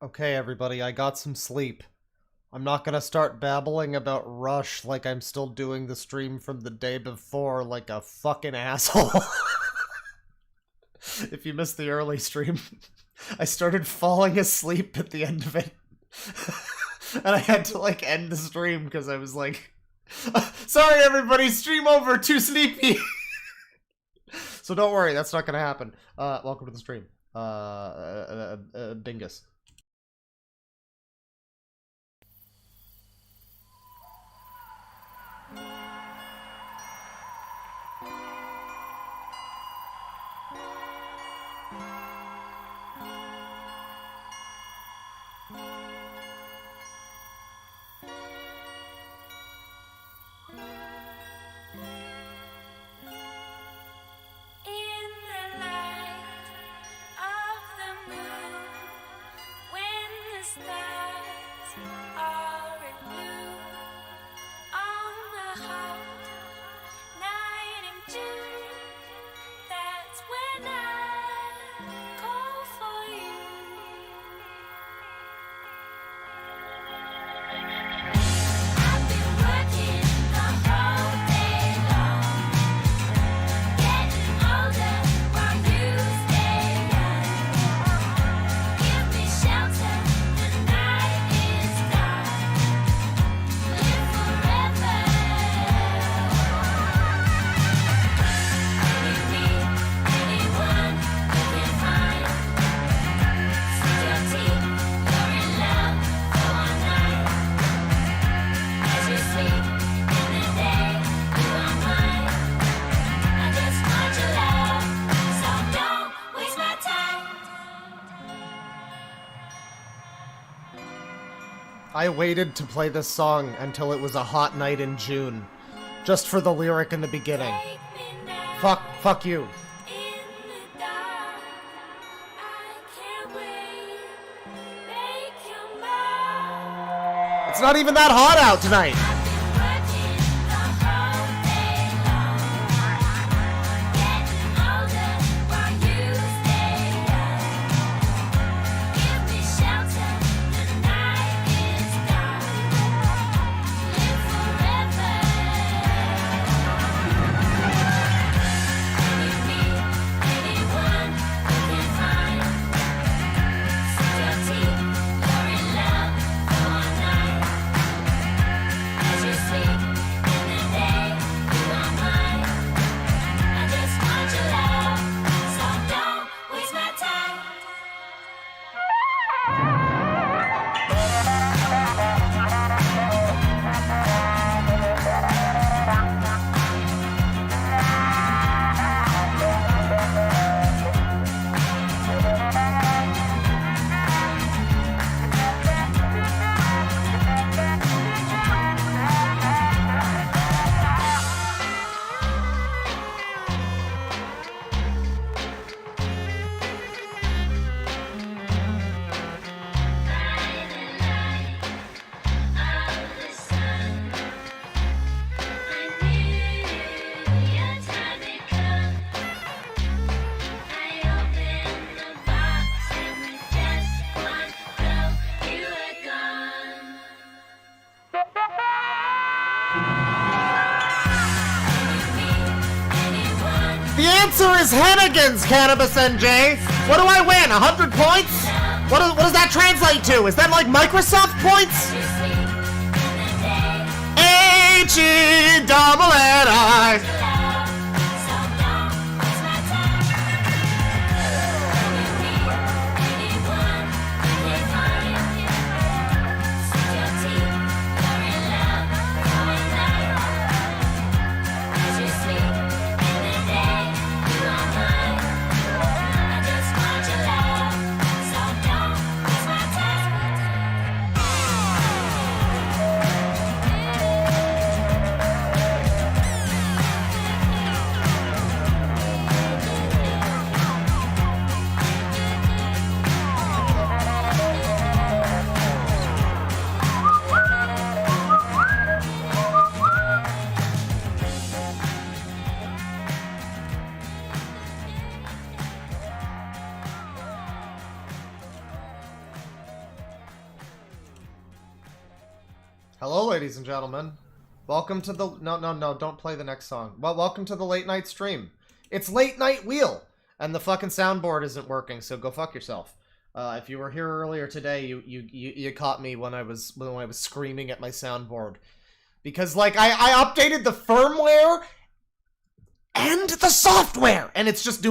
Okay, everybody, I got some sleep. I'm not gonna start babbling about Rush like I'm still doing the stream from the day before like a fucking asshole. If you missed the early stream, I started falling asleep at the end of it. And I had to, like, end the stream because I was like, sorry everybody, stream over, too sleepy. So don't worry, that's not gonna happen. Welcome to the stream. Bingus. I waited to play this song until it was a hot night in June, just for the lyric in the beginning. Fuck you. It's not even that hot out tonight. The answer is Hennigan's, Cannabis NJ. What do I win? 100 points? What does that translate to? Is that like Microsoft points? H-E-double-N-I. Hello, ladies and gentlemen. Welcome to the... No, don't play the next song. Well, welcome to the late night stream. It's late night wheel, and the fucking soundboard isn't working, so go fuck yourself. If you were here earlier today, you caught me when I was screaming at my soundboard. Because, like, I updated the firmware and the software, and it's just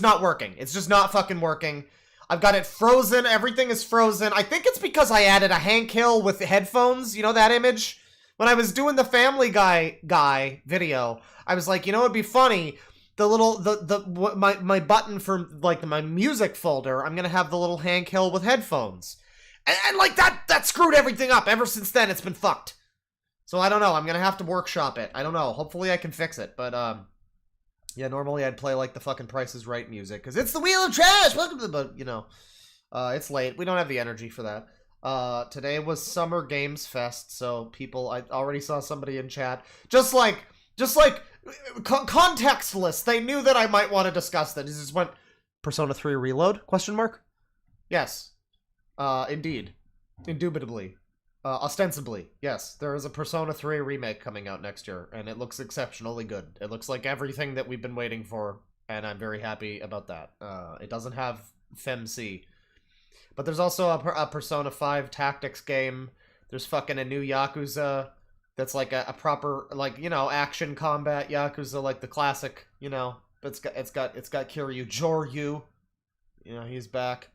not working. It's just not fucking working. I've got it frozen. Everything is frozen. I think it's because I added a Hank Hill with headphones. You know that image? When I was doing the Family Guy video, I was like, you know, it'd be funny. My button for like my music folder, I'm gonna have the little Hank Hill with headphones, and like that screwed everything up. Ever since then, it's been fucked. So I don't know. I'm gonna have to workshop it. I don't know. Hopefully, I can fix it. But yeah, normally I'd play like the fucking Price is Right music because it's the Wheel of Trash. Welcome to the, but you know, it's late. We don't have the energy for that. Today was Summer Games Fest, so I already saw somebody in chat. Just like contextless. They knew that I might want to discuss that. This just went Persona 3 Reload? Question mark? Yes. Indeed. Indubitably. Ostensibly, yes. There is a Persona 3 remake coming out next year, and it looks exceptionally good. It looks like everything that we've been waiting for, and I'm very happy about that. It doesn't have FemC. But there's also a Persona 5 tactics game. There's fucking a new Yakuza that's like a proper, like, you know, action combat Yakuza, like the classic, you know. But it's got Kiryu Joryu. You know, he's back.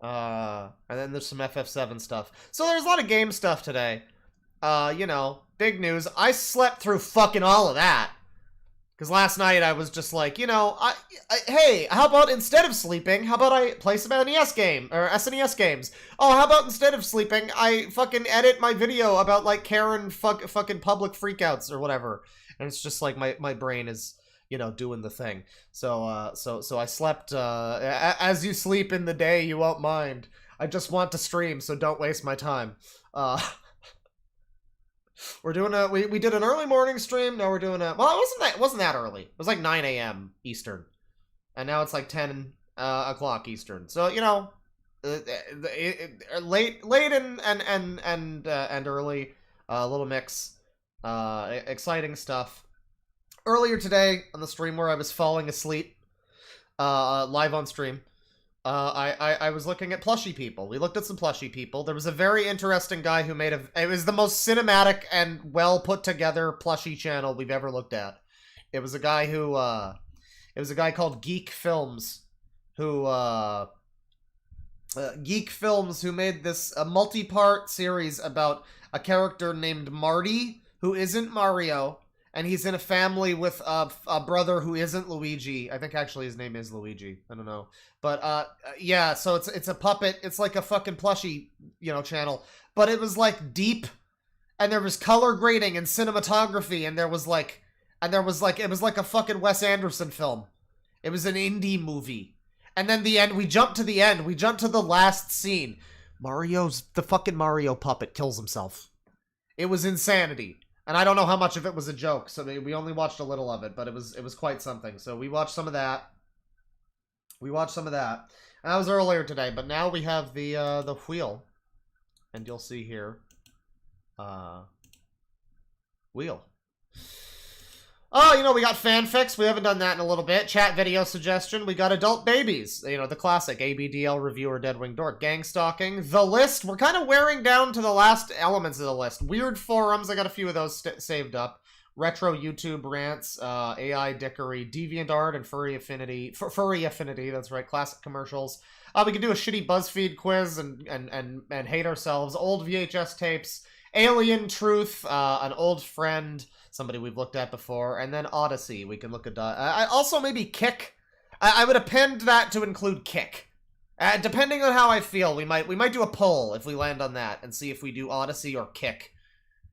And then there's some FF7 stuff. So there's a lot of game stuff today. You know, big news. I slept through fucking all of that. Because last night I was just like, you know, hey, how about instead of sleeping, how about I play some NES game, or SNES games? Oh, how about instead of sleeping, I fucking edit my video about, like, Karen fucking public freakouts or whatever. And it's just like my brain is, you know, doing the thing. So I slept, as you sleep in the day, you won't mind. I just want to stream, so don't waste my time. We're doing we did an early morning stream. Now we're doing well, it wasn't that early. It was like 9 a.m. Eastern, and now it's like 10 o'clock Eastern. So, you know, late and early, a little mix, exciting stuff. Earlier today on the stream where I was falling asleep, live on stream, I was looking at plushie people. We looked at some plushie people. There was a very interesting guy who made it was the most cinematic and well put together plushie channel we've ever looked at. It was a guy who, it was a guy called Geek Films, who made this a multi-part series about a character named Marty, who isn't Mario, and he's in a family with a brother who isn't Luigi. I think actually his name is Luigi. I don't know. But, yeah, so it's a puppet. It's like a fucking plushie, you know, channel. But it was, like, deep, and there was color grading and cinematography, and it was like a fucking Wes Anderson film. It was an indie movie. And then the end, we jumped to the end. We jumped to the last scene. The fucking Mario puppet kills himself. It was insanity. And I don't know how much of it was a joke, so we only watched a little of it, but it was quite something. So we watched some of that. And that was earlier today, but now we have the wheel. And you'll see here. Wheel. Oh, you know, we got fanfics. We haven't done that in a little bit. Chat video suggestion. We got adult babies. You know, the classic ABDL reviewer, DeadwingDork. Gang stalking. The list. We're kind of wearing down to the last elements of the list. Weird forums. I got a few of those saved up. Retro YouTube rants. AI dickery. DeviantArt and Furry Affinity. Furry Affinity. That's right. Classic commercials. We could do a shitty BuzzFeed quiz and hate ourselves. Old VHS tapes. Alien Truth. An old friend. Somebody we've looked at before, and then Odyssey. We can look at also maybe Kick. I would append that to include Kick. Depending on how I feel, we might do a poll if we land on that and see if we do Odyssey or Kick.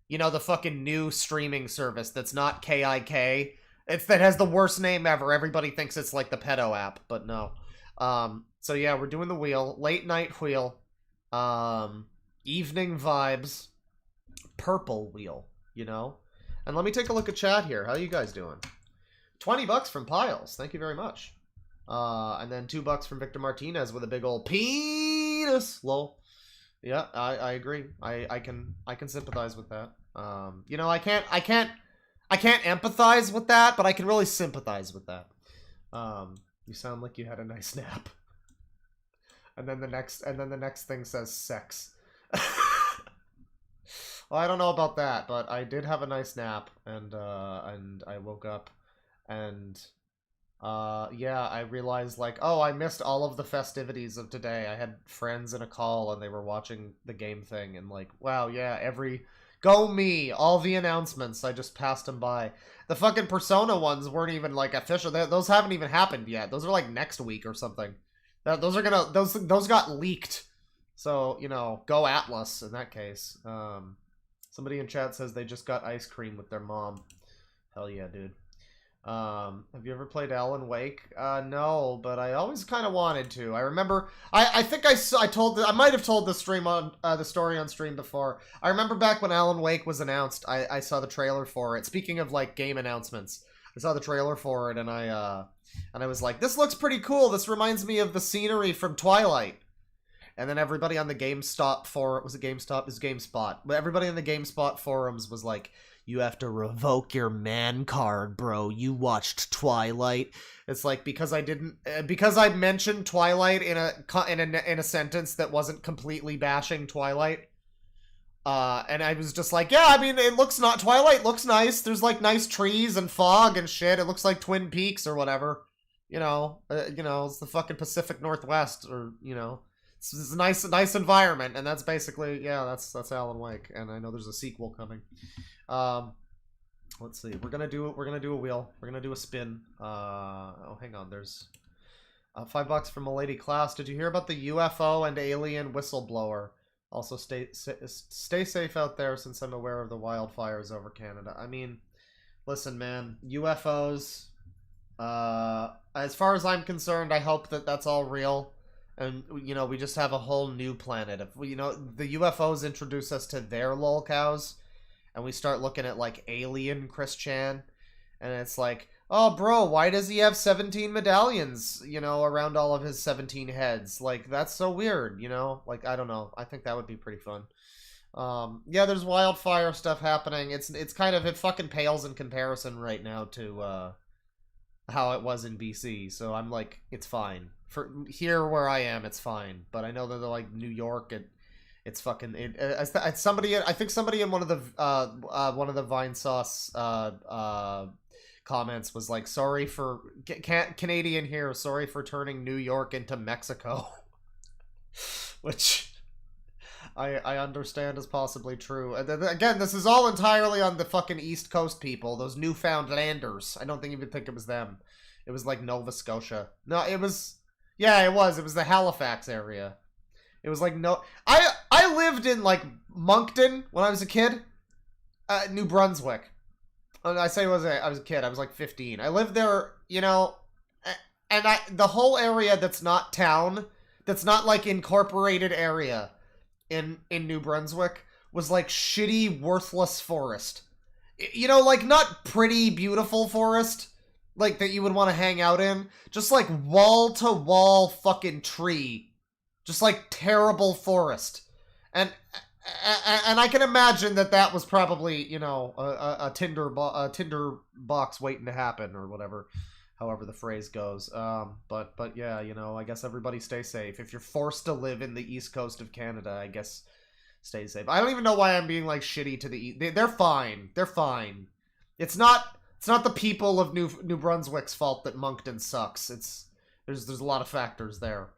You know, the fucking new streaming service that's not KIK. That has the worst name ever. Everybody thinks it's like the pedo app, but no. So yeah, we're doing the wheel, late night wheel, evening vibes, purple wheel. You know. And let me take a look at chat here. How you guys doing? $20 from Piles. Thank you very much. And then $2 from Victor Martinez with a big old penis. Lol. Yeah, I agree. I can sympathize with that. You know, I can't empathize with that, but I can really sympathize with that. You sound like you had a nice nap. And then the next thing says sex. Well, I don't know about that, but I did have a nice nap, and I woke up, and yeah, I realized, like, oh, I missed all of the festivities of today. I had friends in a call, and they were watching the game thing, and like, wow, yeah, go me, all the announcements, I just passed them by. The fucking Persona ones weren't even, like, official. Those haven't even happened yet. Those are, like, next week or something. Those got leaked. So, you know, go Atlas in that case. Somebody in chat says they just got ice cream with their mom. Hell yeah, dude. Have you ever played Alan Wake? No, but I always kind of wanted to. I remember, I think I might have told the story on stream before. I remember back when Alan Wake was announced, I saw the trailer for it. Speaking of, like, game announcements, I saw the trailer for it, and I was like, this looks pretty cool. This reminds me of the scenery from Twilight. And then everybody on the GameStop forum, was it GameStop? It was GameSpot. But everybody in the GameSpot forums was like, you have to revoke your man card, bro. You watched Twilight. It's like, because I mentioned Twilight in a sentence that wasn't completely bashing Twilight. And I was just like, yeah, I mean, Twilight looks nice. There's, like, nice trees and fog and shit. It looks like Twin Peaks or whatever. You know, it's the fucking Pacific Northwest, or, you know. It's a nice environment, and that's basically, yeah, that's Alan Wake, and I know there's a sequel coming. Let's see, we're gonna do a wheel, we're gonna do a spin. Oh, hang on, there's $5 from a lady class. Did you hear about the UFO and alien whistleblower? Also, stay safe out there, since I'm aware of the wildfires over Canada. I mean, listen, man, UFOs. As far as I'm concerned, I hope that that's all real. And, you know, we just have a whole new planet. If you know, the UFOs introduce us to their lolcows, and we start looking at, like, alien Chris Chan, and it's like, oh, bro, why does he have 17 medallions, you know, around all of his 17 heads? Like, that's so weird, you know? Like, I don't know. I think that would be pretty fun. Yeah, there's wildfire stuff happening. It's kind of, it fucking pales in comparison right now to, how it was in BC, so I'm like, it's fine. For here where I am, it's fine. But I know that they're like New York, it's fucking. I think somebody in one of the Vine Sauce comments was like, "Sorry for Canadian here. Sorry for turning New York into Mexico," which I understand is possibly true. And then, again, this is all entirely on the fucking East Coast people, those Newfoundlanders. I don't even think it was them. It was like Nova Scotia. No, it was. Yeah, it was. It was the Halifax area. It was like no. I lived in like Moncton when I was a kid. New Brunswick. I say I was a kid. I was like 15. I lived there, you know, and the whole area that's not town, that's not like incorporated area in New Brunswick was like shitty, worthless forest. You know, like not pretty, beautiful forest. Like, that you would want to hang out in. Just, like, wall-to-wall fucking tree. Just, like, terrible forest. And I can imagine that was probably, you know, a Tinder box waiting to happen, or whatever. However the phrase goes. But yeah, you know, I guess everybody stay safe. If you're forced to live in the East Coast of Canada, I guess stay safe. I don't even know why I'm being, like, shitty to the East. They're fine. They're fine. It's not the people of New Brunswick's fault that Moncton sucks. There's a lot of factors there,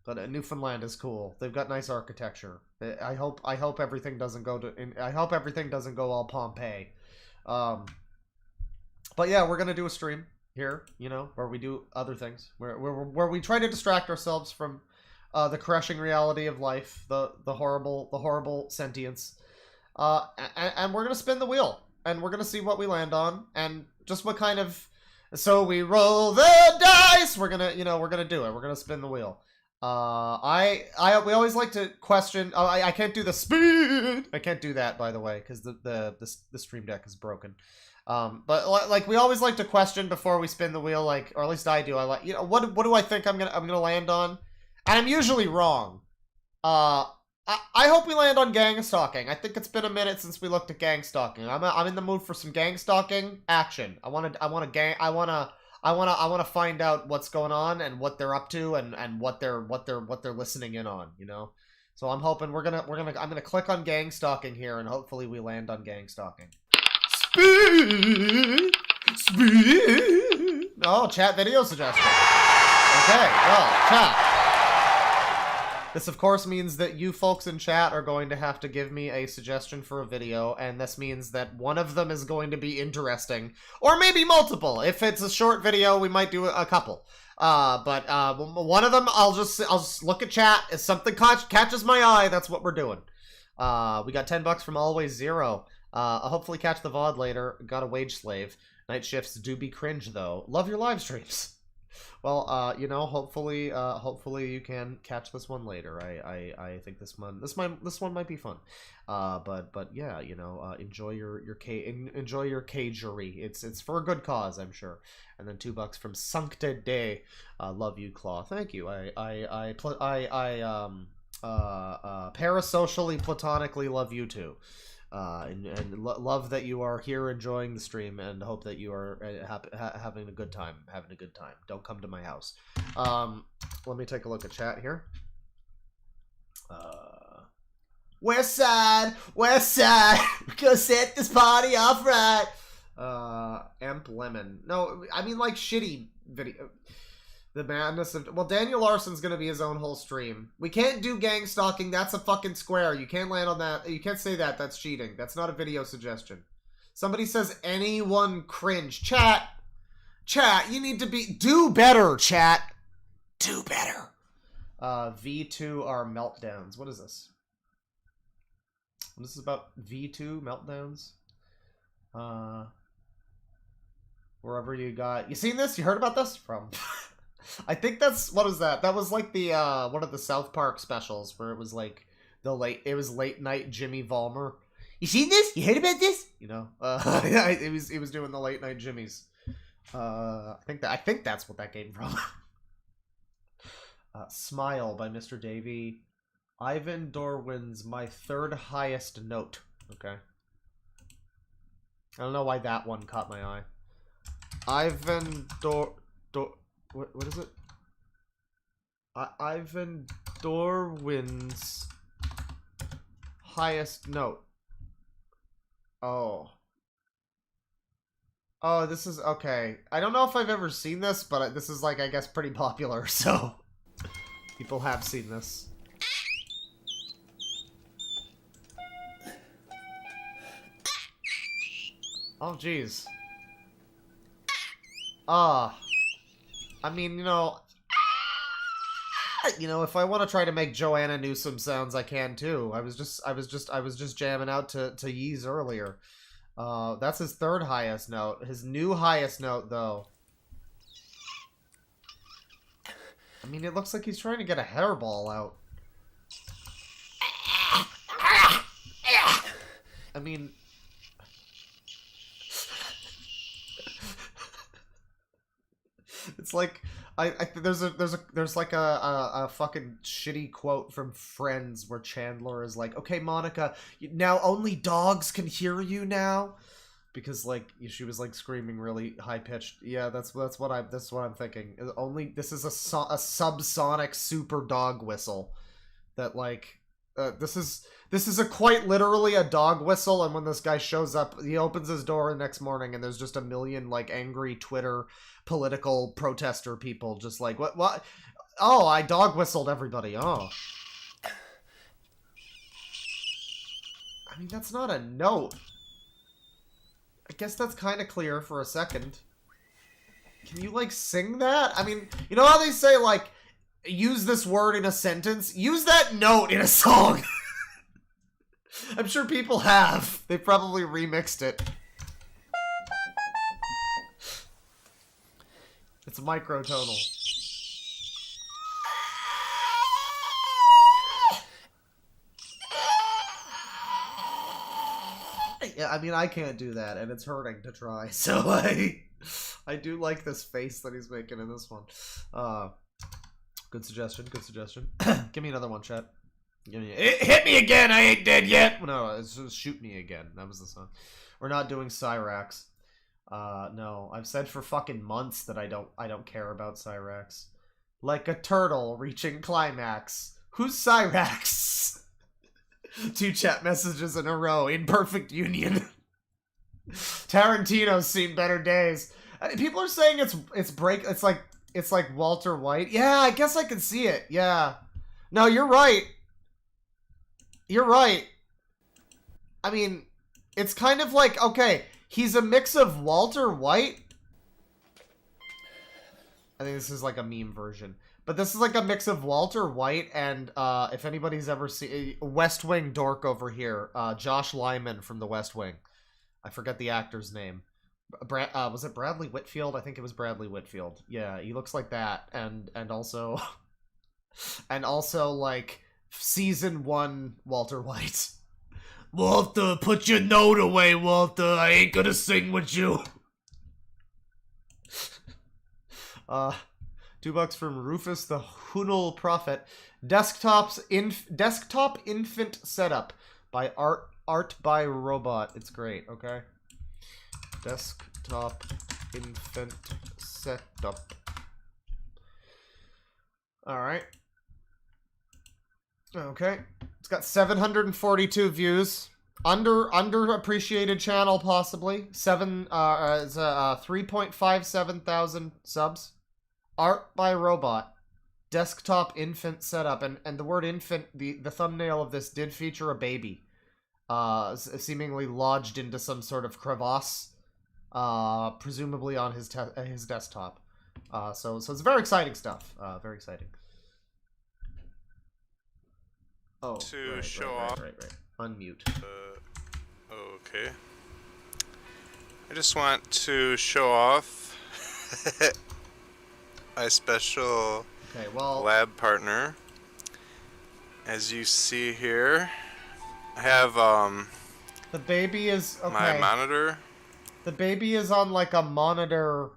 but Newfoundland is cool. They've got nice architecture. I hope everything doesn't go all Pompeii. But yeah, we're gonna do a stream here, you know, where we do other things, where we try to distract ourselves from the crushing reality of life, the horrible sentience, and we're gonna spin the wheel. And we're gonna see what we land on, and just what kind of. So we roll the dice. We're gonna do it. We're gonna spin the wheel. We always like to question. Oh, I can't do the speed. I can't do that, by the way, because the stream deck is broken. But like we always like to question before we spin the wheel, like, or at least I do. I like, you know, what do I think I'm gonna land on, and I'm usually wrong. I hope we land on gang stalking. I think it's been a minute since we looked at gang stalking. I'm in the mood for some gang stalking action. I want to find out what's going on and what they're up to and what they're listening in on, you know? So I'm hoping I'm gonna click on gang stalking here, and hopefully we land on gang stalking. Speed. Oh, chat video suggestion. Okay, well, chat. This, of course, means that you folks in chat are going to have to give me a suggestion for a video, and this means that one of them is going to be interesting, or maybe multiple. If it's a short video, we might do a couple. But one of them, I'll just look at chat. If something catches my eye, that's what we're doing. We got $10 from Always Zero. I'll hopefully catch the VOD later. Got a wage slave. Night shifts do be cringe, though. Love your live streams. Well, you know, hopefully you can catch this one later. I think this one might be fun. But yeah, you know, enjoy your cagery. It's for a good cause, I'm sure. And then $2 from Sancta Day. Love you, Claw. Thank you. Parasocially, platonically love you too. And love that you are here enjoying the stream, and hope that you are having a good time. Don't come to my house. Let me take a look at chat here. West side, we're gonna set this party off right. Amp Lemon. No, I mean like shitty video. The madness of... Well, Daniel Larson's gonna be his own whole stream. We can't do gang stalking. That's a fucking square. You can't land on that. You can't say that. That's cheating. That's not a video suggestion. Somebody says anyone cringe. Chat, you need to be... Do better, chat. Do better. V2 are meltdowns. What is this? This is about V2 meltdowns. Wherever you got... You seen this? You heard about this? From... I think that's... What was that? That was like the, one of the South Park specials where it was like late night Jimmy Valmer. You seen this? You heard about this? You know? Yeah, he was doing the late night Jimmys. I think that's what that came from. Smile by Mr. Davey. Ivan Dorwin's My Third Highest Note. Okay. I don't know why that one caught my eye. Ivan What is it? Ivan Dorwin's Highest Note. Oh. Oh, this is... Okay. I don't know if I've ever seen this, but this is, like, I guess pretty popular, so... People have seen this. Oh, jeez. I mean, you know, if I want to try to make Joanna Newsom sounds, I can too. I was just jamming out to Yeez earlier. That's his third highest note. His new highest note, though. I mean, it looks like he's trying to get a hairball out. I mean... It's like there's like a fucking shitty quote from Friends where Chandler is like, "Okay, Monica, now only dogs can hear you now," because like she was like screaming really high pitched. Yeah, that's what I'm thinking. Only this is a subsonic super dog whistle that like this is a quite literally a dog whistle, and when this guy shows up, he opens his door the next morning and there's just a million like angry Twitter political protester people just like, what? Oh, I dog whistled everybody. Oh. I mean, that's not a note. I guess that's kind of clear for a second. Can you like sing that? I mean, you know how they say like, use this word in a sentence? Use that note in a song. I'm sure people have. They probably remixed it. It's microtonal. Yeah, I mean, I can't do that, and it's hurting to try. So I do like this face that he's making in this one. Good suggestion. Good suggestion. Give me another one, chat. Hit me again, I ain't dead yet. No, it's just shoot me again. That was the song. We're not doing Cyrax. No, I've said for fucking months that I don't care about Cyrax. Like a turtle reaching climax. Who's Cyrax? 2 chat messages in a row in perfect union. Tarantino's seen better days. People are saying it's like Walter White. Yeah, I guess I can see it. Yeah. No, you're right. You're right. I mean, it's kind of like, okay, he's a mix of Walter White. I think this is like a meme version. But this is like a mix of Walter White and, if anybody's ever seen West Wing dork over here, Josh Lyman from the West Wing. I forget the actor's name. Was it Bradley Whitfield? I think it was Bradley Whitfield. Yeah, he looks like that, and also, and also like season 1 Walter White. Walter, put your note away, Walter. I ain't gonna sing with you. $2 from Rufus the Hunal Prophet. Desktop infant setup by Art by Robot. It's great, okay? Desktop infant setup. Alright. Okay. It's got 742 views. Underappreciated channel, possibly. 3.57 thousand subs. Art by Robot. Desktop infant setup. And the word infant, the thumbnail of this did feature a baby. Seemingly lodged into some sort of crevasse. Presumably on his desktop. So it's very exciting stuff. Very exciting. Oh, to show off. Right. Unmute. Okay. I just want to show off my special lab partner. As you see here, I have the baby is my monitor. The baby is on like a monitor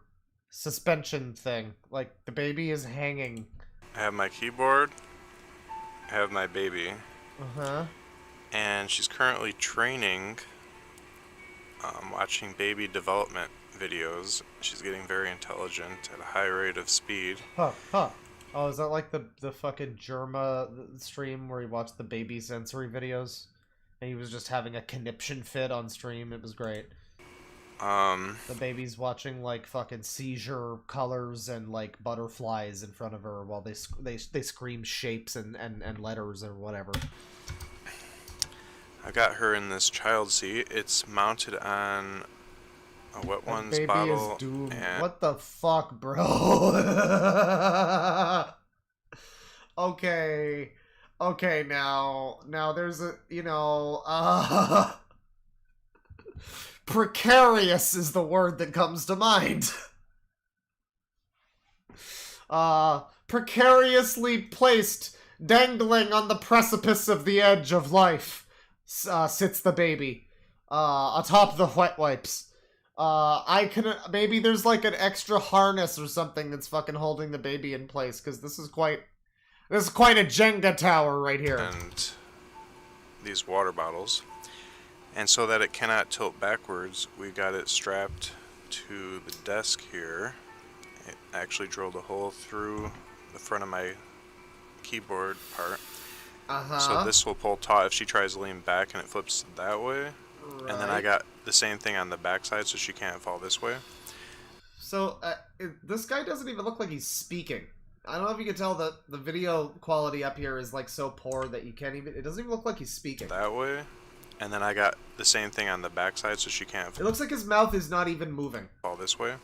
suspension thing. Like the baby is hanging. I have my keyboard. I have my baby. And she's currently training, watching baby development videos. She's getting very intelligent at a high rate of speed. Oh, is that like the fucking Germa stream where he watched the baby sensory videos? And he was just having a conniption fit on stream. It was great. The baby's watching like fucking seizure colors and like butterflies in front of her while they scream shapes and letters or whatever. I got her in this child seat. It's mounted on a Wet Ones bottle. Is doomed. What the fuck, bro? Okay, now there's a, precarious is the word that comes to mind. Precariously placed, dangling on the precipice of the edge of life, sits the baby, atop the wet wipes. Maybe there's like an extra harness or something that's fucking holding the baby in place, because this is quite a Jenga tower right here. And these water bottles. And so that it cannot tilt backwards, we got it strapped to the desk here. It actually drilled a hole through the front of my keyboard part. So this will pull taut if she tries to lean back and it flips that way. Right. And then I got the same thing on the back side so she can't fall this way. So this guy doesn't even look like he's speaking. I don't know if you can tell that the video quality up here is like so poor that you can't even, it doesn't even look like he's speaking. That way. And then I got the same thing on the back side so she can't It looks like his mouth is not even moving. Fall this way.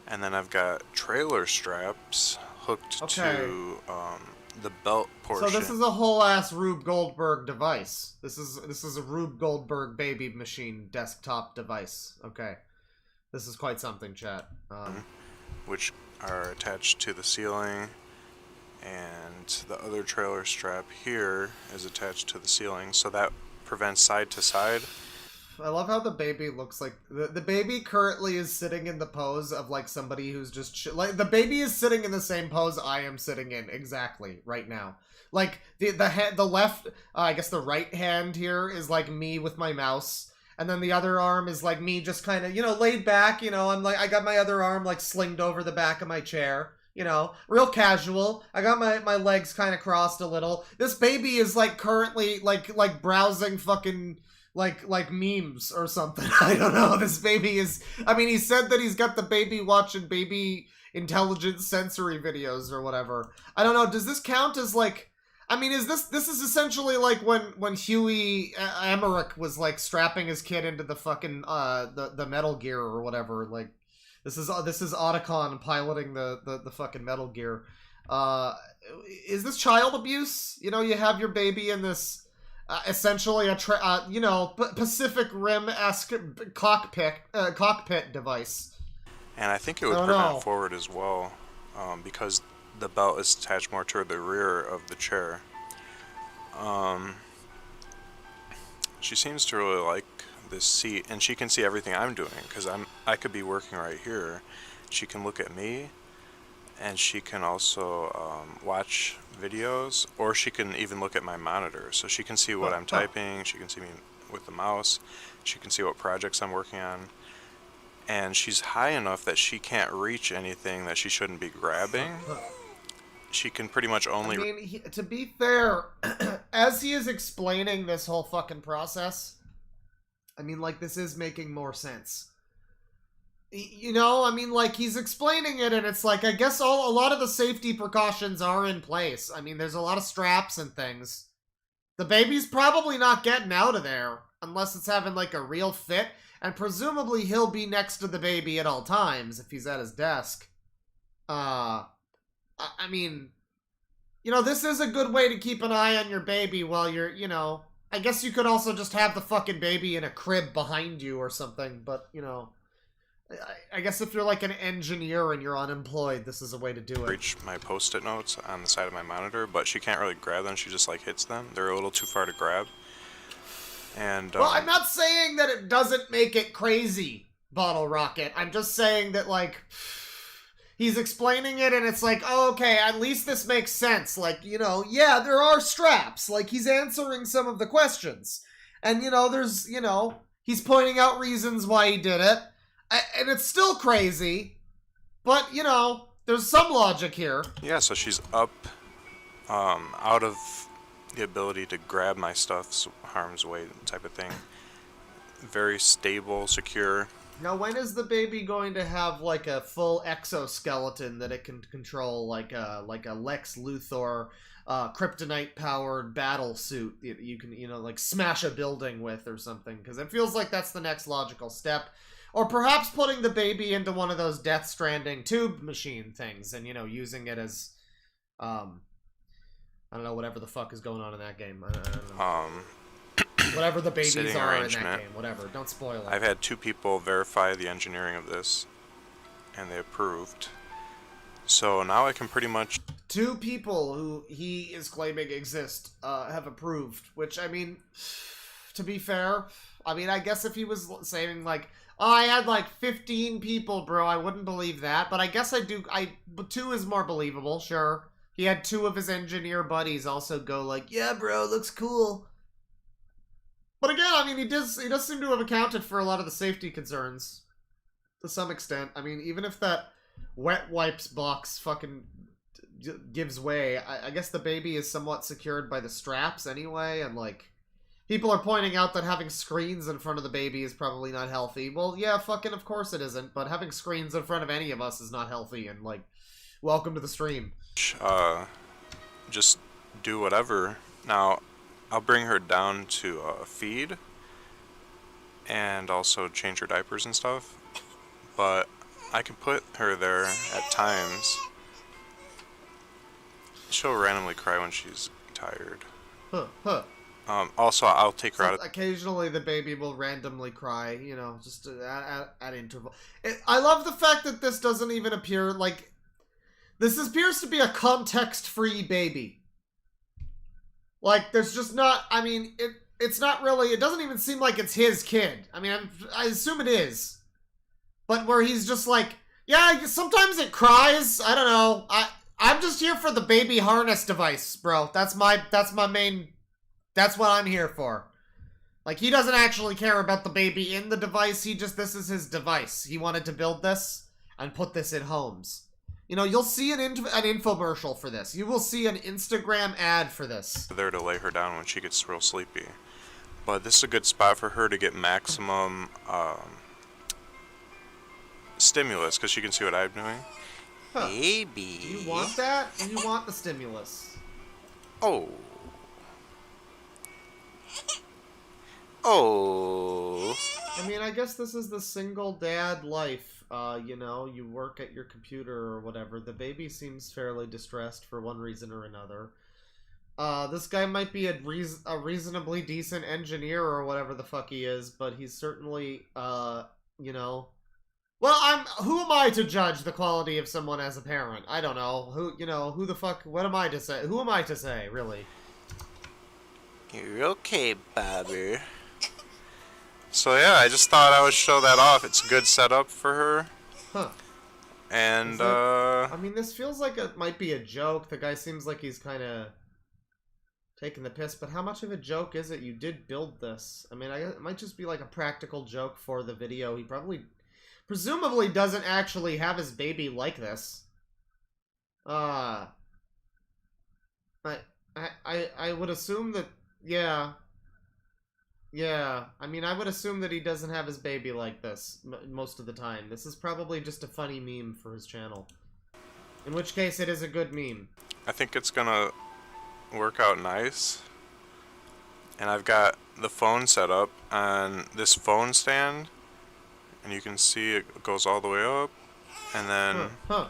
And then I've got trailer straps hooked to the belt portion. So this is a whole ass Rube Goldberg device. This is a Rube Goldberg baby machine desktop device. Okay. This is quite something, chat. Which are attached to the ceiling, and the other trailer strap here is attached to the ceiling, so that prevents side to side I love how the baby looks like the baby currently is sitting in the pose of like somebody who's just like the baby is sitting in the same pose I am sitting in exactly right now. Like the left, I guess the right hand here is like me with my mouse, and then the other arm is like me just kind of, you know, laid back. You know, I'm like, I got my other arm like slinged over the back of my chair. You know, real casual. I got my legs kind of crossed a little. This baby is like currently like browsing fucking like memes or something. I don't know. This baby is, I mean, he said that he's got the baby watching baby intelligent sensory videos or whatever. I don't know. Does this count as like, I mean, is this is essentially like when Huey Emmerich was like strapping his kid into the fucking the Metal Gear or whatever. Like this is Otacon piloting the fucking Metal Gear. Is this child abuse? You know, you have your baby in this essentially a you know, Pacific Rim-esque cockpit device. And I think it would prevent forward as well, because the belt is attached more toward the rear of the chair. She seems to really like this seat, and she can see everything I'm doing, because I could be working right here. She can look at me, and she can also watch videos, or she can even look at my monitor. So she can see what I'm typing, she can see me with the mouse, she can see what projects I'm working on. And she's high enough that she can't reach anything that she shouldn't be grabbing. She can pretty much only... I mean, to be fair, as he is explaining this whole fucking process, I mean, like, this is making more sense. You know, I mean, like, he's explaining it, and it's like, I guess a lot of the safety precautions are in place. I mean, there's a lot of straps and things. The baby's probably not getting out of there, unless it's having, like, a real fit. And presumably he'll be next to the baby at all times if he's at his desk. I mean, you know, this is a good way to keep an eye on your baby while you're, you know... I guess you could also just have the fucking baby in a crib behind you or something, but, you know... I guess if you're like an engineer and you're unemployed, this is a way to do it. Reach my post-it notes on the side of my monitor, but she can't really grab them, she just, like, hits them. They're a little too far to grab. And, well, I'm not saying that it doesn't make it crazy, Bottle Rocket. I'm just saying that, like, he's explaining it and it's like, oh, okay, at least this makes sense. Like, you know, yeah, there are straps. Like, he's answering some of the questions. And, you know, there's, you know, he's pointing out reasons why he did it. And it's still crazy. But, you know, there's some logic here. Yeah, so she's up, out of the ability to grab my stuff, harm's way type of thing. Very stable, secure. Now, when is the baby going to have like a full exoskeleton that it can control, like a Lex Luthor, kryptonite-powered battle suit that you can, you know, like smash a building with or something? Because it feels like that's the next logical step. Or perhaps putting the baby into one of those Death Stranding tube machine things and, you know, using it as, I don't know, whatever the fuck is going on in that game. I don't know. Whatever the babies are in that game. Whatever. Don't spoil it. I've had 2 people verify the engineering of this, and they approved. So now I can pretty much... 2 people who he is claiming exist have approved. Which, I mean, to be fair, I mean, I guess if he was saying, like, oh, I had, like, 15 people, bro, I wouldn't believe that. But I guess I do... 2 is more believable, sure. He had 2 of his engineer buddies also go like, yeah, bro, looks cool. But again, I mean, he does seem to have accounted for a lot of the safety concerns. To some extent. I mean, even if that wet wipes box fucking gives way, I guess the baby is somewhat secured by the straps anyway, and like... People are pointing out that having screens in front of the baby is probably not healthy. Well, yeah, fucking of course it isn't, but having screens in front of any of us is not healthy, and like, welcome to the stream. Just do whatever. Now, I'll bring her down to feed and also change her diapers and stuff, but I can put her there at times. She'll randomly cry when she's tired. Also, I'll take her out of... Occasionally the baby will randomly cry, you know, just at interval. I love the fact that this doesn't even appear like... This appears to be a context-free baby. Like, there's just not... I mean, it's not really, it doesn't even seem like it's his kid. I mean, I assume it is. But where he's just like, yeah, sometimes it cries. I don't know. I'm just here for the baby harness device, bro. That's my main, that's what I'm here for. Like, he doesn't actually care about the baby in the device. This is his device. He wanted to build this and put this in homes. You know, you'll see an infomercial for this. You will see an Instagram ad for this. There to lay her down when she gets real sleepy. But this is a good spot for her to get maximum stimulus, because she can see what I'm doing. Huh. Baby. You want that? You want the stimulus. Oh. Oh. I mean, I guess this is the single dad life. You know, you work at your computer or whatever. The baby seems fairly distressed for one reason or another. This guy might be a reasonably decent engineer or whatever the fuck he is, but he's certainly, you know... Well, who am I to judge the quality of someone as a parent? I don't know. Who the fuck, what am I to say? Who am I to say, really? You're okay, Bobby. So yeah, I just thought I would show that off. It's a good setup for her. Huh. And, I mean, this feels like it might be a joke. The guy seems like he's kind of taking the piss, but how much of a joke is it? You did build this. I mean, it might just be like a practical joke for the video. He presumably doesn't actually have his baby like this. I would assume that, yeah. Yeah, I mean, I would assume that he doesn't have his baby like this most of the time. This is probably just a funny meme for his channel. In which case, it is a good meme. I think it's gonna work out nice. And I've got the phone set up on this phone stand. And you can see it goes all the way up. And then the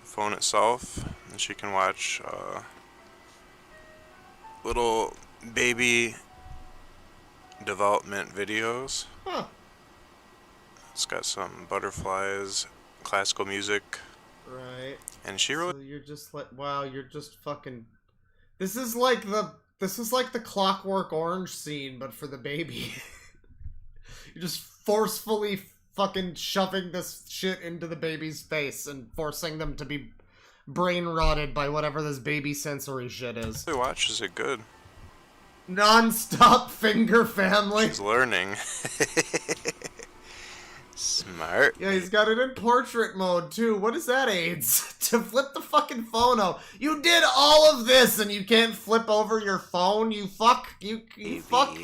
phone itself. And she can watch little baby development videos. Huh. It's got some butterflies, classical music. Right. And she really... So you're just like, wow, you're just fucking... This is like the Clockwork Orange scene, but for the baby. You're just forcefully fucking shoving this shit into the baby's face and forcing them to be brain rotted by whatever this baby sensory shit is. She watches it good. Non-stop finger family. He's learning. Smart. Yeah, he's got it in portrait mode too. What is that, AIDS? To flip the fucking phone out. You did all of this and you can't flip over your phone? You fuck. You fuck.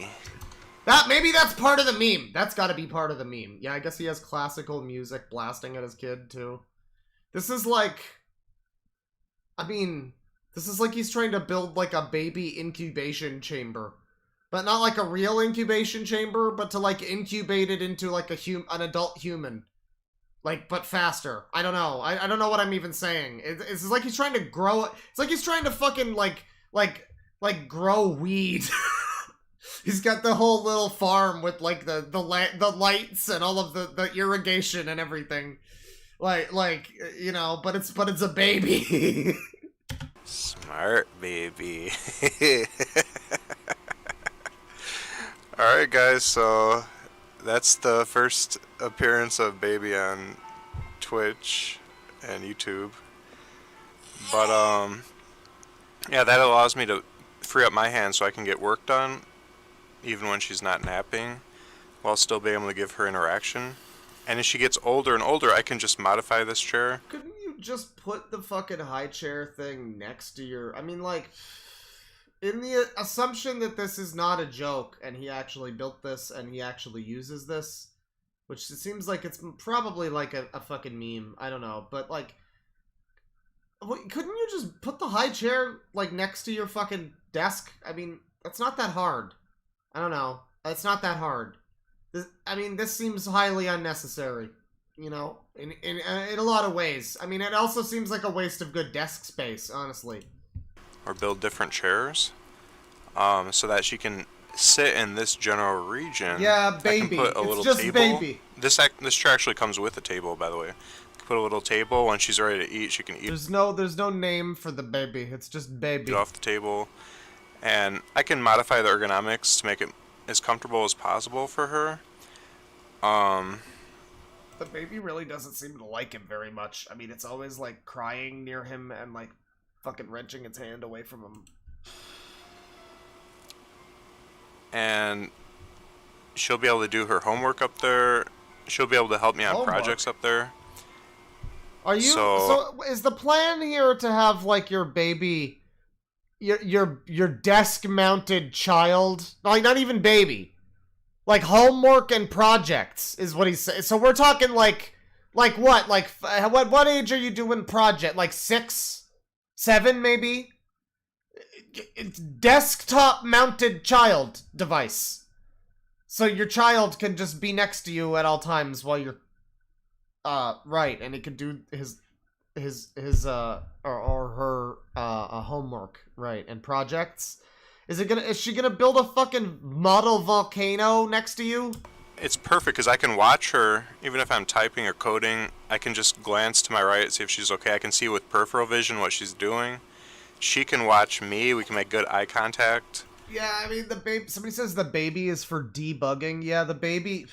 Maybe that's part of the meme. That's gotta be part of the meme. Yeah, I guess he has classical music blasting at his kid too. This is like... I mean... This is like he's trying to build like a baby incubation chamber. But not like a real incubation chamber, but to like incubate it into like an adult human. Like, but faster. I don't know. I don't know what I'm even saying. It's like he's trying to grow... It's like he's trying to fucking like grow weed. He's got the whole little farm with like the lights and all of the irrigation and everything. Like, you know, but it's a baby. Smart baby. Alright guys, so that's the first appearance of baby on Twitch and YouTube. But yeah, that allows me to free up my hands so I can get work done even when she's not napping, while still being able to give her interaction. And as she gets older and older, I can just modify this chair. Couldn't you just put the fucking high chair thing next to your... I mean, like, in the assumption that this is not a joke, and he actually built this, and he actually uses this, which it seems like it's probably like a fucking meme. I don't know, but like... Couldn't you just put the high chair, like, next to your fucking desk? I mean, that's not that hard. I don't know. It's not that hard. This seems highly unnecessary, you know, in a lot of ways. I mean, it also seems like a waste of good desk space, honestly. Or build different chairs, so that she can sit in this general region. Yeah, baby. It's just table. Baby. This chair actually comes with a table, by the way. Put a little table. When she's ready to eat, she can eat. There's no name for the baby. It's just baby. Off the table, And I can modify the ergonomics to make it as comfortable as possible for her. The baby really doesn't seem to like him very much. I mean, it's always like crying near him and like fucking wrenching its hand away from him. And she'll be able to do her homework up there. She'll be able to help me on projects up there. Are you so is the plan here to have like your baby your desk mounted child, like not even baby, like homework and projects is what he's saying. So we're talking like what, like what age are you doing project, like 6, 7 maybe? It's desktop mounted child device, so your child can just be next to you at all times while you're right, and he can do his or her homework, right, and projects. Is she gonna build a fucking model volcano next to you? It's perfect because I can watch her even if I'm typing or coding. I can just glance to my right, see if she's okay. I can see with peripheral vision what she's doing. She can watch me. We can make good eye contact. Yeah, I mean, the baby. Somebody says the baby is for debugging. Yeah, the baby.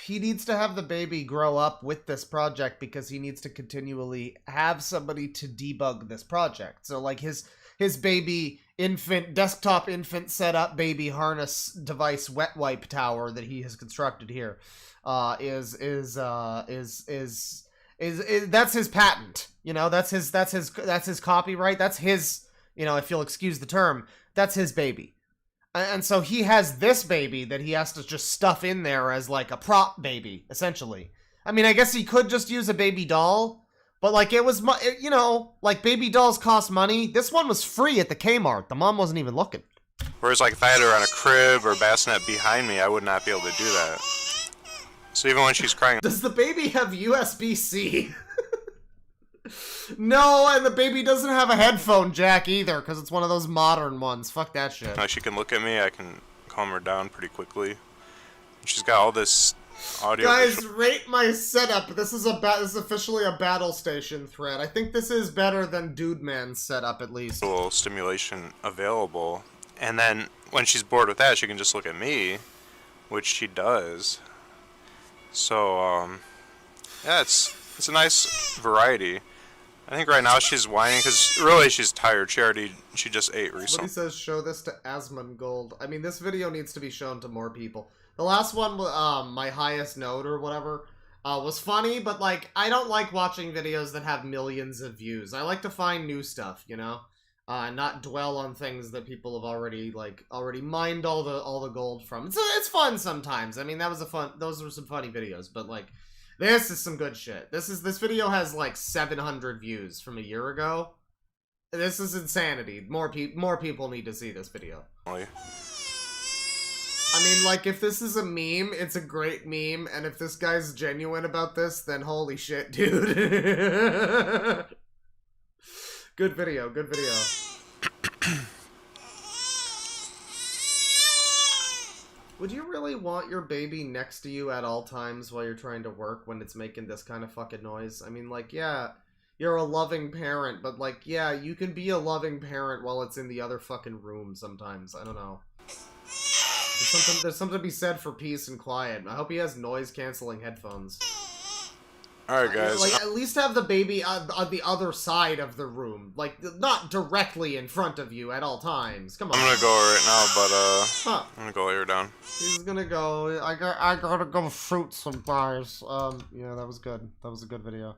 He needs to have the baby grow up with this project because he needs to continually have somebody to debug this project. So, like, his baby desktop infant setup baby harness device wet wipe tower that he has constructed here is that's his patent. You know, that's his copyright. That's his, you know, if you'll excuse the term, that's his baby. And so he has this baby that he has to just stuff in there as like a prop baby, essentially. I mean, I guess he could just use a baby doll, but like it was, you know, like baby dolls cost money. This one was free at the Kmart. The mom wasn't even looking. Whereas like if I had her on a crib or bassinet behind me, I would not be able to do that. So even when she's crying... Does the baby have USB-C? No, and the baby doesn't have a headphone jack either, because it's one of those modern ones. Fuck that shit. She can look at me, I can calm her down pretty quickly. She's got all this audio... Guys, rate my setup. This is officially a battle station thread. I think this is better than Dude Man's setup, at least. Stimulation available. And then, when she's bored with that, she can just look at me, which she does. So, yeah, it's a nice variety. I think right now she's whining because really she's tired. She just ate recently. Somebody says show this to Asmongold. I mean, this video needs to be shown to more people. The last one, my highest note or whatever, was funny, but like I don't like watching videos that have millions of views. I like to find new stuff, you know, not dwell on things that people have already mined all the gold from. It's fun sometimes. I mean, those were some funny videos, but like. This is some good shit. This video has like 700 views from a year ago. This is insanity. More people need to see this video. I mean, like, if this is a meme, it's a great meme, and if this guy's genuine about this, then holy shit, dude. Good video, good video. Would you really want your baby next to you at all times while you're trying to work when it's making this kind of fucking noise? I mean, like, yeah, you're a loving parent, but, like, yeah, you can be a loving parent while it's in the other fucking room sometimes. I don't know. There's something to be said for peace and quiet. I hope he has noise-canceling headphones. Alright, guys. Like, at least have the baby on the other side of the room. Like, not directly in front of you at all times. Come on. I'm gonna go right now, but, I'm gonna go lay her down. He's gonna go. I gotta go shoot some guys. Yeah, that was good. That was a good video.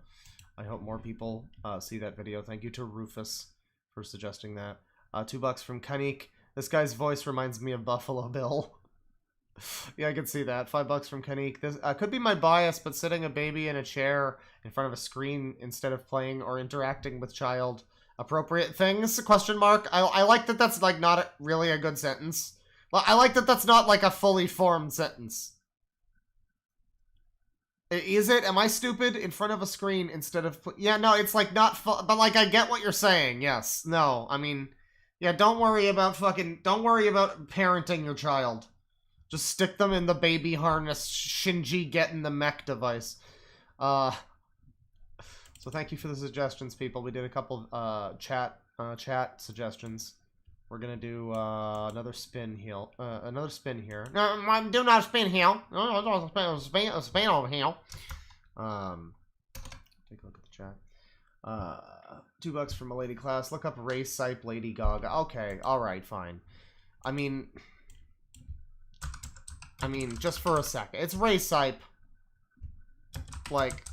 I hope more people, see that video. Thank you to Rufus for suggesting that. $2 from Kanik. This guy's voice reminds me of Buffalo Bill. Yeah, I can see that. $5 from Kanik. This could be my bias, but sitting a baby in a chair in front of a screen instead of playing or interacting with child appropriate things? Question mark. I like that that's like not really a good sentence. I like that that's not like a fully formed sentence. Is it? Am I stupid? In front of a screen instead of... Yeah, no, it's like not... But like I get what you're saying. Yes. No, I mean... Yeah, don't worry about parenting your child. Just stick them in the baby harness Shinji getting the mech device. So thank you for the suggestions, people. We did a couple chat suggestions. We're gonna do another spin here. Another spin here. No, do not spin here. No, spin over here. Take a look at the chat. $2 from a lady class. Look up Ray Sipe Lady Gaga. Okay, alright, fine. I mean, just for a second. It's Ray Sipe. Like,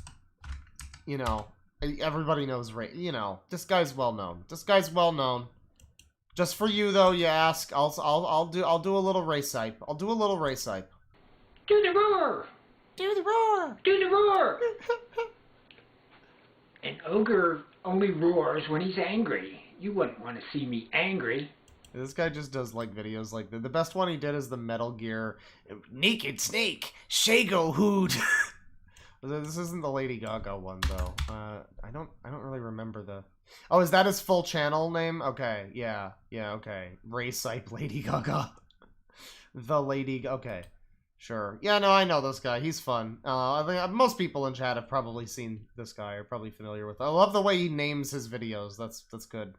you know, everybody knows Ray. You know, this guy's well known. This guy's well known. Just for you though, you ask. I'll do a little Ray Sipe. I'll do a little Ray Sipe. Do the roar! Do the roar! Do the roar! An ogre only roars when he's angry. You wouldn't want to see me angry. This guy just does like videos like the best one he did is the Metal Gear Naked Snake Shago Hood. This isn't the Lady Gaga one though. I don't really remember the. Oh, is that his full channel name? Okay, yeah, okay. Ray Sipe Lady Gaga. The Lady. Okay, sure. Yeah, no, I know this guy. He's fun. I think most people in chat have probably seen this guy. Are probably familiar with. I love the way he names his videos. That's good.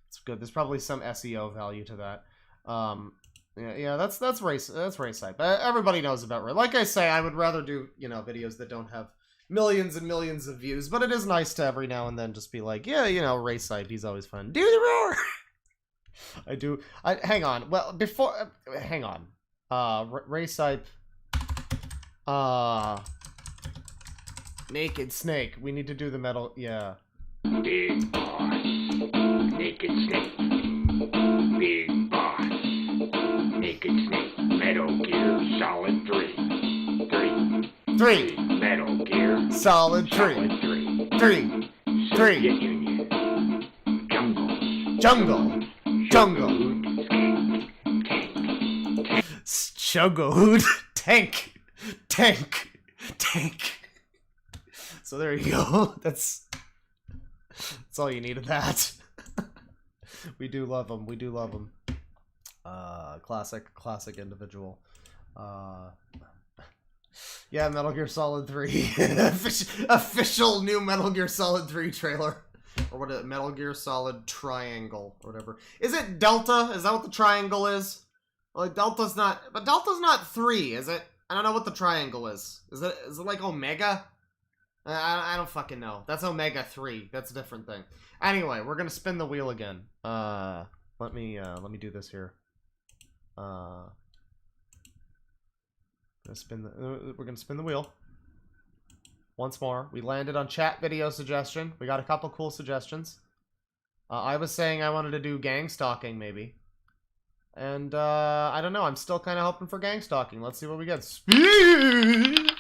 It's good. There's probably some SEO value to that. Yeah, that's Ray Sipe. Everybody knows about Ray. Like I say, I would rather do, you know, videos that don't have millions and millions of views, but it is nice to every now and then just be like, yeah, you know, Ray Sipe, he's always fun. Do the roar. Hang on. Well, before hang on. Ray Sipe Naked Snake. We need to do the metal. Yeah. Big boss. Naked Snake. Big boss. Naked Snake. Metal Gear Solid 3. 3. Metal Gear Solid 3. Solid 3. 3. Soviet Union. Jungle. Chuggohood. Tank. So there you go. That's all you need of that. We do love him. Classic individual. Yeah, Metal Gear Solid 3. Official new Metal Gear Solid 3 trailer. Or what is it? Metal Gear Solid Triangle, or whatever. Is it Delta? Is that what the triangle is? Well, Delta's not, but Delta's not 3, is it? I don't know what the triangle is. Is it like Omega? I don't fucking know. That's Omega 3. That's a different thing. Anyway, we're gonna spin the wheel again. Let me do this here. We're gonna spin the wheel. Once more. We landed on chat video suggestion. We got a couple cool suggestions. I was saying I wanted to do gang stalking, maybe. And, I don't know. I'm still kind of hoping for gang stalking. Let's see what we get. Speed!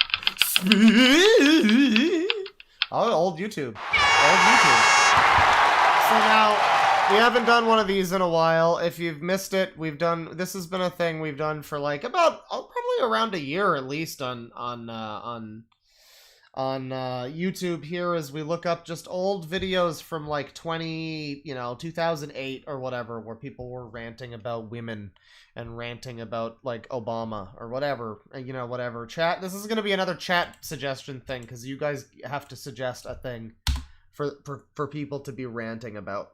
Oh, old YouTube. So now, we haven't done one of these in a while. If you've missed it, this has been a thing we've done for like about, probably around a year at least on YouTube here, as we look up just old videos from like 2008 or whatever, where people were ranting about women and ranting about like Obama or whatever, whatever. Chat, this is going to be another chat suggestion thing, because you guys have to suggest a thing for people to be ranting about.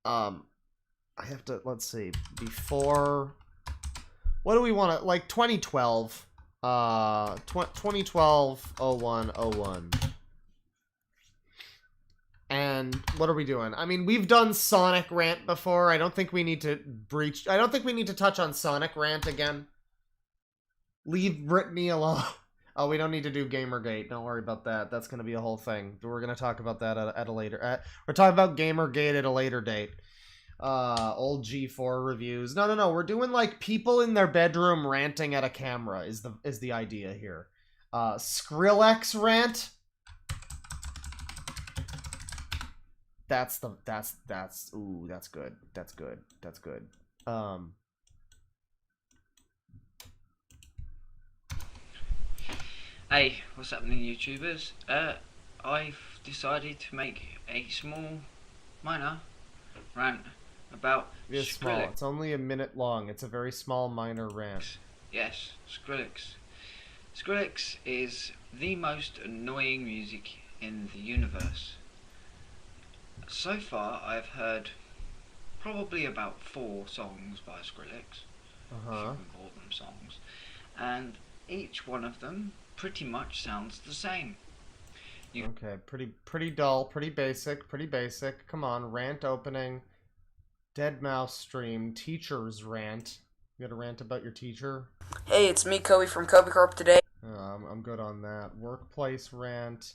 I have to, let's see, before, what do we want to, like 2012, 2012 01. And what are we doing? I mean, we've done Sonic Rant before. I don't think we need to touch on Sonic Rant again. Leave Britney alone. Oh, we don't need to do Gamergate. Don't worry about that. That's going to be a whole thing. We're going to talk about that at a later. We're talking about Gamergate at a later date. Old G4 reviews. No. We're doing like people in their bedroom ranting at a camera is the idea here. Skrillex rant. That's ooh, that's good. That's good. Hey, what's happening, YouTubers? I've decided to make a small, minor rant about it is small. It's only a minute long. It's a very small, minor rant. Yes, Skrillex. Skrillex is the most annoying music in the universe. So far, I've heard probably about 4 songs by Skrillex, if you can call them songs, and each one of them pretty much sounds the same. Okay, pretty dull, pretty basic. Come on, rant opening. Dead Mouse stream, teacher's rant. You got a rant about your teacher? Hey, it's me, Kobe from Kobe Corp today. I'm good on that. Workplace rant.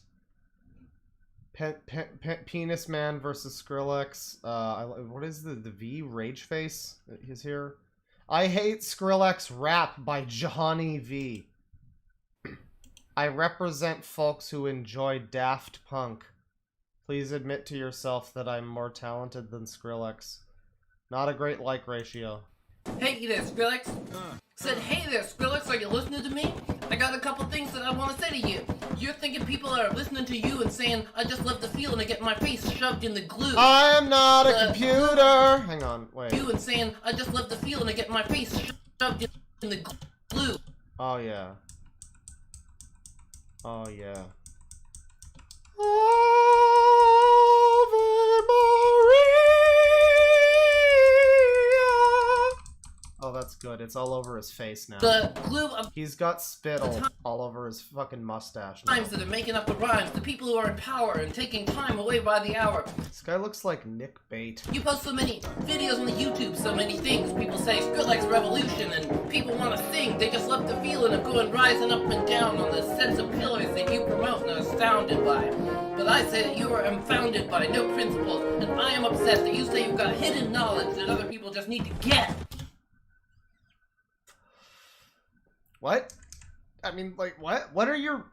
Penis Man versus Skrillex. What is the V? Rage Face? He's here. I hate Skrillex rap by Johnny V. I represent folks who enjoy Daft Punk. Please admit to yourself that I'm more talented than Skrillex. Not a great like ratio. Hey there, Skrillex. Said, hey there, Skrillex, are you listening to me? I got a couple things that I want to say to you. You're thinking people are listening to you and saying, I just love the feeling of getting my face shoved in the glue. I am not a computer! Hang on, wait. You and saying, I just love the feeling of getting my face shoved in the glue. Oh, yeah. Oh, yeah. Oh, that's good. It's all over his face now. The glue of He's got spittle all over his fucking mustache now. times that are making up the rhymes, the people who are in power and taking time away by the hour. This guy looks like Nick Bate. You post so many videos on the YouTube, so many things. People say Skrillex revolution, and people want to sing. They just love the feeling of going rising up and down on the sense of pillars that you promote and are astounded by. But I say that you are unfounded by no principles, and I am upset that you say you've got hidden knowledge that other people just need to get. What? I mean, like, what? What are your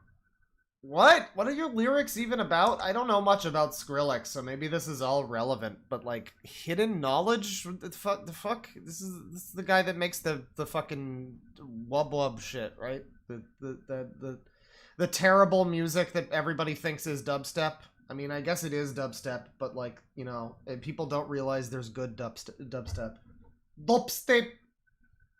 lyrics even about? I don't know much about Skrillex, so maybe this is all relevant, but like, hidden knowledge? The fuck? This is the guy that makes the fucking wub wub shit, right? The terrible music that everybody thinks is dubstep. I mean, I guess it is dubstep, but like, you know, people don't realize there's good dubstep.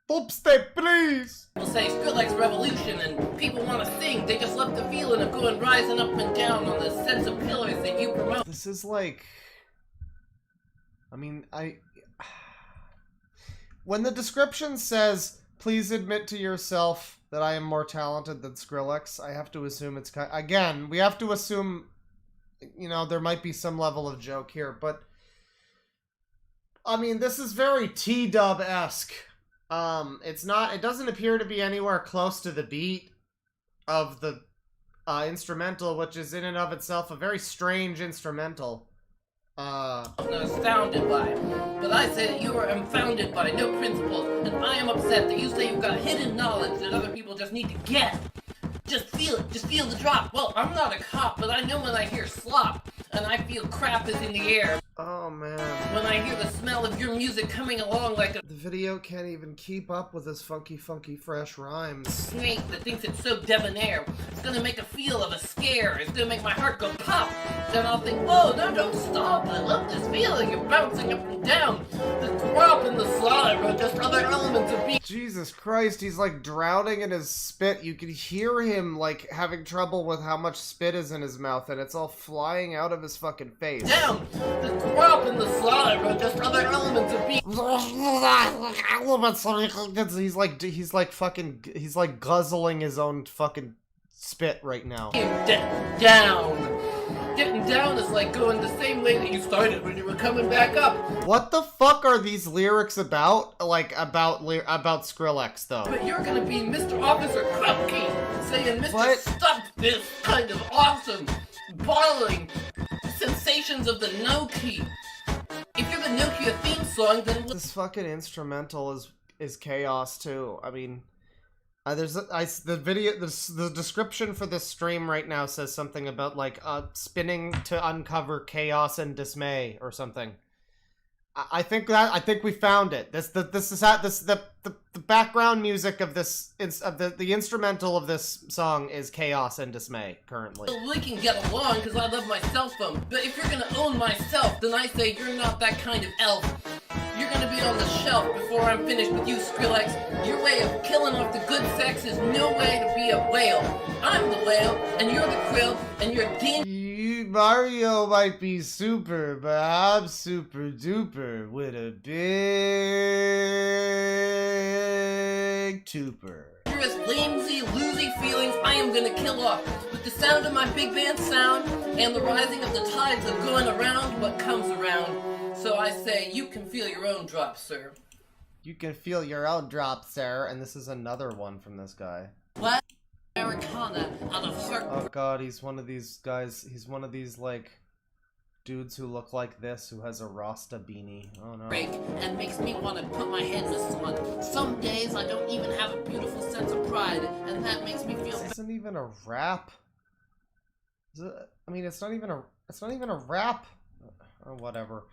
Dubstep, please! People say Skrillex revolution, and people want to sing. They just love the feeling of going rising up and down on the sense of pillars that you promote. This is like... I mean, when the description says, please admit to yourself that I am more talented than Skrillex, I have to assume it's kind... Again, we have to assume, you know, there might be some level of joke here, but... I mean, this is very T-dub-esque. It doesn't appear to be anywhere close to the beat of the instrumental, which is in and of itself a very strange instrumental. I'm astounded by. But I say that you are unfounded by no principles, and I am upset that you say you've got hidden knowledge that other people just need to get. Just feel it. Just feel the drop. Well, I'm not a cop, but I know when I hear slop, and I feel crap is in the air. Oh, man. When I hear the smell of your music coming along like a The video can't even keep up with his funky, fresh rhymes. snake that thinks it's so debonair. It's gonna make a feel of a scare. It's gonna make my heart go pop. Then I'll think, oh, no, don't stop. I love this feeling. You're bouncing up and down. The crop and the slime are just other elements of being. Jesus Christ, he's like drowning in his spit. You can hear him like having trouble with how much spit is in his mouth, and it's all flying out of his fucking face. Down. The crop and the slime are just other elements of being. He's like guzzling his own fucking spit right now. Down. Getting down is like going the same way that you started when you were coming back up. What the fuck are these lyrics about? Like, about Skrillex, though? But you're gonna be Mr. Officer Krupke, saying, Mr. What? Stop this kind of awesome, bottling sensations of the Nokia. If you're the Nokia theme song, then This fucking instrumental is chaos, too. I mean... the description for this stream right now says something about like spinning to uncover chaos and dismay or something. I think we found it. The background music of this the instrumental of this song is chaos and dismay currently. we can get along because I love my cell phone. But if you're gonna own myself, then I say you're not that kind of elf. You're gonna be on the shelf before I'm finished with you, Skrillex. Your way of killing off the good sex is no way to be a whale. I'm the whale, and you're the krill, and you're Dean. Mario might be super, but I'm super duper with a big tuper. You're as lazy, losing feelings I am gonna kill off. With the sound of my big band sound and the rising of the tides of going around what comes around. So I say, you can feel your own drop, sir. You can feel your own drop, sir. And this is another one from this guy. What? Americana out of heart. Oh god, he's one of these guys. He's one of these, like, dudes who look like this, who has a Rasta beanie. Oh no. Break and makes me want to put my head in the sun. Some days I don't even have a beautiful sense of pride, and that makes me feel. This isn't even a rap. Is it, I mean, it's not even a rap. Oh, whatever.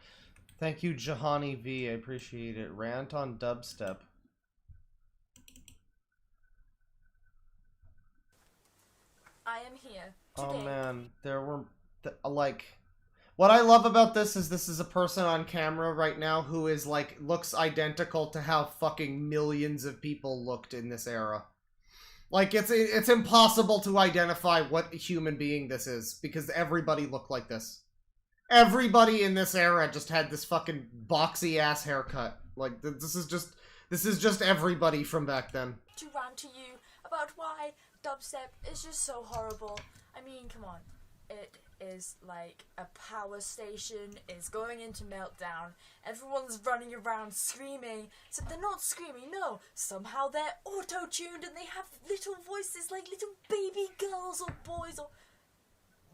Thank you, Jahani V. I appreciate it. Rant on dubstep. I am here today. Oh man, there were like, what I love about this is a person on camera right now who is like looks identical to how fucking millions of people looked in this era. Like it's impossible to identify what human being this is because everybody looked like this. Everybody in this era just had this fucking boxy ass haircut. Like this is just everybody from back then. To rant to you about why dubstep is just so horrible. I mean, come on. It is like a power station, is going into meltdown. Everyone's running around screaming. So they're not screaming, no. Somehow they're auto-tuned and they have little voices like little baby girls or boys or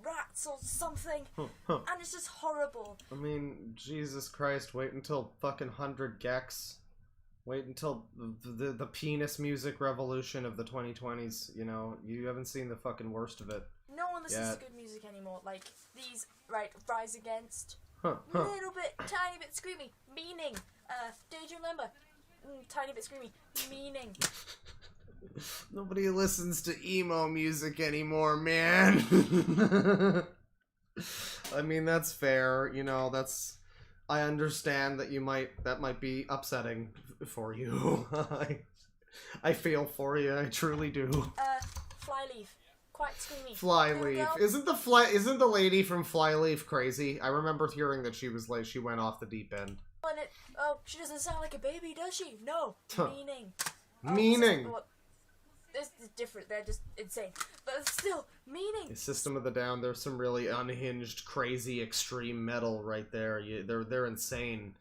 rats or something. And it's just horrible. I mean, Jesus Christ, wait until fucking 100 gex. Wait until the penis music revolution of the 2020s, you know? You haven't seen the fucking worst of it. No one listens to good music anymore. Like, these, right, Rise Against. Little bit, tiny bit screamy. Meaning. Daydream Lember. Tiny bit screamy. Meaning. Nobody listens to emo music anymore, man. I mean, that's fair. You know, that's... I understand that that might be upsetting for you. I feel for you. I truly do. Flyleaf. Quite screamy. Flyleaf. Isn't the lady from Flyleaf crazy? I remember hearing that she was like, she went off the deep end. She doesn't sound like a baby, does she? No. Meaning. Meaning. This is different. They're just insane. But still, meaning. System of the Down. There's some really unhinged, crazy, extreme metal right there. They're insane.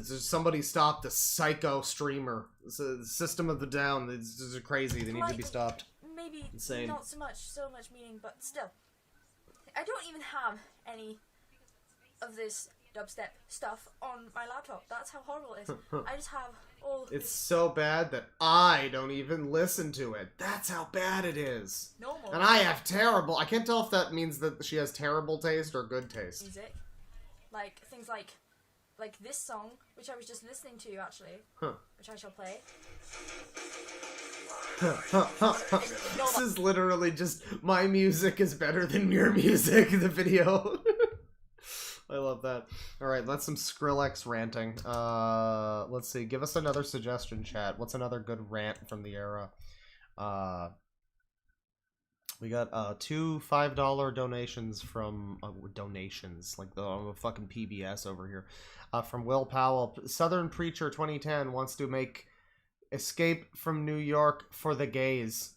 Somebody stopped a psycho streamer. System of the Down. It's crazy. They need to be stopped. Maybe insane. Not so much meaning, but still. I don't even have any of this dubstep stuff on my laptop. That's how horrible it is. I just have all It's so bad that I don't even listen to it. That's how bad it is. normal And I have terrible... I can't tell if that means that she has terrible taste or good taste. music. Like, things like this song, which I was just listening to, actually. Which I shall play. This is literally just my music is better than your music, the video. I love that. Alright, that's some Skrillex ranting. Let's see. Give us another suggestion, chat. What's another good rant from the era? We got 2 $5 donations from... donations. Like the fucking PBS over here. From Will Powell. Southern Preacher 2010 wants to make Escape from New York for the gays.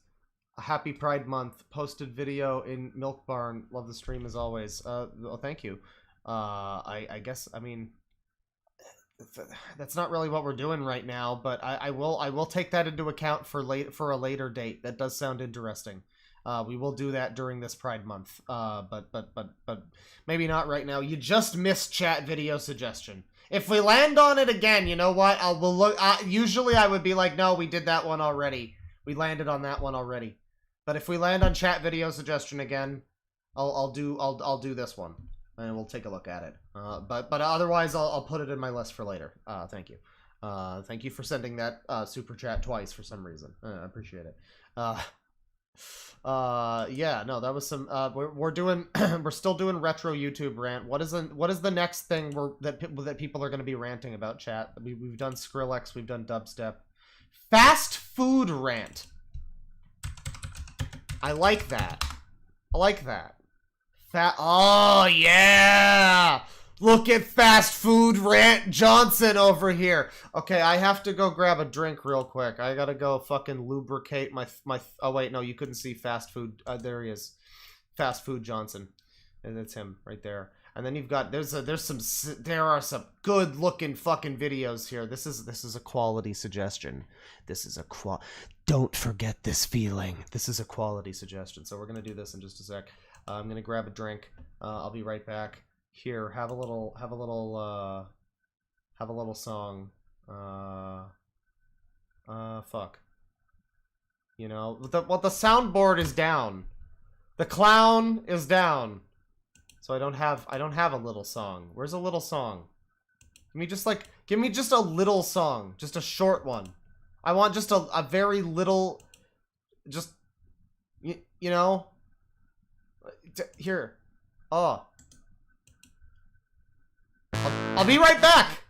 A happy Pride Month. Posted video in Milk Barn. Love the stream as always. Well, thank you. I guess, I mean, that's not really what we're doing right now, but I will take that into account for a later date. That does sound interesting. We will do that during this Pride Month. But maybe not right now. You just missed chat video suggestion. If we land on it again, you know what? We'll look. Usually I would be like, no, we did that one already. We landed on that one already. But if we land on chat video suggestion again, I'll do this one. And we'll take a look at it. But otherwise, I'll put it in my list for later. Thank you. Thank you for sending that super chat twice for some reason. I appreciate it. Yeah, no, that was some. We're doing. We're still doing retro YouTube rant. What is the next thing that people are going to be ranting about? Chat. We've done Skrillex. We've done dubstep. Fast food rant. I like that. I like that. Oh, yeah! Look at Fast Food Rant Johnson over here. Okay, I have to go grab a drink real quick. I gotta go fucking lubricate my... Oh, wait, no, you couldn't see Fast Food. There he is. Fast Food Johnson. And it's him right there. And then you've got... There are some good-looking fucking videos here. This is a quality suggestion. This is a Don't forget this feeling. This is a quality suggestion. So we're gonna do this in just a sec. I'm gonna grab a drink. I'll be right back. Here, have a little song. Fuck. You know, the soundboard is down. The clown is down. So I don't have a little song. Where's a little song? Give me just a little song, just a short one. I want just a very little, just, you know. Here. Oh. I'll be right back!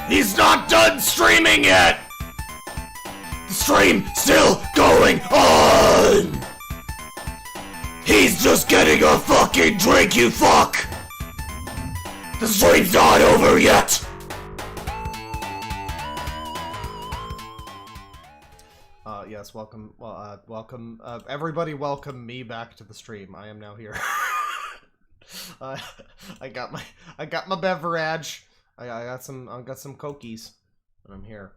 He's not done streaming yet! The stream still going on! He's just getting a fucking drink, you fuck! The stream's not over yet! Yes, welcome, everybody welcome me back to the stream. I am now here. I got my beverage. I got some cokies, and I'm here.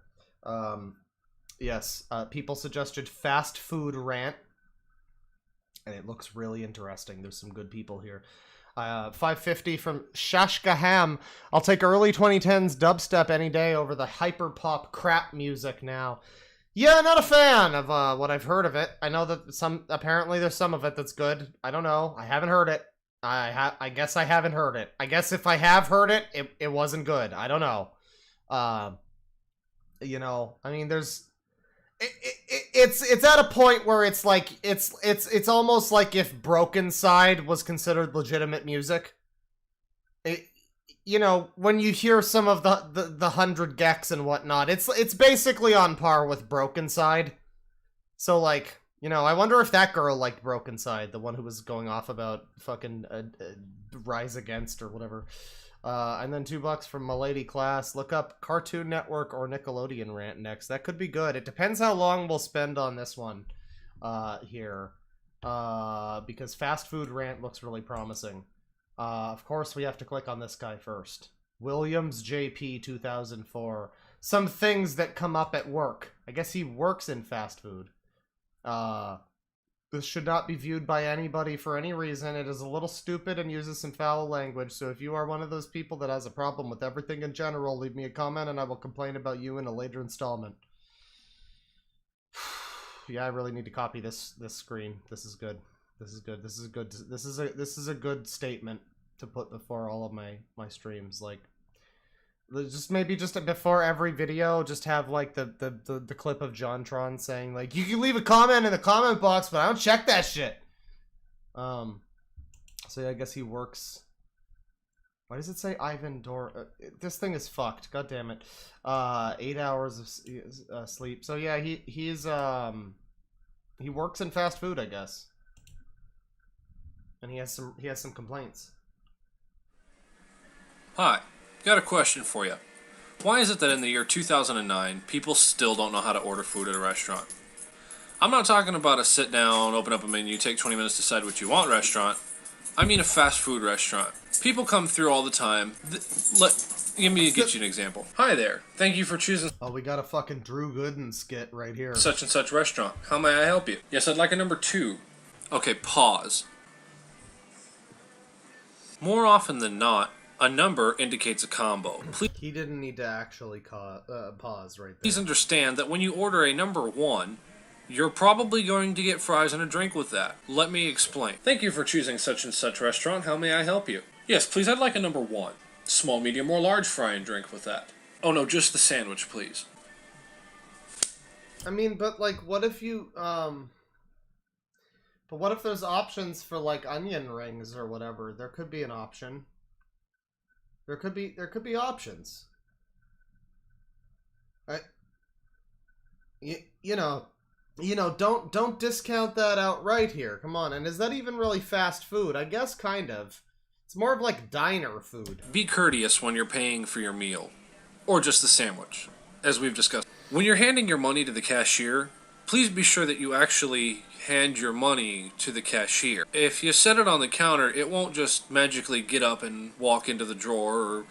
Yes, people suggested Fast Food Rant, and it looks really interesting. There's some good people here. 550 from Shashkaham. I'll take early 2010s dubstep any day over the hyperpop crap music now. Yeah, not a fan of what I've heard of it. I know that apparently there's some of it that's good. I don't know. I haven't heard it. I guess I haven't heard it. I guess if I have heard it, it wasn't good. I don't know. You know, I mean, it's at a point where it's like it's almost like if Broken Side was considered legitimate music. You know, when you hear some of the 100 gecs and whatnot, it's basically on par with Broken Side. So like, you know, I wonder if that girl liked Broken Side, the one who was going off about fucking Rise Against or whatever. And then $2 from Milady Class. Look up Cartoon Network or Nickelodeon Rant next. That could be good. It depends how long we'll spend on this one here. Because Fast Food Rant looks really promising. Of course, we have to click on this guy first. Williams JP 2004. Some things that come up at work. I guess he works in fast food. This should not be viewed by anybody for any reason. It is a little stupid and uses some foul language, so if you are one of those people that has a problem with everything in general, leave me a comment and I will complain about you in a later installment. Yeah, I really need to copy this screen. This is good. This is good. This is good. This is a good statement to put before all of my streams. Like, Just maybe just before every video, just have like the clip of JonTron saying like, you can leave a comment in the comment box, but I don't check that shit. So yeah, I guess he works. Why does it say Ivan Dor? This thing is fucked. God damn it. 8 hours of sleep. So yeah, he works in fast food, I guess. And he has some complaints. Hi, got a question for you. Why is it that in the year 2009, people still don't know how to order food at a restaurant? I'm not talking about a sit down, open up a menu, take 20 minutes to decide what you want restaurant. I mean a fast food restaurant. People come through all the time. Let me get you an example. Hi there. Thank you for choosing... Oh, we got a fucking Drew Gooden skit right here. ...such and such restaurant. How may I help you? Yes, I'd like a number 2. Okay, pause. More often than not, a number indicates a combo. He didn't need to actually pause right there. Please understand that when you order a number 1, you're probably going to get fries and a drink with that. Let me explain. Thank you for choosing such and such restaurant. How may I help you? Yes, please, I'd like a number 1. Small, medium, or large fry and drink with that. Oh no, just the sandwich, please. I mean, but like, what if you, but what if there's options for like onion rings or whatever? There could be an option. There could be options. You know, don't discount that outright here. Come on. And is that even really fast food? I guess kind of. It's more of like diner food. Be courteous when you're paying for your meal. Or just the sandwich, as we've discussed. When you're handing your money to the cashier, please be sure that you actually hand your money to the cashier. If you set it on the counter, it won't just magically get up and walk into the drawer or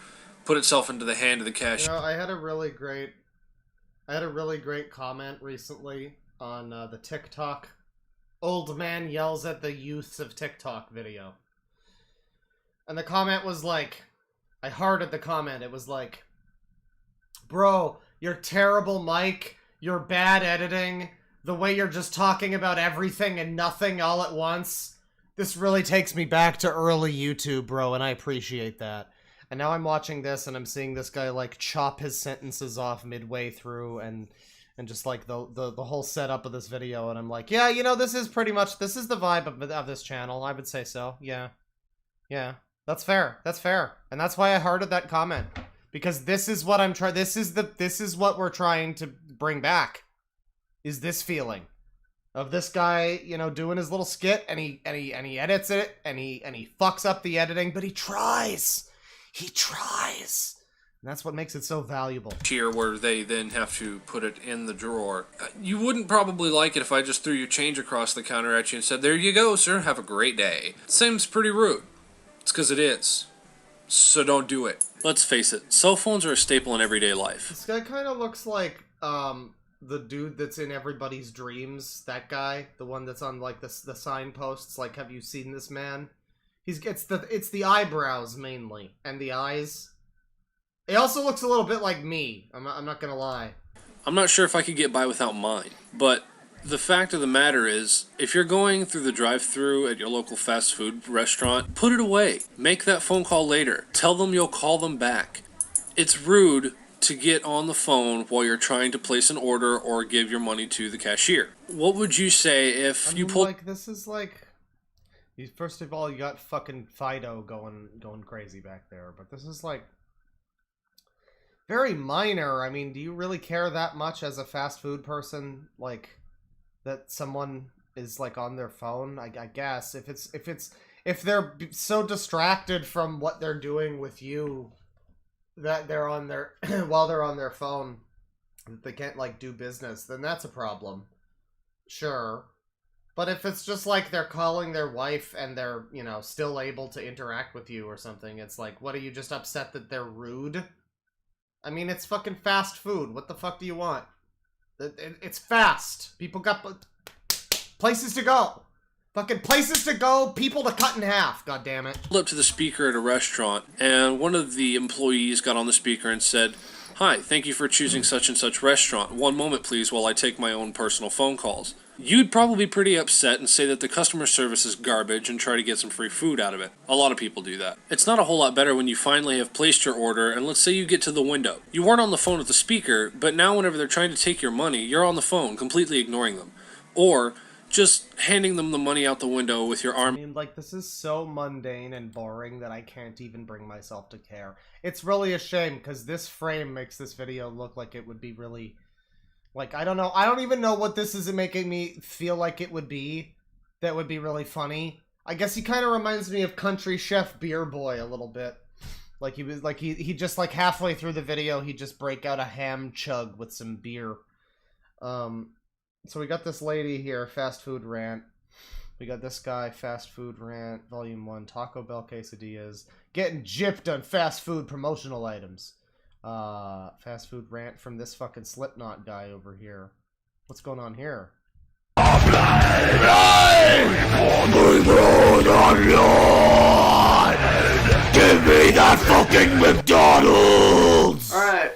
put itself into the hand of the cashier. You know, I had a really great comment recently on the TikTok "Old Man Yells at the Youths of TikTok" video. And the comment was like, I hearted the comment. It was like, bro, your terrible mic, your bad editing, the way you're just talking about everything and nothing all at once. This really takes me back to early YouTube, bro, and I appreciate that. And now I'm watching this and I'm seeing this guy like chop his sentences off midway through and just like the whole setup of this video, and I'm like, yeah, you know, this is the vibe of this channel. I would say so. Yeah. That's fair. And that's why I hearted that comment. Because this is what this is what we're trying to bring back. Is this feeling of this guy, you know, doing his little skit and he edits it and he fucks up the editing, but he tries. And that's what makes it so valuable. Here, where they then have to put it in the drawer. You wouldn't probably like it if I just threw your change across the counter at you and said, there you go, sir, have a great day. Seems pretty rude. It's because it is. So don't do it. Let's face it, cell phones are a staple in everyday life. This guy kind of looks like the dude that's in everybody's dreams. That guy, the one that's on like the signposts. Like, have you seen this man? It's the eyebrows mainly and the eyes. It also looks a little bit like me. I'm not gonna lie. I'm not sure if I could get by without mine, but the fact of the matter is, if you're going through the drive-thru at your local fast food restaurant, put it away. Make that phone call later. Tell them you'll call them back. It's rude to get on the phone while you're trying to place an order or give your money to the cashier. What would you say if you pulled... Like, this is like... First of all, you got fucking Fido going crazy back there, but this is like... very minor. I mean, do you really care that much as a fast food person? Like... that someone is like on their phone, I guess. If they're so distracted from what they're doing with you that they're on their while they're on their phone that they can't like do business, then that's a problem. Sure. But if it's just like they're calling their wife and they're, you know, still able to interact with you or something, it's like, what, are you just upset that they're rude? I mean, it's fucking fast food. What the fuck do you want? It's fast. People got places to go. Fucking places to go, people to cut in half, goddammit. Up to the speaker at a restaurant, and one of the employees got on the speaker and said, "Hi, thank you for choosing such and such restaurant. One moment, please, while I take my own personal phone calls." you'd probably be pretty upset and say that the customer service is garbage and try to get some free food out of it. A lot of people do that. It's not a whole lot better when you finally have placed your order and let's say you get to the window. You weren't on the phone with the speaker, but now whenever they're trying to take your money, you're on the phone, completely ignoring them. Or just handing them the money out the window with your arm. I mean, like, this is so mundane and boring that I can't even bring myself to care. It's really a shame, because this frame makes this video look like it would be really... Like, I don't know. I don't even know what this is making me feel like it would be. That would be really funny. I guess he kind of reminds me of Country Chef Beer Boy a little bit. Like, he was, like, he just, like, halfway through the video, he'd just break out a ham chug with some beer. So we got this lady here, fast food rant. We got this guy, fast food rant, volume 1, Taco Bell quesadillas. Getting gypped on fast food promotional items. Fast food rant from this fucking Slipknot guy over here. What's going on here? Give me that fucking McDonald's! Alright.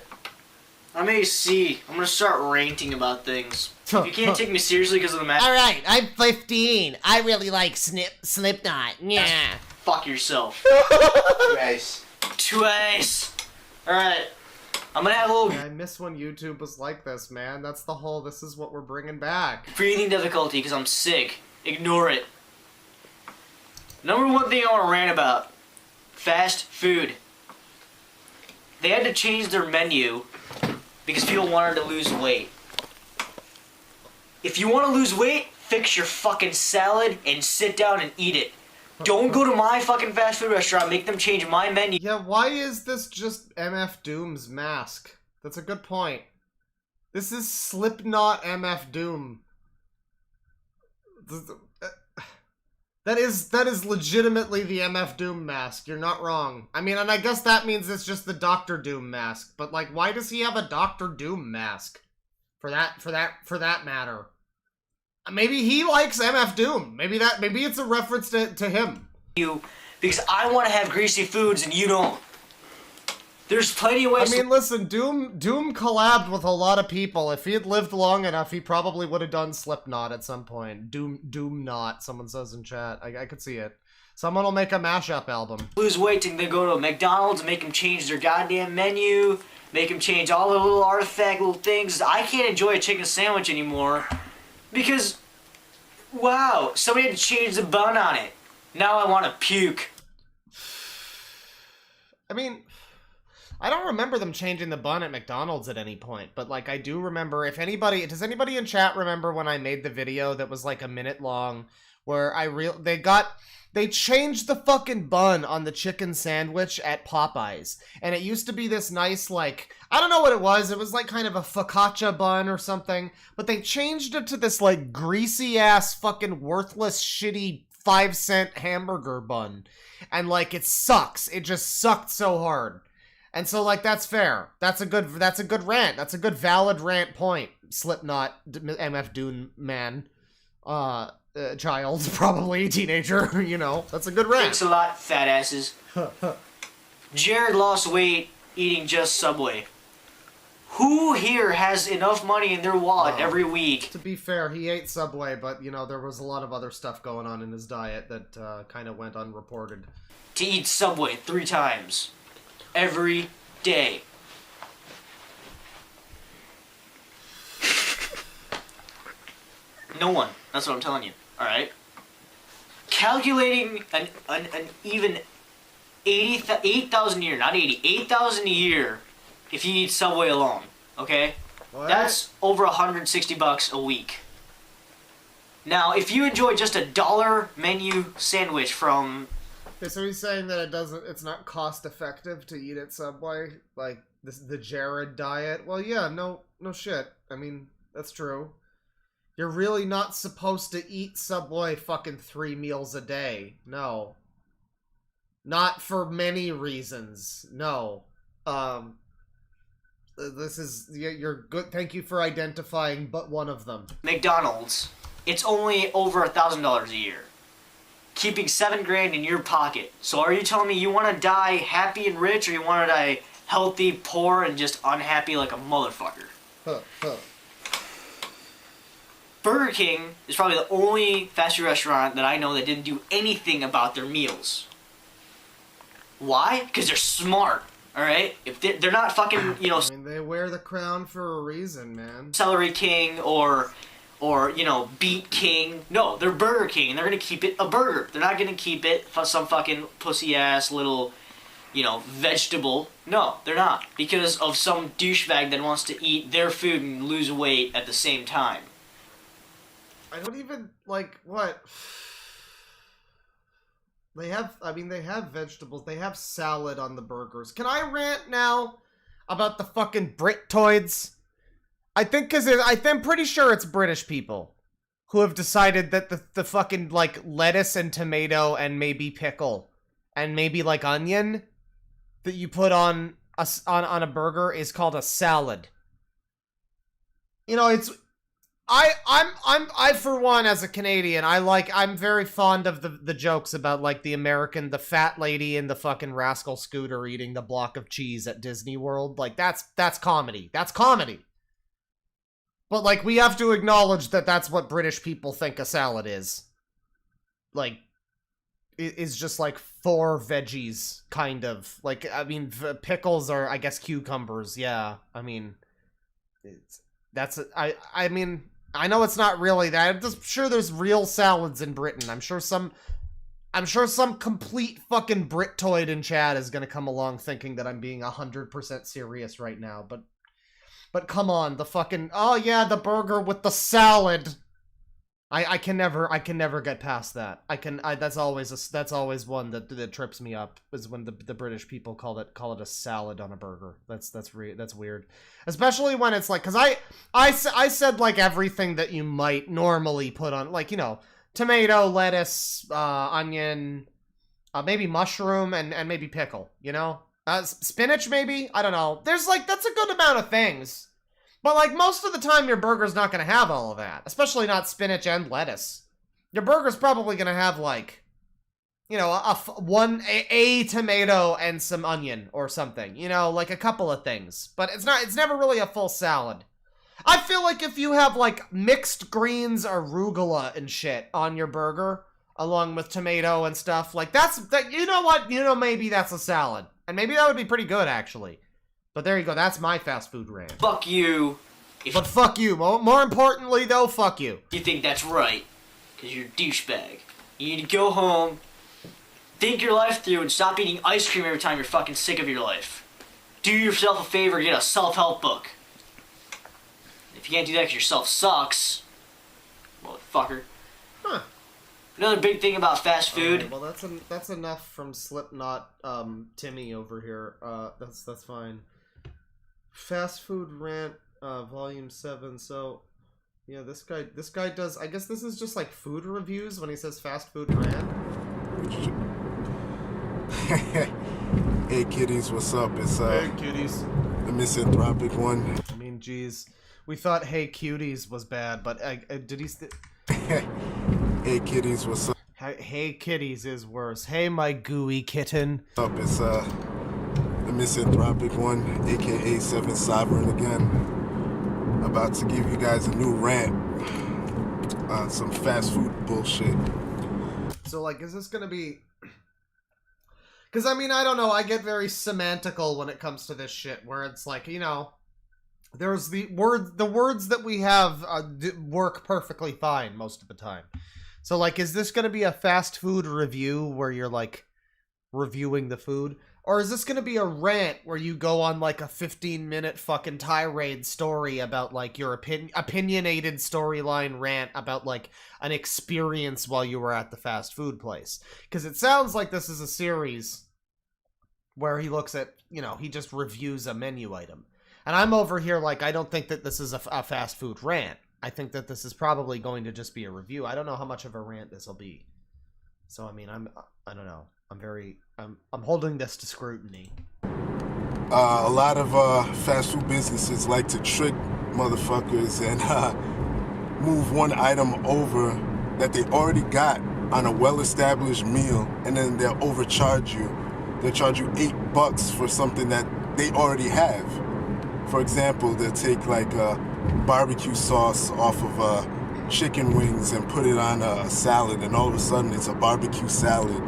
I'm AC. I'm gonna start ranting about things. If you can't take me seriously because of the match. Alright, I'm 15. I really like Slipknot. Yeah. Fuck yourself. Twice. Twice. Alright. I'm gonna have a little I miss when YouTube was like this, man. That's the whole, this is what we're bringing back. breathing difficulty because I'm sick. Ignore it. Number one thing I want to rant about. Fast food. They had to change their menu because people wanted to lose weight. If you want to lose weight, fix your fucking salad and sit down and eat it. Don't go to my fucking fast food restaurant, make them change my menu. Yeah, why is this just MF Doom's mask? That's a good point. This is Slipknot MF Doom. That is legitimately the MF Doom mask. You're not wrong. I mean, and I guess that means it's just the Doctor Doom mask. But like, why does he have a Doctor Doom mask? For that matter. Maybe he likes MF Doom. Maybe it's a reference to him. Because I want to have greasy foods and you don't. There's plenty of ways. I mean, listen, Doom collabed with a lot of people. If he had lived long enough, he probably would have done Slipknot at some point. Doom not. Someone says in chat. I could see it. Someone will make a mashup album. Lose weight and then go to McDonald's and make them change their goddamn menu. Make them change all the little artifact little things. I can't enjoy a chicken sandwich anymore. Because, wow, somebody had to change the bun on it. Now I want to puke. I mean, I don't remember them changing the bun at McDonald's at any point, but like I do remember, does anybody in chat remember when I made the video that was like a minute long where they changed the fucking bun on the chicken sandwich at Popeyes. And it used to be this nice, like, I don't know what it was. It was like kind of a focaccia bun or something. But they changed it to this like greasy ass fucking worthless shitty 5-cent hamburger bun. And like, it sucks. It just sucked so hard. And so like, that's fair. That's a good rant. That's a good valid rant point. Slipknot, MF Doom man. Child, probably teenager, you know. That's a good rant. Thanks a lot, fat asses. Jared lost weight eating just Subway. Who here has enough money in their wallet every week? To be fair, he ate Subway, but, you know, there was a lot of other stuff going on in his diet that kind of went unreported. To eat Subway 3 times. Every day. No one. That's what I'm telling you. Alright? Calculating an even 8,000 a year, not 80, 8,000 a year if you eat Subway alone. Okay? What? That's over $160 a week. Now, if you enjoy just a $1 menu sandwich from... Okay, so he's saying that it's not cost effective to eat at Subway? Like, the Jared diet? Well, yeah, no shit. I mean, that's true. You're really not supposed to eat Subway fucking 3 meals a day. No. Not for many reasons. No. This is... You're good. Thank you for identifying but one of them. McDonald's. It's only over $1,000 a year. Keeping $7 grand in your pocket. So are you telling me you want to die happy and rich, or you want to die healthy, poor, and just unhappy like a motherfucker? Burger King is probably the only fast food restaurant that I know that didn't do anything about their meals. Why? Because they're smart. All right, if they're not fucking, you know, I mean, they wear the crown for a reason, man. Celery King or you know, Beet King. No, they're Burger King, and they're gonna keep it a burger. They're not gonna keep it for some fucking pussy ass little, you know, vegetable. No, they're not, because of some douchebag that wants to eat their food and lose weight at the same time. I don't even like what. They have, I mean, they have vegetables. They have salad on the burgers. Can I rant now about the fucking Britoids? I think because I'm pretty sure it's British people who have decided that the fucking, like, lettuce and tomato and maybe pickle and maybe, like, onion that you put on a burger is called a salad. You know, it's... I for one, as a Canadian, I'm very fond of the jokes about, like, the fat lady in the fucking rascal scooter eating the block of cheese at Disney World. Like, that's comedy. That's comedy. But, like, we have to acknowledge that that's what British people think a salad is. Like, it is just, like, 4 veggies, kind of. Like, I mean, pickles are, I guess, cucumbers, yeah. I mean, I mean... I know it's not really that. I'm just sure there's real salads in Britain. I'm sure some complete fucking Britoid in chat is gonna come along thinking that I'm being 100% serious right now. But come on, the fucking, oh yeah, the burger with the salad. I can never get past that. That's always one that trips me up, is when the British people call it a salad on a burger. That's weird. Especially when it's like, cuz I said like everything that you might normally put on, like, you know, tomato, lettuce, onion, maybe mushroom and maybe pickle, you know? Spinach maybe? I don't know. There's like, that's a good amount of things. But, like, most of the time, your burger's not going to have all of that. Especially not spinach and lettuce. Your burger's probably going to have, like, you know, a tomato and some onion or something. You know, like a couple of things. But it's never really a full salad. I feel like if you have, like, mixed greens, arugula and shit on your burger, along with tomato and stuff, like, you know what? You know, maybe that's a salad. And maybe that would be pretty good, actually. But there you go, that's my fast food rant. Fuck you. But fuck you. More importantly, though, fuck you. You think that's right, because you're a douchebag. You need to go home, think your life through, and stop eating ice cream every time you're fucking sick of your life. Do yourself a favor and get a self-help book. If you can't do that because your self sucks, motherfucker. Huh. Another big thing about fast food. Right, well, that's enough from Slipknot, Timmy over here. That's fine. Fast food rant, volume 7. So, yeah, this guy does. I guess this is just like food reviews when he says fast food rant. Hey kitties, what's up? It's Hey kitties, the misanthropic one. I mean, geez, we thought Hey Cuties was bad, but did he? Hey kitties, what's up? Hey kitties is worse. Hey my gooey kitten. What's up? It's the misanthropic one, aka Seven Sovereign again. About to give you guys a new rant on some fast food bullshit. So, like, is this gonna be? Because I mean, I don't know. I get very semantical when it comes to this shit, where it's like, you know, there's the words that we have work perfectly fine most of the time. So, like, is this going to be a fast food review where you're, like, reviewing the food? Or is this going to be a rant where you go on, like, a 15-minute fucking tirade story about, like, your opinionated storyline rant about, like, an experience while you were at the fast food place? Because it sounds like this is a series where he looks at, you know, he just reviews a menu item. And I'm over here like, I don't think that this is a fast food rant. I think that this is probably going to just be a review. I don't know how much of a rant this will be. So, I mean, I don't know. I'm holding this to scrutiny. A lot of fast food businesses like to trick motherfuckers and move one item over that they already got on a well-established meal, and then they'll overcharge you. They'll charge you $8 for something that they already have. For example, they'll take like barbecue sauce off of chicken wings and put it on a salad, and all of a sudden it's a barbecue salad.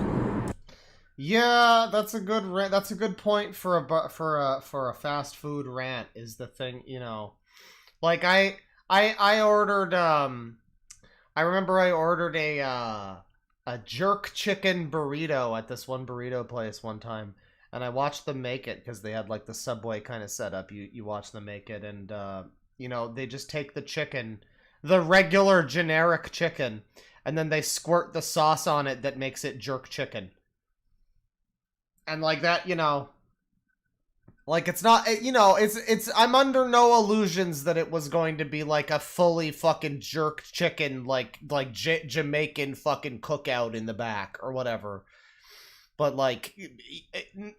Yeah, that's a good point for a fast food rant. Is the thing, you know, like I ordered I remember I ordered a jerk chicken burrito at this one burrito place one time, and I watched them make it because they had like the Subway kind of setup. You watch them make it, and you know, they just take the chicken, the regular generic chicken, and then they squirt the sauce on it that makes it jerk chicken. And like that, you know, like it's not, you know, it's I'm under no illusions that it was going to be like a fully fucking jerk chicken, like Jamaican fucking cookout in the back or whatever. But like,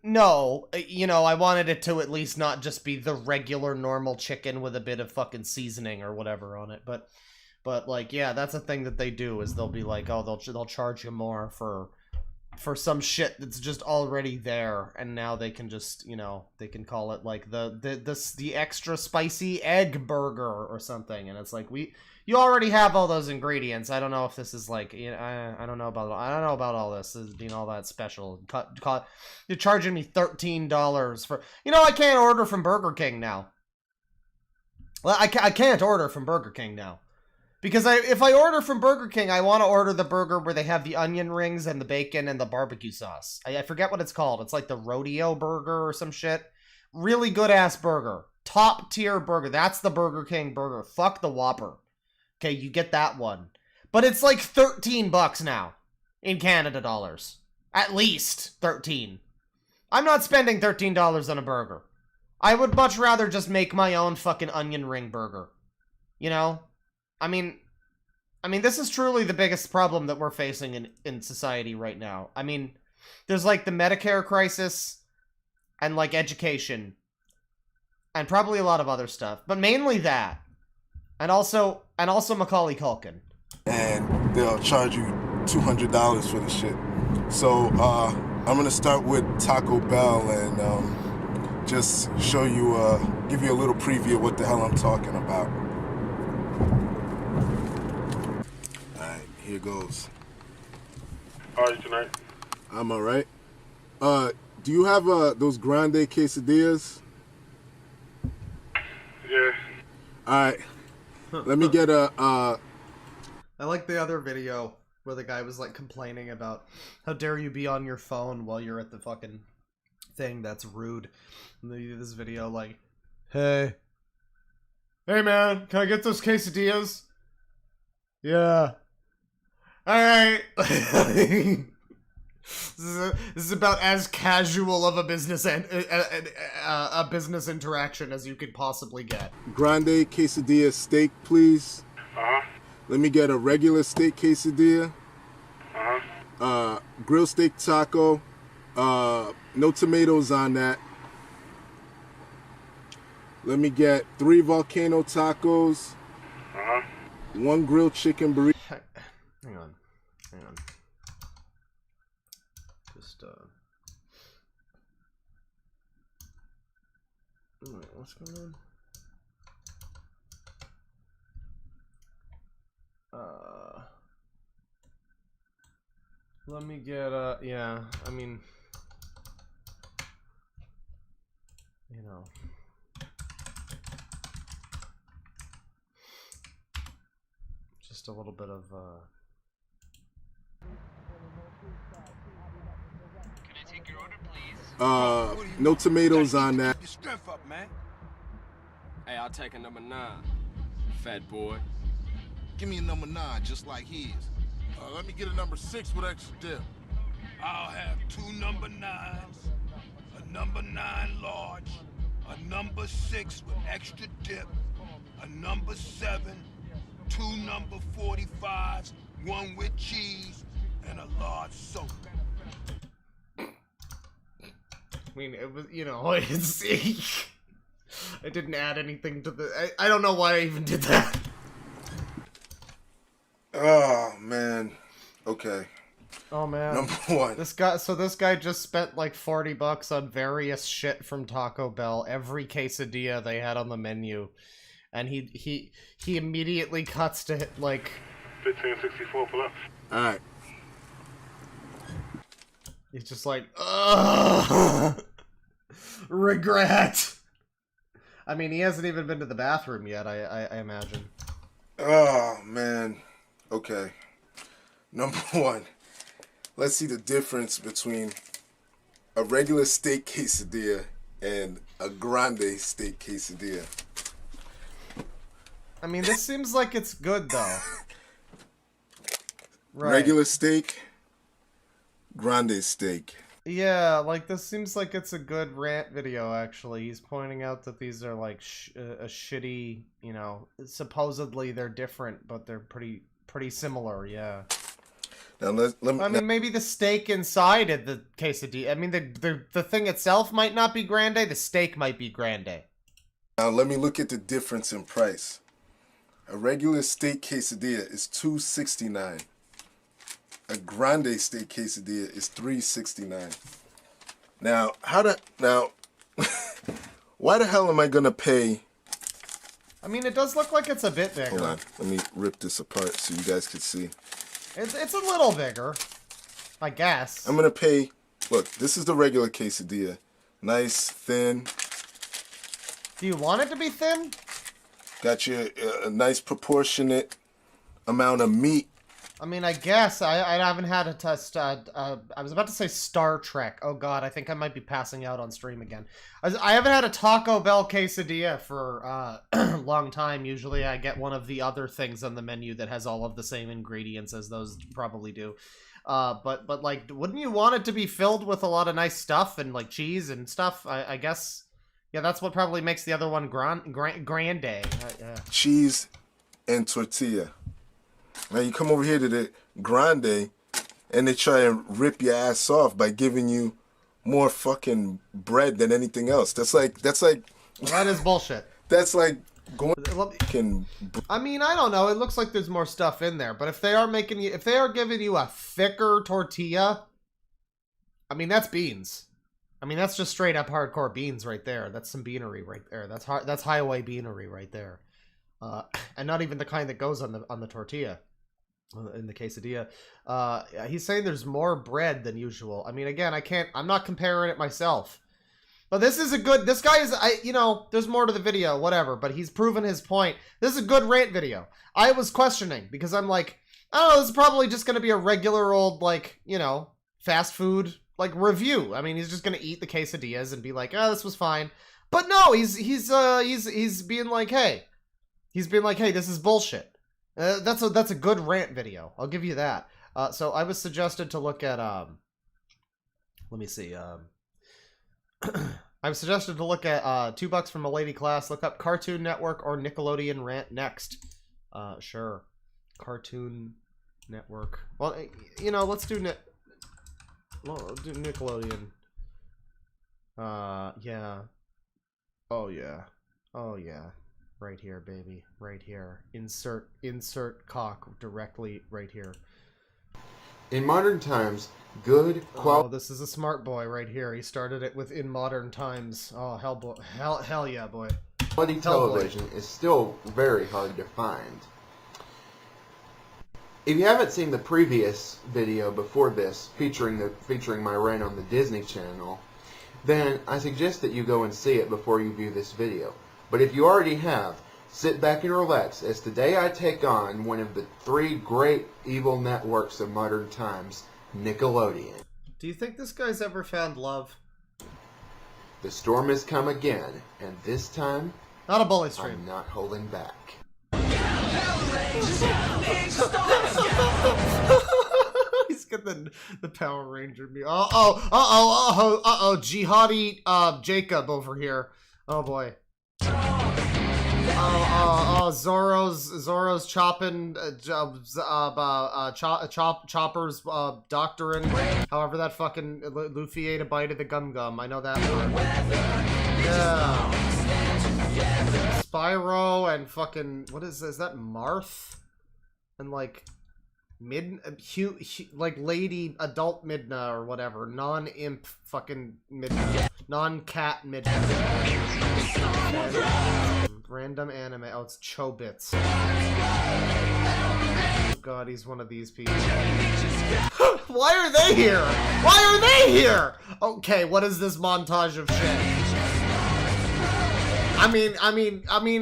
no, you know, I wanted it to at least not just be the regular normal chicken with a bit of fucking seasoning or whatever on it. But like, yeah, that's a thing that they do, is they'll be like, oh, they'll charge you more for some shit that's just already there, and now they can just, you know, they can call it like the extra spicy egg burger or something, and it's like, you already have all those ingredients. I don't know if this is like, you know, I don't know about all this as being all that special. You're charging me $13 for, you know, I can't order from Burger King now. Well, I can't order from Burger King now. Because if I order from Burger King, I want to order the burger where they have the onion rings and the bacon and the barbecue sauce. I forget what it's called. It's like the rodeo burger or some shit. Really good ass burger. Top tier burger. That's the Burger King burger. Fuck the Whopper. Okay, you get that one. But it's like $13 now in Canada dollars. At least 13. I'm not spending $13 on a burger. I would much rather just make my own fucking onion ring burger. You know? I mean, this is truly the biggest problem that we're facing in society right now. I mean, there's like the Medicare crisis and like education and probably a lot of other stuff, but mainly that. And also Macaulay Culkin. And they'll charge you $200 for the shit. So, I'm gonna start with Taco Bell and just show you, give you a little preview of what the hell I'm talking about. Here goes. How are you tonight? I'm alright. Do you have those grande quesadillas? Yeah. Alright. Let me get a I like the other video where the guy was like complaining about how dare you be on your phone while you're at the fucking thing. That's rude. And they do this video like, hey man, can I get those quesadillas? Yeah. Alright. This is about as casual of a business a business interaction as you could possibly get. grande quesadilla steak, please. Let me get a regular steak quesadilla. Grilled steak taco. No tomatoes on that. Let me get 3 volcano tacos. 1 grilled chicken burrito. Hang on. Just, wait, what's going on? Let me get, yeah, I mean, you know. Just a little bit of, no tomatoes on that. Hey, I'll take a number 9, fat boy. Give me a number 9, just like his. Let me get a number 6 with extra dip. I'll have 2 number 9s, a number 9 large, a number 6 with extra dip, a number 7, 2 number 45s, 1 with cheese, and a large soda. I mean, it was, you know, it's, I didn't add anything to the, I don't know why I even did that. Oh, man. Okay. Oh, man. Number 1. This guy just spent like $40 on various shit from Taco Bell, every quesadilla they had on the menu. and he immediately cuts to like 1564 pull up. Alright. He's just like, ugh, regret. I mean, he hasn't even been to the bathroom yet, I imagine. Oh, man. Okay. Number one, let's see the difference between a regular steak quesadilla and a grande steak quesadilla. I mean, this seems like it's good, though. Right. Regular steak, grande steak. Yeah, like, this seems like it's a good rant video, actually. He's pointing out that these are, like, a shitty, you know, supposedly they're different, but they're pretty similar, yeah. Now, I mean, maybe the steak inside of the quesadilla, I mean, the thing itself might not be grande, the steak might be grande. Now, let me look at the difference in price. A regular steak quesadilla is $2.69. A grande steak quesadilla is $3.69. Now, why the hell am I gonna pay? I mean, it does look like it's a bit bigger. Hold on, let me rip this apart so you guys can see. It's a little bigger, I guess. I'm gonna pay. Look, this is the regular quesadilla, nice, thin. Do you want it to be thin? Got you a nice proportionate amount of meat. I mean, I guess I haven't had a test. I was about to say Star Trek. Oh God, I think I might be passing out on stream again. I haven't had a Taco Bell quesadilla for a long time. Usually, I get one of the other things on the menu that has all of the same ingredients as those probably do. But like, wouldn't you want it to be filled with a lot of nice stuff and like cheese and stuff? I guess. Yeah, that's what probably makes the other one grande. Cheese and tortilla. Now you come over here to the grande, and they try and rip your ass off by giving you more fucking bread than anything else. That's like. Well, that is bullshit. That's like going. I mean, I don't know. It looks like there's more stuff in there, but if they are giving you a thicker tortilla, I mean that's beans. I mean that's just straight up hardcore beans right there. That's some beanery right there. That's highway beanery right there. And not even the kind that goes on the tortilla, in the quesadilla. He's saying there's more bread than usual. I mean, again, I'm not comparing it myself. But this guy is, there's more to the video, whatever, but he's proven his point. This is a good rant video. I was questioning, because I'm like, oh, this is probably just going to be a regular old, like, fast food, like, review. I mean, he's just going to eat the quesadillas and be like, oh, this was fine. But no, he's being like, hey. He's been like, hey, this is bullshit. That's a good rant video. I'll give you that. So I was suggested to look at, let me see. I was suggested to look at $2 from a lady class. Look up Cartoon Network or Nickelodeon rant next. Sure. Cartoon Network. Well, let's do Nickelodeon. Yeah. Oh, yeah. Oh, yeah. Right here, baby. Right here. Insert cock directly right here. In modern times, good quality... Oh, this is a smart boy right here. He started it with in modern times. Oh, hell yeah, boy. Quality television is still very hard to find. If you haven't seen the previous video before this, featuring my rant on the Disney Channel, then I suggest that you go and see it before you view this video. But if you already have, sit back and relax, as today I take on one of the 3 great evil networks of modern times, Nickelodeon. Do you think this guy's ever found love? The storm has come again, and this time, not a bully stream. I'm not holding back. He's got the Power Ranger me. Jihadi Jacob over here. Oh boy. Zorro's chopping Chopper's doctoring. However that fucking Luffy ate a bite of the gum. I know that part. Yeah. Spyro and fucking what is that Marth? And like like lady adult Midna or whatever, non-imp fucking Midna, non-cat Midna. Random anime. Oh, it's Chobits. Oh god, he's one of these people. Why are they here? Why are they here? Okay, what is this montage of shit? I mean,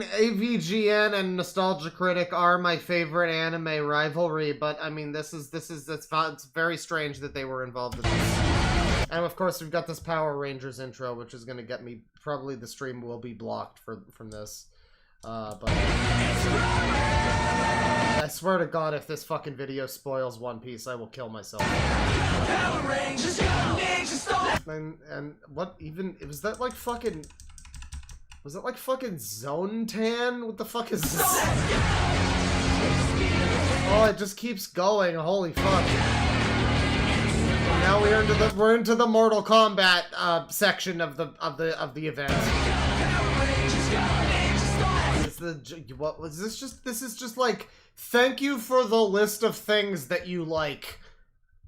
AVGN and Nostalgia Critic are my favorite anime rivalry, but I mean, it's very strange that they were involved in this. And of course, we've got this Power Rangers intro, which is gonna get me, probably the stream will be blocked from this. But I swear to God, if this fucking video spoils One Piece, I will kill myself. And what even, was that like fucking... Was it like fucking Zone Tan? What the fuck is this? Oh, it just keeps going. Holy fuck! And now we're into the Mortal Kombat section of the event. What was this? This is just like, thank you for the list of things that you like.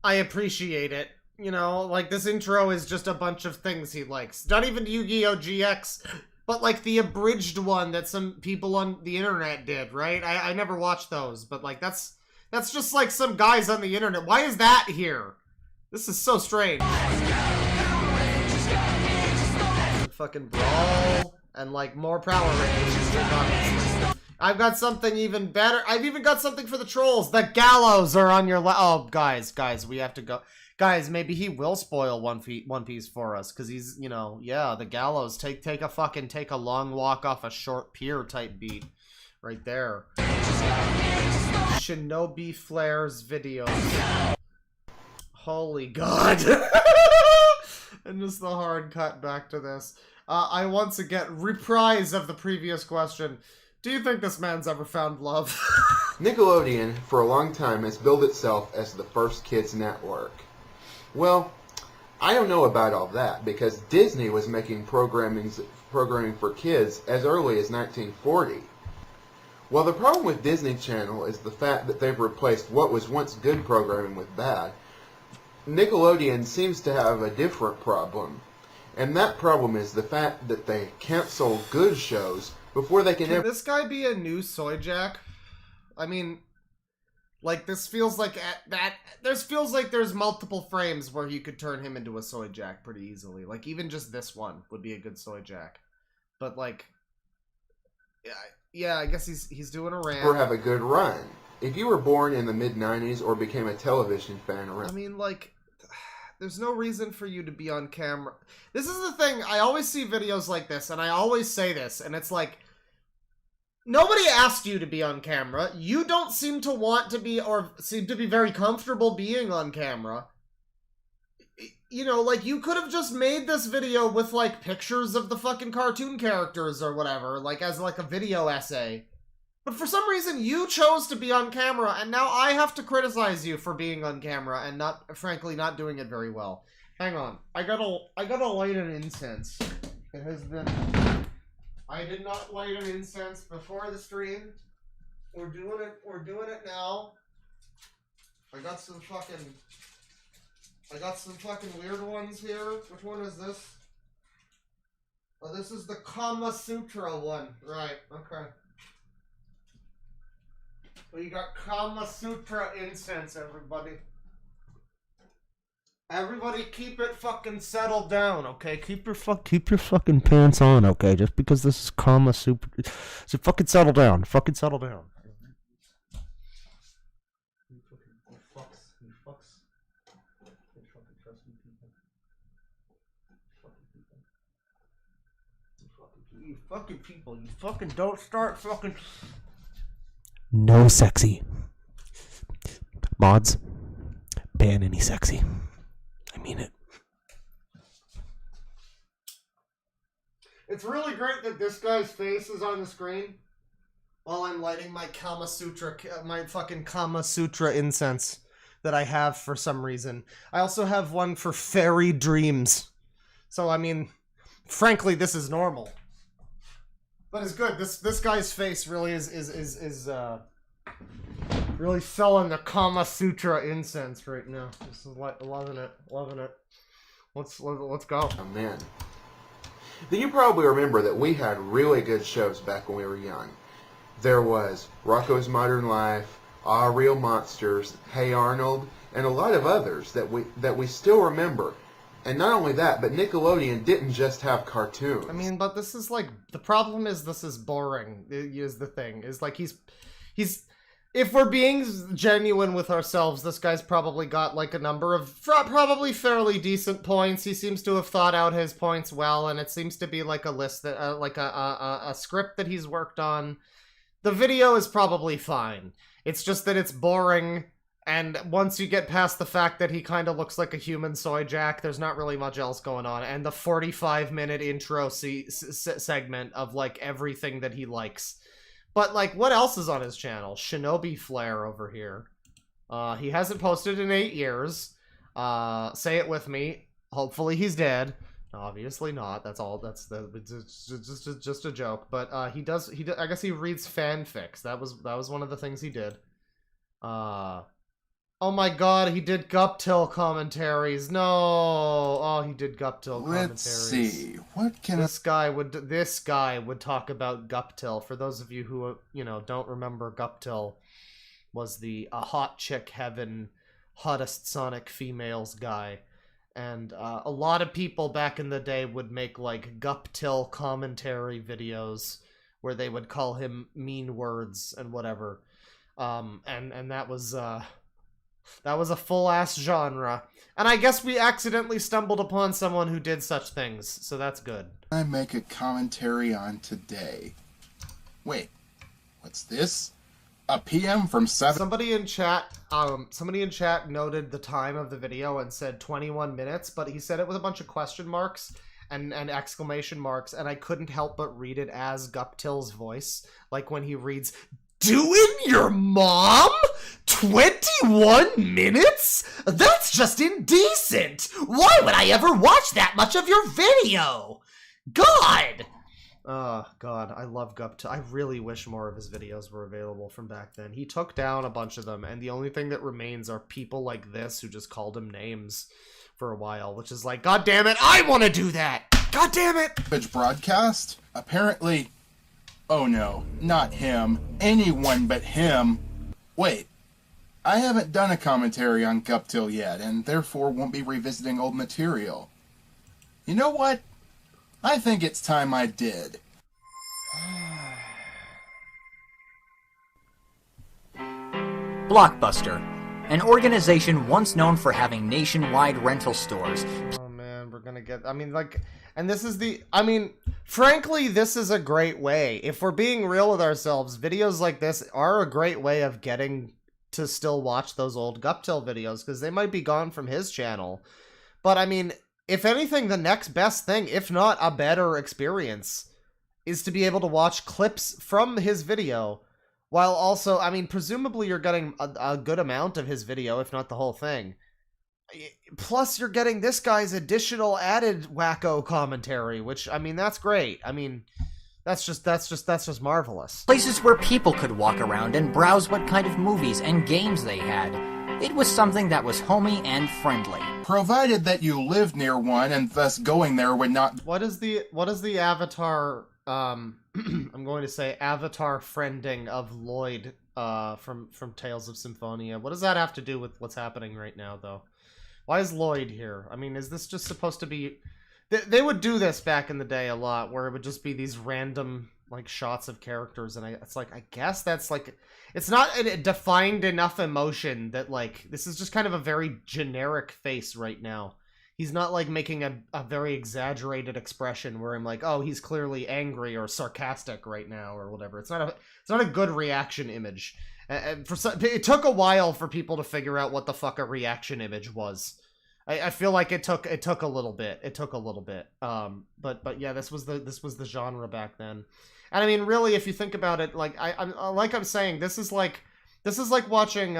I appreciate it. You know, like this intro is just a bunch of things he likes. Not even Yu-Gi-Oh! GX. But, like, the abridged one that some people on the internet did, right? I never watched those, but, like, that's just, like, some guys on the internet. Why is that here? This is so strange. Fucking Brawl, and, like, more Power Rangers. I've got something even better. I've even got something for the trolls. The gallows are on your oh, guys, we have to go. Guys, maybe he will spoil One Piece for us, because he's, you know, yeah, the gallows. Take a long walk off a short pier type beat. Right there. Shinobi Flare's videos. Holy God. And just the hard cut back to this. I once again, reprise of the previous question. Do you think this man's ever found love? Nickelodeon, for a long time, has billed itself as the first kids network. Well, I don't know about all that, because Disney was making programming for kids as early as 1940. Well, the problem with Disney Channel is the fact that they've replaced what was once good programming with bad. Nickelodeon seems to have a different problem, and that problem is the fact that they cancel good shows before they can ever... Can this guy be a new Soy Jack? I mean... Like, this feels like there's multiple frames where you could turn him into a Soy Jack pretty easily. Like, even just this one would be a good Soy Jack. But, like, yeah, I guess he's doing a rant. Or have a good run. If you were born in the mid-90s or became a television fan around... I mean, like, there's no reason for you to be on camera. This is the thing, I always see videos like this, and I always say this, and it's like, nobody asked you to be on camera. You don't seem to want to be, or seem to be very comfortable being on camera. You know, like, you could have just made this video with, like, pictures of the fucking cartoon characters or whatever, like, as, like, a video essay. But for some reason, you chose to be on camera, and now I have to criticize you for being on camera and not, frankly, not doing it very well. Hang on. I gotta light an incense. It has been... I did not light an incense before the stream. We're doing it now. I got some fucking weird ones here. Which one is this? Oh, this is the Kama Sutra one. Right, okay. We got Kama Sutra incense, everybody. Everybody keep it fucking settled down, okay? Keep your fucking pants on, okay? Just because this is Kama Sutra. So fucking settle down. Fucking settle down. You fucking people. You fucking don't start fucking... No sexy. Mods, ban any sexy. I mean it. It's really great that this guy's face is on the screen while I'm lighting my fucking Kama Sutra incense that I have for some reason. I also have one for fairy dreams. So, I mean, frankly, this is normal. But it's good. This guy's face really is really selling the Kama Sutra incense right now. Just loving it. Let's go. Oh man. then you probably remember that we had really good shows back when we were young. There was Rocco's Modern Life, Ah Real Monsters, Hey Arnold, and a lot of others that we still remember. And not only that, but Nickelodeon didn't just have cartoons. I mean, but this is like, the problem is this is boring, is the thing. Is like, he's, if we're being genuine with ourselves, this guy's probably got like a number of probably fairly decent points. He seems to have thought out his points well, and it seems to be like a list that, like a script that he's worked on. The video is probably fine. It's just that it's boring. And once you get past the fact that he kind of looks like a human soy jack, there's not really much else going on. And the 45-minute intro segment of, like, everything that he likes. But, like, what else is on his channel? Shinobi Flare over here. He hasn't posted in 8 years. Say it with me. Hopefully he's dead. Obviously not. That's all. That's just a joke. But he does. I guess he reads fanfics. That was one of the things he did. Oh my god, he did Guptil commentaries. No. Oh, he did Guptil commentaries. Let's see. What can this guy would talk about Guptil. For those of you who, you know, don't remember, Guptil was the hot chick heaven, hottest Sonic females guy. And a lot of people back in the day would make like Guptil commentary videos where they would call him mean words and whatever. And that was a full-ass genre. And I guess we accidentally stumbled upon someone who did such things, so that's good. I make a commentary on today? Wait, what's this? A PM from 7... Somebody in chat noted the time of the video and said 21 minutes, but he said it with a bunch of question marks and exclamation marks, and I couldn't help but read it as Guptil's voice. Like when he reads, "Doing your mom? 21 minutes? That's just indecent! Why would I ever watch that much of your video? God!" Oh, God, I love Guptil. I really wish more of his videos were available from back then. He took down a bunch of them, and the only thing that remains are people like this who just called him names for a while, which is like, God damn it, I want to do that! God damn it! Broadcast? Apparently... Oh no, not him. Anyone but him. Wait, I haven't done a commentary on Guptil yet, and therefore won't be revisiting old material. You know what? I think it's time I did. Blockbuster, an organization once known for having nationwide rental stores. Oh man, we're gonna get... I mean, like... And this is the... I mean, frankly, this is a great way. If we're being real with ourselves, videos like this are a great way of getting to still watch those old Guptil videos, because they might be gone from his channel. But, I mean, if anything, the next best thing, if not a better experience, is to be able to watch clips from his video, while also... I mean, presumably you're getting a good amount of his video, if not the whole thing. Plus, you're getting this guy's additional added wacko commentary, which, I mean, that's great. I mean, that's just marvelous. Places where people could walk around and browse what kind of movies and games they had. It was something that was homey and friendly. Provided that you lived near one, and thus going there would not... What is the avatar, I'm going to say avatar friending of Lloyd, from Tales of Symphonia? What does that have to do with what's happening right now, though? Why is Lloyd here? I mean, is this just supposed to be... They would do this back in the day a lot, where it would just be these random, like, shots of characters, and it's like, I guess that's, like... It's not a defined enough emotion that, like, this is just kind of a very generic face right now. He's not, like, making a very exaggerated expression where I'm like, oh, he's clearly angry or sarcastic right now, or whatever. It's not a good reaction image. It took a while for people to figure out what the fuck a reaction image was. I feel like it took a little bit. It took a little bit. But yeah, this was the genre back then. And I mean, really, if you think about it, like I'm saying, this is like watching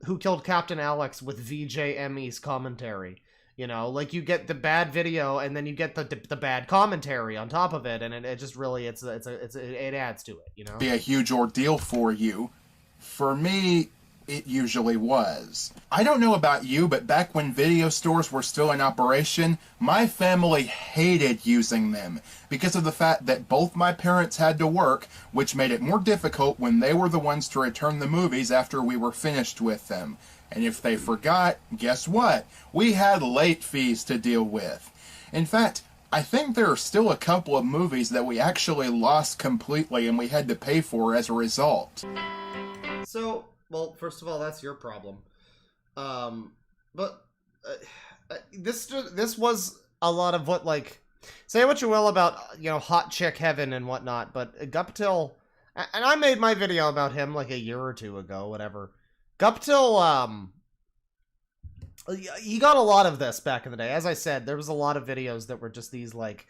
Who Killed Captain Alex with VJ Emmy's commentary. You know, like you get the bad video and then you get the bad commentary on top of it, and it just really it adds to it. You know, be a huge ordeal for you. For me, it usually was. I don't know about you, but back when video stores were still in operation, my family hated using them because of the fact that both my parents had to work, which made it more difficult when they were the ones to return the movies after we were finished with them. And if they forgot, guess what? We had late fees to deal with. In fact, I think there are still a couple of movies that we actually lost completely and we had to pay for as a result. So, well, first of all, that's your problem. But this was a lot of what, like, say what you will about, you know, hot chick heaven and whatnot, but Guptil, and I made my video about him like a year or two ago, whatever. Guptil, he got a lot of this back in the day. As I said, there was a lot of videos that were just these, like,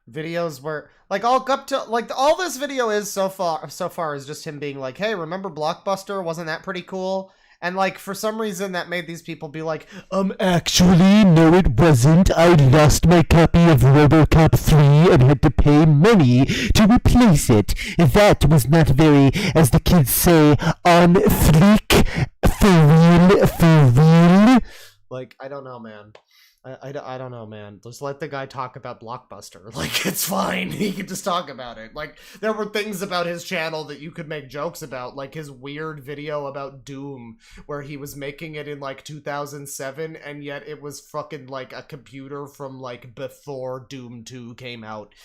videos where, like, all Guptil, like, all this video is so far is just him being like, hey, remember Blockbuster? Wasn't that pretty cool? And, like, for some reason that made these people be like, Actually, no it wasn't. I lost my copy of RoboCop 3 and had to pay money to replace it. That was not very, as the kids say, on fleek. For real. Like, I don't know, man. I don't know, man. Just let the guy talk about Blockbuster. Like, it's fine. He can just talk about it. Like, there were things about his channel that you could make jokes about, like his weird video about Doom, where he was making it in, like, 2007, and yet it was fucking, like, a computer from, like, before Doom 2 came out.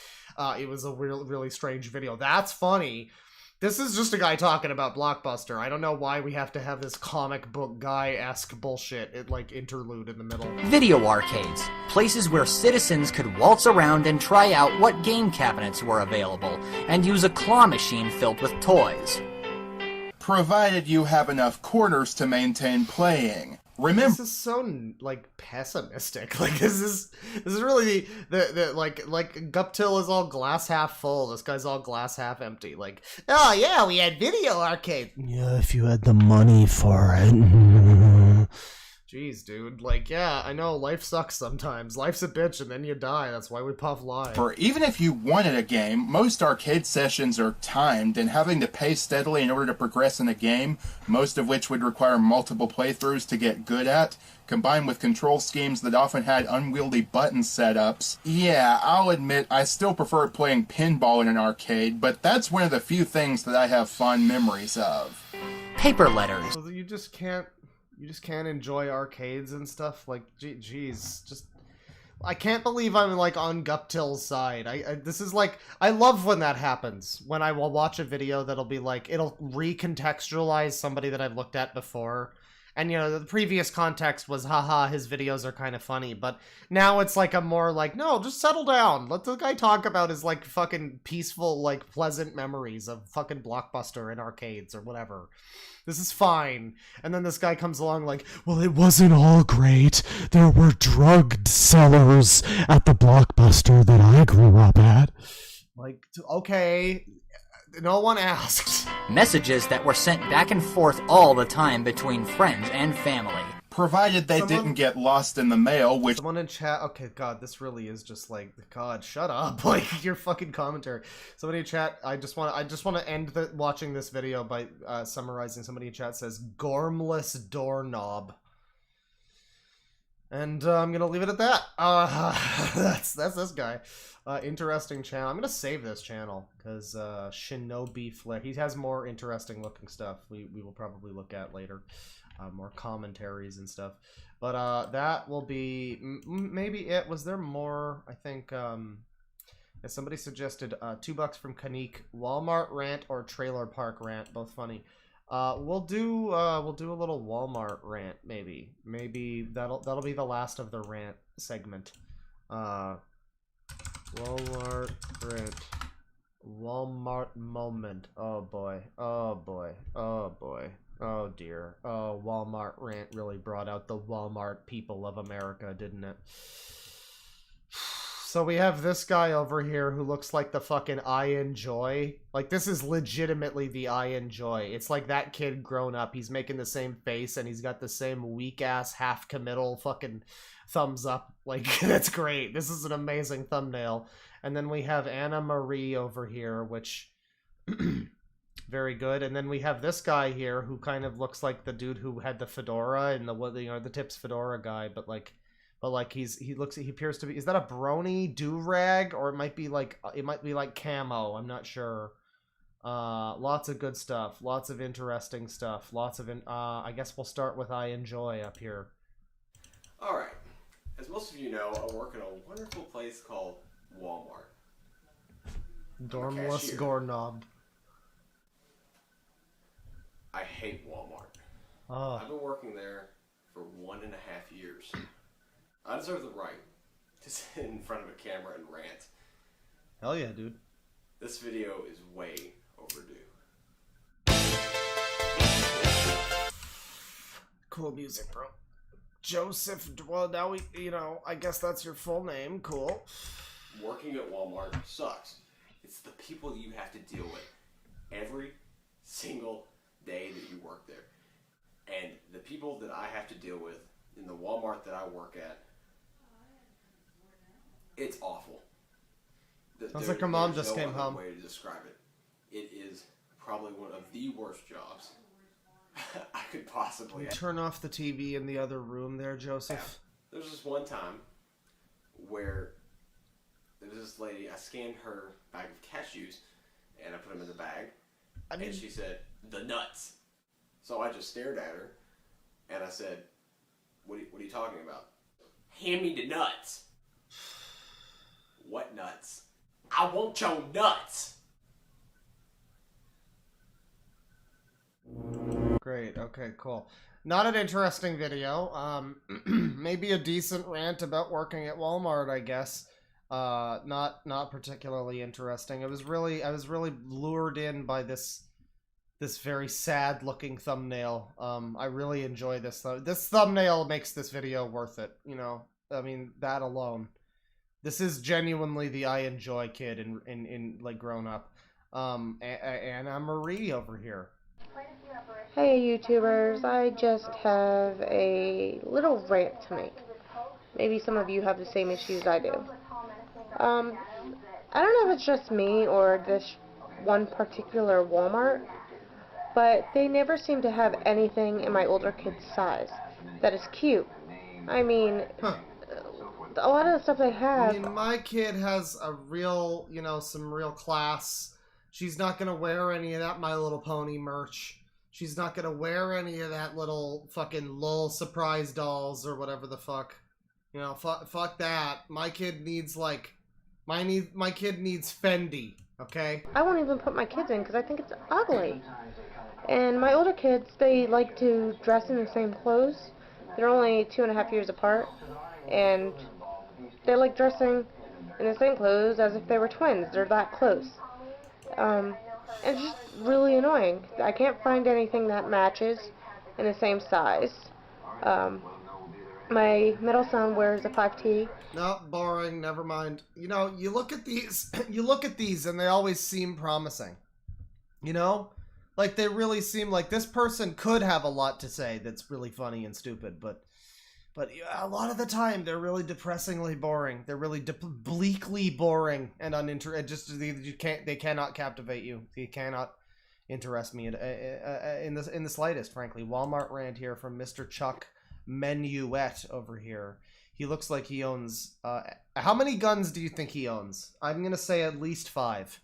It was a really strange video. That's funny. This is just a guy talking about Blockbuster. I don't know why we have to have this comic book guy-esque bullshit, like, interlude in the middle. Video arcades. Places where citizens could waltz around and try out what game cabinets were available, and use a claw machine filled with toys. Provided you have enough quarters to maintain playing. Remember, this is so, like, pessimistic. Like, this is really the like Guptil is all glass half full. This guy's all glass half empty. Like, oh yeah, we had video arcade. Yeah, if you had the money for it. Jeez, dude. Like, yeah, I know life sucks sometimes. Life's a bitch and then you die. That's why we puff live. For even if you wanted a game, most arcade sessions are timed, and having to pay steadily in order to progress in a game, most of which would require multiple playthroughs to get good at, combined with control schemes that often had unwieldy button setups. Yeah, I'll admit I still prefer playing pinball in an arcade, but that's one of the few things that I have fond memories of. Paper letters. So you just can't enjoy arcades and stuff. Like, jeez, just, I can't believe I'm, like, on Guptil's side. This is, like, I love when that happens. When I will watch a video that'll be, like, it'll recontextualize somebody that I've looked at before. And, you know, the previous context was, haha, his videos are kind of funny. But now it's, like, a more, like, no, just settle down. Let the guy talk about his, like, fucking peaceful, like, pleasant memories of fucking Blockbuster and arcades or whatever. This is fine. And then this guy comes along like, well, it wasn't all great. There were drug sellers at the Blockbuster that I grew up at. Like, okay, no one asked. Messages that were sent back and forth all the time between friends and family. Provided they didn't get lost in the mail, which... Someone in chat... Okay, God, this really is just like... God, shut up. Like, your fucking commentary. Somebody in chat... I just want to end watching this video by summarizing. Somebody in chat says, Gormless doorknob. And I'm going to leave it at that. That's this guy. Interesting channel. I'm going to save this channel, because Shinobi Flair... He has more interesting looking stuff we will probably look at later. More commentaries and stuff, but that will be maybe it. Was there more? I think somebody suggested $2 from Kanik, Walmart rant or trailer park rant, both funny. We'll do a little Walmart rant, maybe that'll be the last of the rant segment. Walmart rant. Walmart moment. Oh boy. Oh dear. Oh, Walmart rant really brought out the Walmart people of America, didn't it? So we have this guy over here who looks like the fucking I Enjoy. Like, this is legitimately the I Enjoy. It's like that kid grown up. He's making the same face and he's got the same weak-ass half-committal fucking thumbs up. Like, that's great. This is an amazing thumbnail. And then we have Anna Marie over here, which... very good. And then we have this guy here who kind of looks like the dude who had the fedora and the Tips fedora guy, but like he appears to be, is that a brony do-rag, or it might be like camo, I'm not sure. Lots of good stuff, lots of interesting stuff, lots of I guess we'll start with I Enjoy up here. Alright, as most of you know, I work in a wonderful place called Walmart. Dormless Gornob. I hate Walmart. Oh. I've been working there for 1.5 years. I deserve the right to sit in front of a camera and rant. Hell yeah, dude. This video is way overdue. Cool music, bro. Joseph, well, now I guess that's your full name. Cool. Working at Walmart sucks. It's the people you have to deal with every single day that you work there. And the people that I have to deal with in the Walmart that I work at, it's awful. Sounds like your mom just came home. Way to describe it. It is probably one of the worst jobs I could possibly have. Turn off the TV in the other room there, Joseph. There's this one time where there was this lady, I scanned her bag of cashews and I put them in the bag. And she said, "The nuts." So I just stared at her and I said, what are you talking about? "Hand me the nuts." "What nuts?" "I want your nuts." Great. Okay, cool. Not an interesting video. Maybe a decent rant about working at Walmart, I guess. Not particularly interesting. I was really lured in by this very sad looking thumbnail. I really enjoy this though. This thumbnail makes this video worth it, I mean, that alone. This is genuinely the I Enjoy kid in like grown up. Anna Marie over here. Hey YouTubers, I just have a little rant to make. Maybe some of you have the same issues I do. I don't know if it's just me or this one particular Walmart, but they never seem to have anything in my older kid's size that is cute. I mean, a lot of the stuff they have... I mean, my kid has a real, some real class. She's not going to wear any of that My Little Pony merch. She's not going to wear any of that little fucking LOL surprise dolls or whatever the fuck. Fuck that. My kid needs, my kid needs Fendi, okay? I won't even put my kids in because I think it's ugly. And my older kids, they like to dress in the same clothes. They're only 2.5 years apart. And they like dressing in the same clothes as if they were twins. They're that close. It's just really annoying. I can't find anything that matches in the same size. My middle son wears a 5T. No, boring, never mind. You look at these, and they always seem promising. Like they really seem like this person could have a lot to say that's really funny and stupid, but a lot of the time they're really depressingly boring. They're really bleakly boring and they cannot captivate you. They cannot interest me in the slightest, frankly. Walmart rant here from Mr. Chuck Menuet over here. He looks like he owns how many guns do you think he owns? I'm gonna say at least 5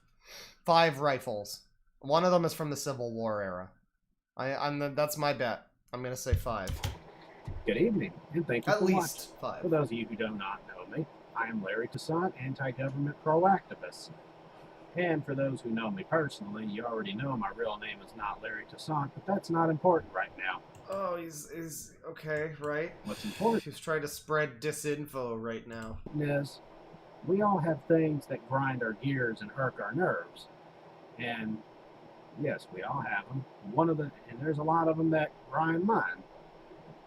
rifles. One of them is from the Civil War era. That's my bet. I'm gonna say 5. Good evening, and thank you at for least watching. 5. For those of you who do not know me, I am Larry Toussaint, anti-government pro-activist. And for those who know me personally, you already know my real name is not Larry Toussaint, but that's not important right now. Oh, he's okay, right? What's important? He's trying to spread disinfo right now. Is we all have things that grind our gears and irk our nerves. And yes, we all have them. And there's a lot of them that grind mine.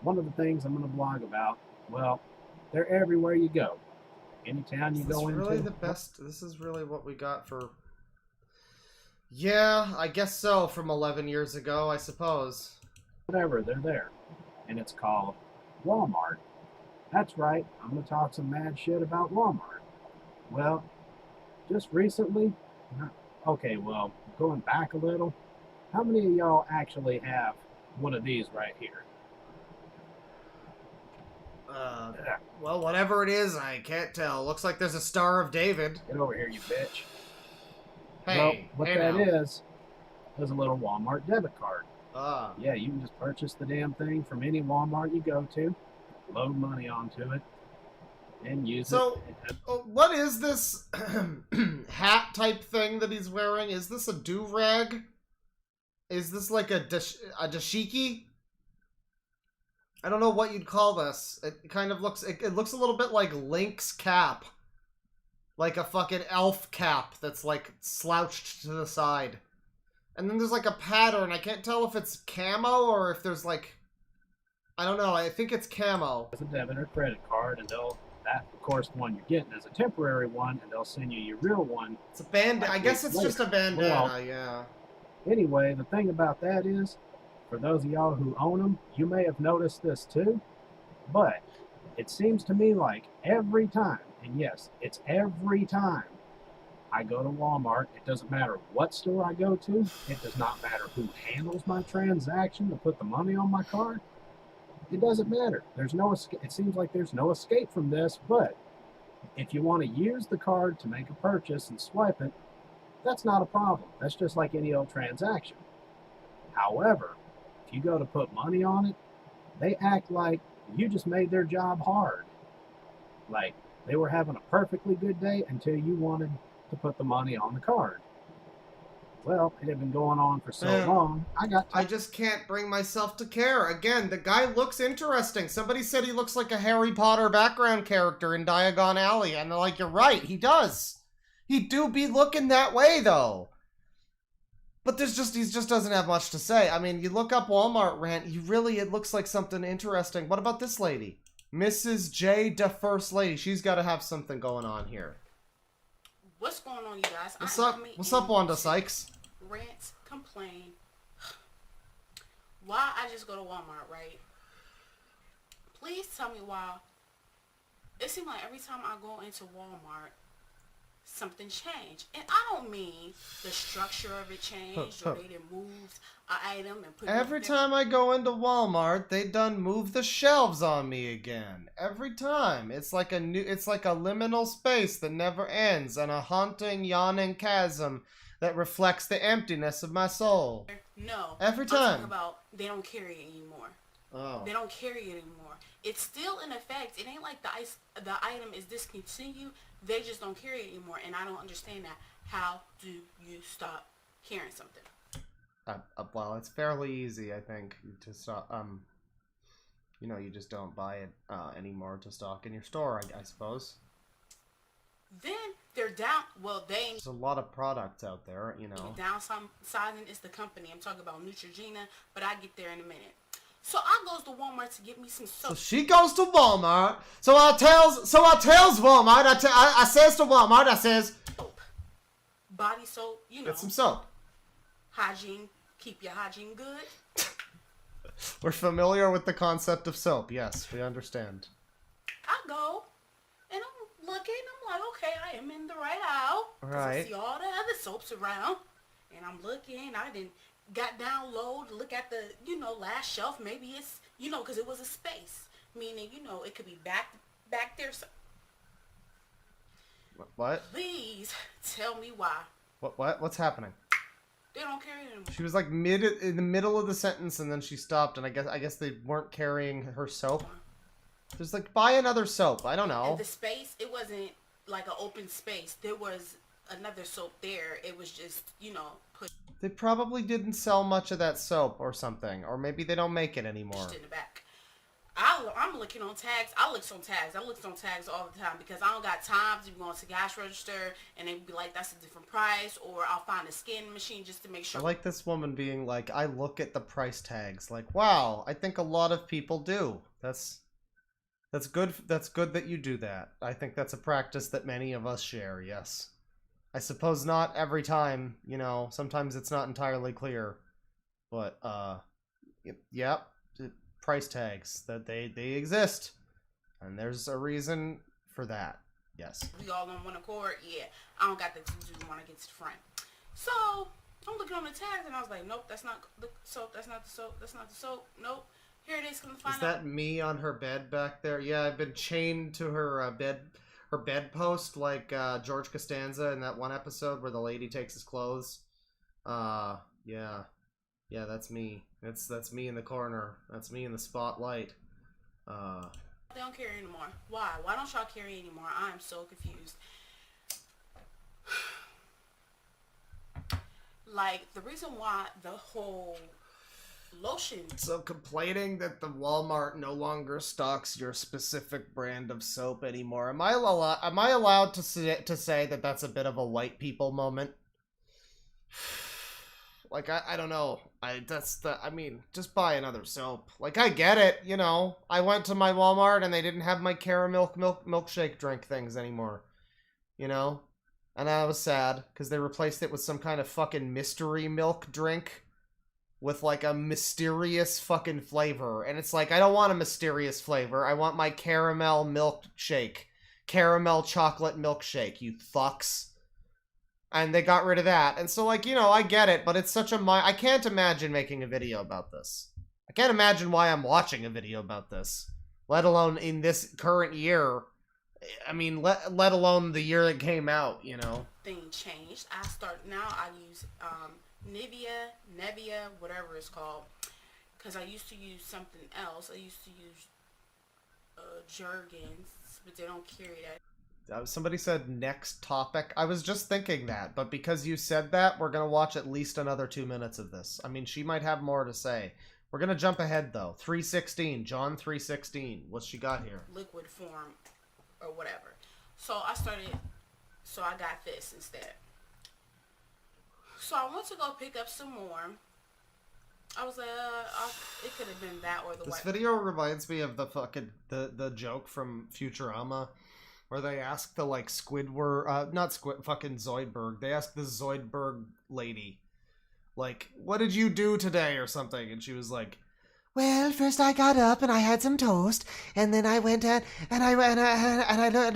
One of the things I'm going to blog about, well, they're everywhere you go. Any town you go into. This is really the best. This is really what we got for... Yeah, I guess so, from 11 years ago, I suppose. Whatever, they're there. And it's called Walmart. That's right, I'm going to talk some mad shit about Walmart. Well, just recently... Okay, well, going back a little, How many of y'all actually have one of these right here? Well, whatever it is, I can't tell. Looks like there's a Star of David. Get over here, you bitch. Hey, well, what hey that now. is a little Walmart debit card. Ah. Yeah, you can just purchase the damn thing from any Walmart you go to, load money onto it, and use it. So, what is this hat type thing that he's wearing? Is this a do-rag? Is this like a dashiki? I don't know what you'd call this. It kind of looks... It looks a little bit like Link's cap. Like a fucking elf cap that's like slouched to the side. And then there's like a pattern. I can't tell if it's camo or if there's like... I don't know. I think it's camo. It's a debit or credit card, and that, of course, the one you're getting is a temporary one, and they'll send you your real one. It's a bandana. I guess it's just a bandana, well, yeah. Anyway, the thing about that is, for those of y'all who own them, you may have noticed this too, but it seems to me like every time, and yes, it's every time I go to Walmart, it doesn't matter what store I go to, it does not matter who handles my transaction to put the money on my card, it doesn't matter. There's no escape. It seems like there's no escape from this, but if you want to use the card to make a purchase and swipe it, that's not a problem. That's just like any old transaction. However, if you go to put money on it, they act like you just made their job hard. Like they were having a perfectly good day until you wanted to put the money on the card. Well, it had been going on for so long. I just can't bring myself to care. Again, the guy looks interesting. Somebody said he looks like a Harry Potter background character in Diagon Alley, and they're like, you're right, he does. He do be looking that way, though. But he just doesn't have much to say. I mean, you look up Walmart rant, it looks like something interesting. What about this lady? Mrs. J. the First Lady. She's got to have something going on here. What's going on, you guys? What's up? What's up, Wanda Sykes? Rant, complain. Why I just go to Walmart, right? Please tell me why. It seems like every time I go into Walmart, something changed. And I don't mean the structure of it changed or they done moved an item and put it Every there. time I go into Walmart, they done move the shelves on me again. Every time. It's like a liminal space that never ends and a haunting, yawning chasm that reflects the emptiness of my soul. No. Every I'm time. talking about they don't carry it anymore. Oh. They don't carry it anymore. It's still in effect. It ain't like the item is discontinued. They just don't carry it anymore, and I don't understand that. How do you stop carrying something? Well, it's fairly easy, I think, to stop. You just don't buy it anymore to stock in your store, I suppose. Then they're down. Well, There's a lot of products out there, Downsizing is the company. I'm talking about Neutrogena, but I get there in a minute. So I goes to Walmart to get me some soap. So she goes to Walmart. So I tells Walmart. I says to Walmart. I says, body soap. Get some soap. Hygiene. Keep your hygiene good. We're familiar with the concept of soap. Yes, we understand. I go and I'm looking. I'm like, okay, I am in the right aisle. 'Cause Right. I see all the other soaps around, and I'm looking. I didn't got down low to look at the last shelf. Maybe it's because it was a space, meaning it could be back there. So What? please tell me why What's happening? they don't carry it anymore. She was like in the middle of the sentence, and then she stopped, and I guess they weren't carrying her soap. There's like, buy another soap. I don't know. And the space, it wasn't like an open space. There was another soap there. It was just put They probably didn't sell much of that soap or something, or maybe they don't make it anymore. in the back. I'm looking on tags. I look on tags all the time because I don't got time to go to cash register and they be like, that's a different price, or I'll find a scanning machine just to make sure. I like this woman being like, I look at the price tags. Like, wow, I think a lot of people do. That's good. That's good that you do that. I think that's a practice that many of us share. Yes. I suppose not every time, sometimes it's not entirely clear, but, yep, price tags, that they exist, and there's a reason for that, yes. We all on one accord, yeah, I don't got the two want to get to the front. So, I'm looking on the tags, and I was like, nope, that's not the soap. That's not the soap. That's not the soap. Nope. Here it is. Come find Is that me on her bed back there? Yeah, I've been chained to her bedpost like George Costanza in that one episode where the lady takes his clothes. Yeah, that's me. That's me in the corner. That's me in the spotlight. They don't carry anymore. Why? Why don't y'all carry anymore? I am so confused. Like, the reason why the whole lotion... So complaining that the Walmart no longer stocks your specific brand of soap anymore. Am I allowed to say that that's a bit of a white people moment? Like, I don't know. I mean, just buy another soap. Like, I get it, you know. I went to my Walmart and they didn't have my caramel milkshake drink things anymore. You know? And I was sad, because they replaced it with some kind of fucking mystery milk drink with, like, a mysterious fucking flavor. And it's like, I don't want a mysterious flavor. I want my caramel milkshake. Caramel chocolate milkshake, you fucks. And they got rid of that. And so, like, you know, I get it, but it's such a... I can't imagine making a video about this. I can't imagine why I'm watching a video about this. Let alone in this current year... I mean, let alone the year it came out, you know. Thing changed. I use Nevia, whatever it's called, because I used to use something else. I used to use Jergens, but they don't carry that. Somebody said next topic. I was just thinking that, but because you said that, we're gonna watch at least another 2 minutes of this. I mean, she might have more to say. We're gonna jump ahead though. 3:16, John 3:16. What's she got here? Liquid form. Or whatever. So I got this instead. So I went to go pick up some more. I was like, it could have been that or the white. This video reminds me of the fucking, the joke from Futurama, where they ask the, like, fucking Zoidberg. They ask the Zoidberg lady, like, what did you do today or something? And she was like, well, first I got up and I had some toast, and then I went and I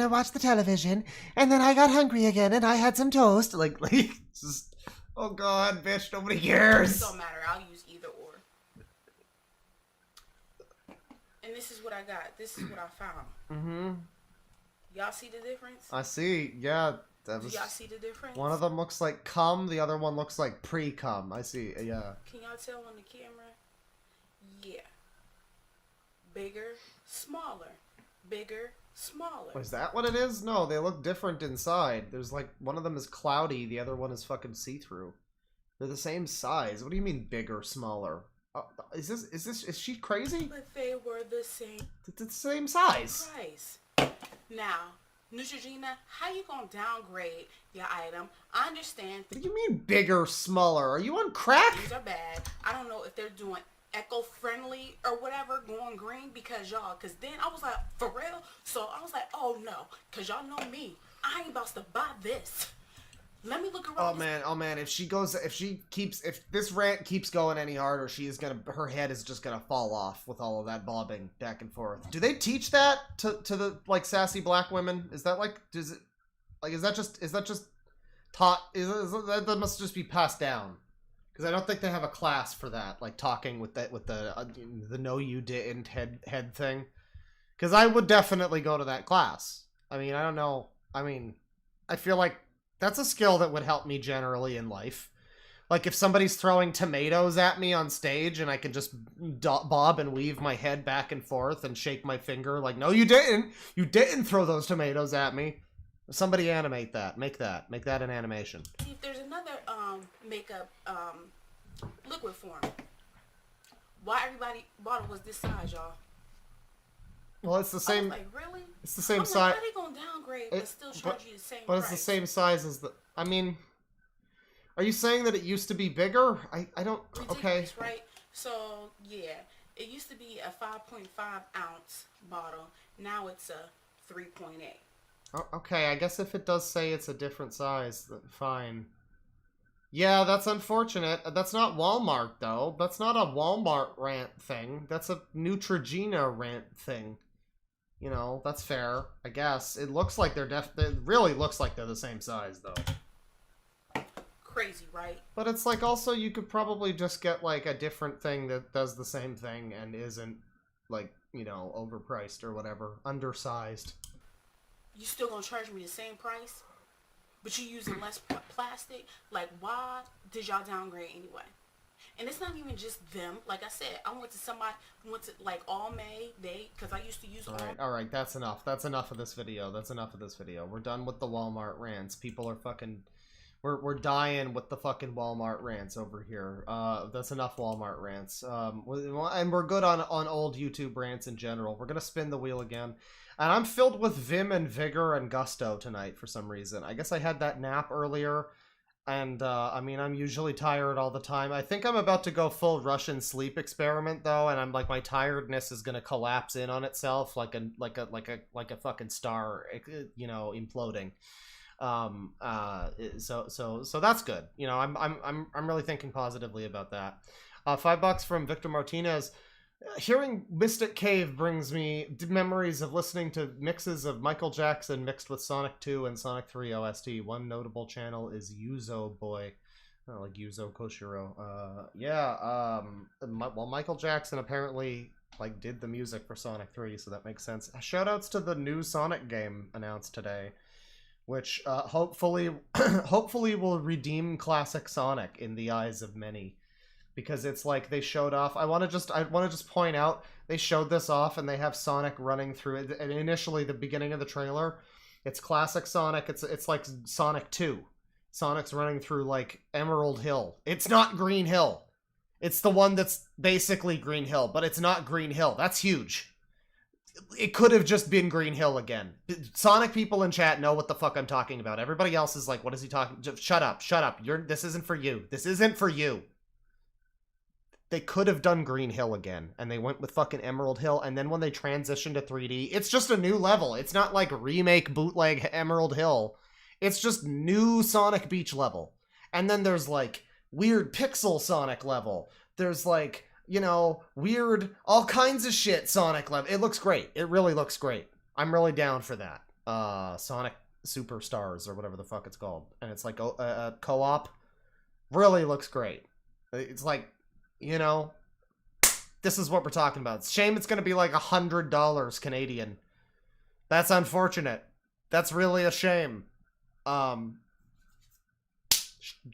watched the television, and then I got hungry again and I had some toast. Like just, oh god, bitch, nobody cares. It don't matter. I'll use either or. And this is what I got. This is what I found. Mm-hmm. Y'all see the difference? I see. Yeah. Do y'all see the difference? One of them looks like cum. The other one looks like pre-cum. I see. Yeah. Can y'all tell on the camera? Yeah. Bigger, smaller. Bigger, smaller. Is that what it is? No, they look different inside. There's like, one of them is cloudy, the other one is fucking see-through. They're the same size. What do you mean bigger, smaller? Is she crazy? But they were the same. It's the same size. Price. Now, Neutrogena, how you gonna downgrade your item? I understand. What do you mean bigger, smaller? Are you on crack? These are bad. I don't know if they're doing eco-friendly or whatever, going green, because then I was like, for real? So I was like, oh no, because y'all know me. I ain't about to buy this. Let me look around. Oh man, if this rant keeps going any harder, her head is just gonna fall off with all of that bobbing back and forth. Do they teach that to the, like, sassy black women? Is that like, is that just taught? That must just be passed down. Because I don't think they have a class for that, like talking with the no you didn't head thing. Because I would definitely go to that class. I mean, I don't know. I mean, I feel like that's a skill that would help me generally in life. Like if somebody's throwing tomatoes at me on stage and I can just bob and weave my head back and forth and shake my finger like, no, you didn't. You didn't throw those tomatoes at me. Somebody animate that. Make that an animation. See if there's another makeup liquid form. Why everybody bottle was this size, y'all? Well, it's the same. I was like, really? It's the same I'm size. like, how they gonna downgrade but still charge you the same But price? it's the same size as the. I mean, are you saying that it used to be bigger? I don't. Ridiculous, okay. Right. So yeah, it used to be a 5.5 ounce bottle. Now it's a 3.8. Oh, okay, I guess if it does say it's a different size, then fine. Yeah, that's unfortunate. That's not Walmart, though. That's not a Walmart rant thing. That's a Neutrogena rant thing. You know, that's fair, I guess. It looks like it really looks like they're the same size, though. crazy, right? But it's like also you could probably just get like a different thing that does the same thing and isn't like, you know, overpriced or whatever, undersized. You still gonna charge me the same price, but you using less plastic? Like, why did y'all downgrade anyway? And it's not even just them. Like I said, I went to like All May, because I used to use All right, that's enough. That's enough of this video. That's enough of this video. We're done with the Walmart rants. People are fucking... We're dying with the fucking Walmart rants over here. That's enough Walmart rants. And we're good on old YouTube rants in general. We're gonna spin the wheel again. And I'm filled with vim and vigor and gusto tonight for some reason. I guess I had that nap earlier. And, I mean, I'm usually tired all the time. I think I'm about to go full Russian sleep experiment, though, and I'm like, my tiredness is gonna collapse in on itself like a fucking star, you know, imploding. So that's good. You know, I'm really thinking positively about that. $5 from Victor Martinez. Hearing Mystic Cave brings me memories of listening to mixes of Michael Jackson mixed with Sonic 2 and Sonic 3 OST. One notable channel is Yuzo Boy. Like Yuzo Koshiro. Well, Michael Jackson apparently like did the music for Sonic 3, so that makes sense. Shoutouts to the new Sonic game announced today, which hopefully will redeem classic Sonic in the eyes of many. Because it's like they showed off. I want to just point out they showed this off and they have Sonic running through it. And initially, the beginning of the trailer, it's classic Sonic. It's like Sonic 2. Sonic's running through like Emerald Hill. It's not Green Hill. It's the one that's basically Green Hill, but it's not Green Hill. That's huge. It could have just been Green Hill again. Sonic people in chat know what the fuck I'm talking about. Everybody else is like, what is he talking? Just shut up. This isn't for you. This isn't for you. They could have done Green Hill again, and they went with fucking Emerald Hill, and then when they transitioned to 3D, it's just a new level. It's not like remake bootleg Emerald Hill. It's just new Sonic Beach level. And then there's like weird pixel Sonic level. There's like, you know, weird all kinds of shit Sonic level. It looks great. It really looks great. I'm really down for that. Sonic Superstars or whatever the fuck it's called. And it's like co-op. Really looks great. It's like, you know, this is what we're talking about. Shame it's going to be like $100 Canadian. That's unfortunate. That's really a shame.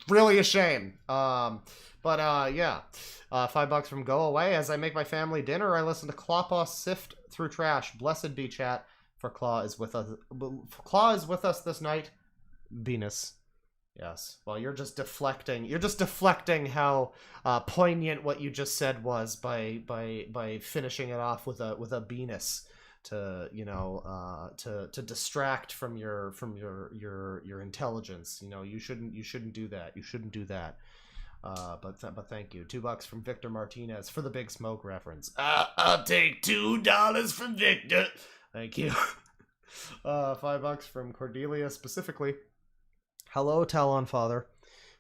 Really a shame. Yeah. $5 from Go Away. As I make my family dinner, I listen to Clawpaw sift through trash. Blessed be chat, for Claw is with us. Claw is with us this night. Venus. Yes. Well, you're just deflecting. You're just deflecting how poignant what you just said was by finishing it off with a Venus to, you know, to distract from your intelligence. You know, you shouldn't do that. You shouldn't do that. But thank you. $2 from Victor Martinez for the Big Smoke reference. I'll take $2 from Victor. Thank you. $5 from Cordelia specifically. Hello, Talon Father.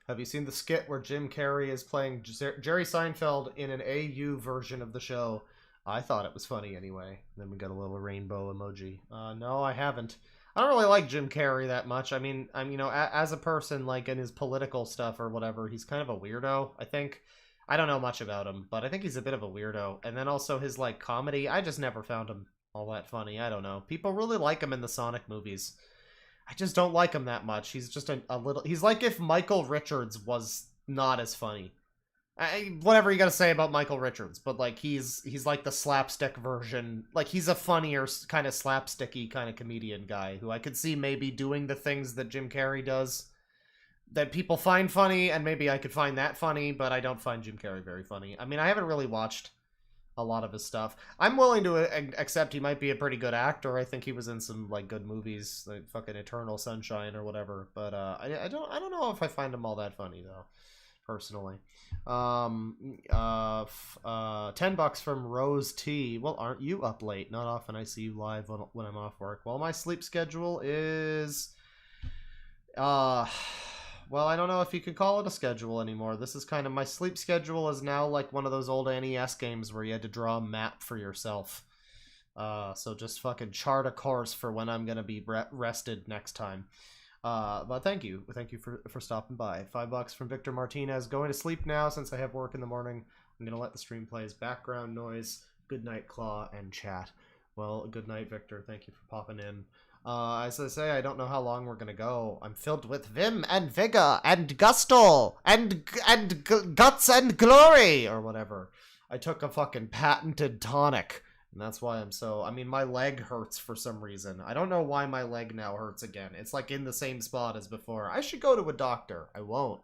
Have you seen the skit where Jim Carrey is playing Jerry Seinfeld in an AU version of the show? I thought it was funny anyway. Then we got a little rainbow emoji. No, I haven't. I don't really like Jim Carrey that much. I mean, you know, as a person, like in his political stuff or whatever, he's kind of a weirdo, I think. I don't know much about him, but I think he's a bit of a weirdo. And then also his, like, comedy, I just never found him all that funny. I don't know. People really like him in the Sonic movies. I just don't like him that much. He's just a little... He's like if Michael Richards was not as funny. Whatever you gotta say about Michael Richards, but like he's like the slapstick version. Like he's a funnier kind of slapsticky kind of comedian guy who I could see maybe doing the things that Jim Carrey does that people find funny, and maybe I could find that funny, but I don't find Jim Carrey very funny. I mean, I haven't really watched a lot of his stuff. I'm willing to accept he might be a pretty good actor. I think he was in some like good movies, like fucking Eternal Sunshine or whatever. But I don't know if I find him all that funny though, personally. $10 from Rose T. Well, aren't you up late? Not often I see you live when I'm off work. Well, my sleep schedule is well, I don't know if you could call it a schedule anymore. This is kind of... My sleep schedule is now like one of those old NES games where you had to draw a map for yourself. So just fucking chart a course for when I'm going to be rested next time. But thank you for stopping by. $5 from Victor Martinez. Going to sleep now since I have work in the morning. I'm gonna let the stream play as background noise. Good night, Claw and chat. Well, good night, Victor. Thank you for popping in. As I say, I don't know how long we're gonna go. I'm filled with vim and vigor and gusto and guts and glory or whatever. I took a fucking patented tonic, and that's why I'm so. I mean, my leg hurts for some reason. I don't know why my leg now hurts again. It's like in the same spot as before. I should go to a doctor. I won't.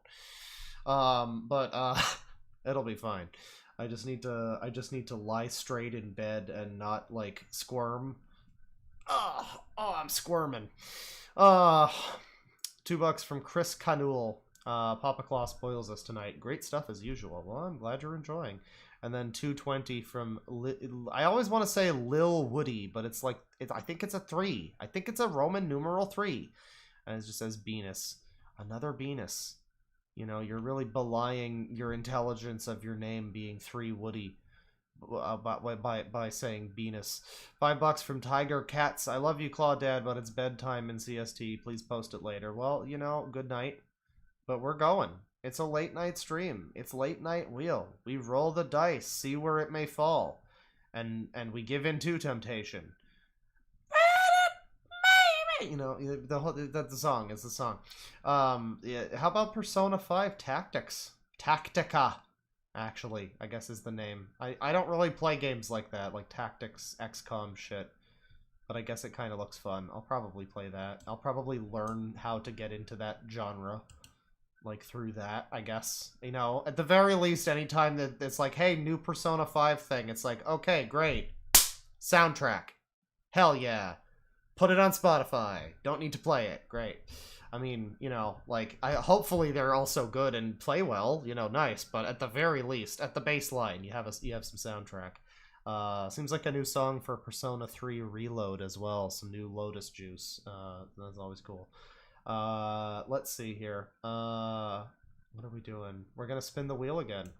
But it'll be fine. I just need to lie straight in bed and not like squirm. Oh, I'm squirming. $2 from Chris Canul. Papa Claw spoils us tonight. Great stuff as usual. Well, I'm glad you're enjoying. And then $2.20 from I always want to say Lil Woody, but it's like I think it's a 3. I think it's a Roman numeral 3. And it just says Venus. Another Venus. You know, you're really belying your intelligence of your name being 3 Woody by saying Venus. $5 from Tiger Cats. I love you, Claudad, but it's bedtime in CST. Please post it later. Well, you know, good night. But we're going. It's a late night stream. It's late night wheel. We roll the dice, see where it may fall, and we give in to temptation. You know, the song is the song. Yeah, how about Persona 5 Tactics? Tactica, actually, I guess is the name. I don't really play games like that, like Tactics, XCOM shit. But I guess it kind of looks fun. I'll probably play that. I'll probably learn how to get into that genre. Like, through that, I guess. You know, at the very least, anytime that it's like, hey, new Persona 5 thing, it's like, okay, great. Soundtrack. Hell yeah. Put it on Spotify. Don't need to play it. Great. I mean, you know, like, hopefully they're also good and play well, you know, nice, but at the very least, at the baseline, you have some soundtrack. Seems like a new song for Persona 3 Reload as well, some new Lotus Juice. That's always cool. Let's see here. What are we doing? We're gonna spin the wheel again.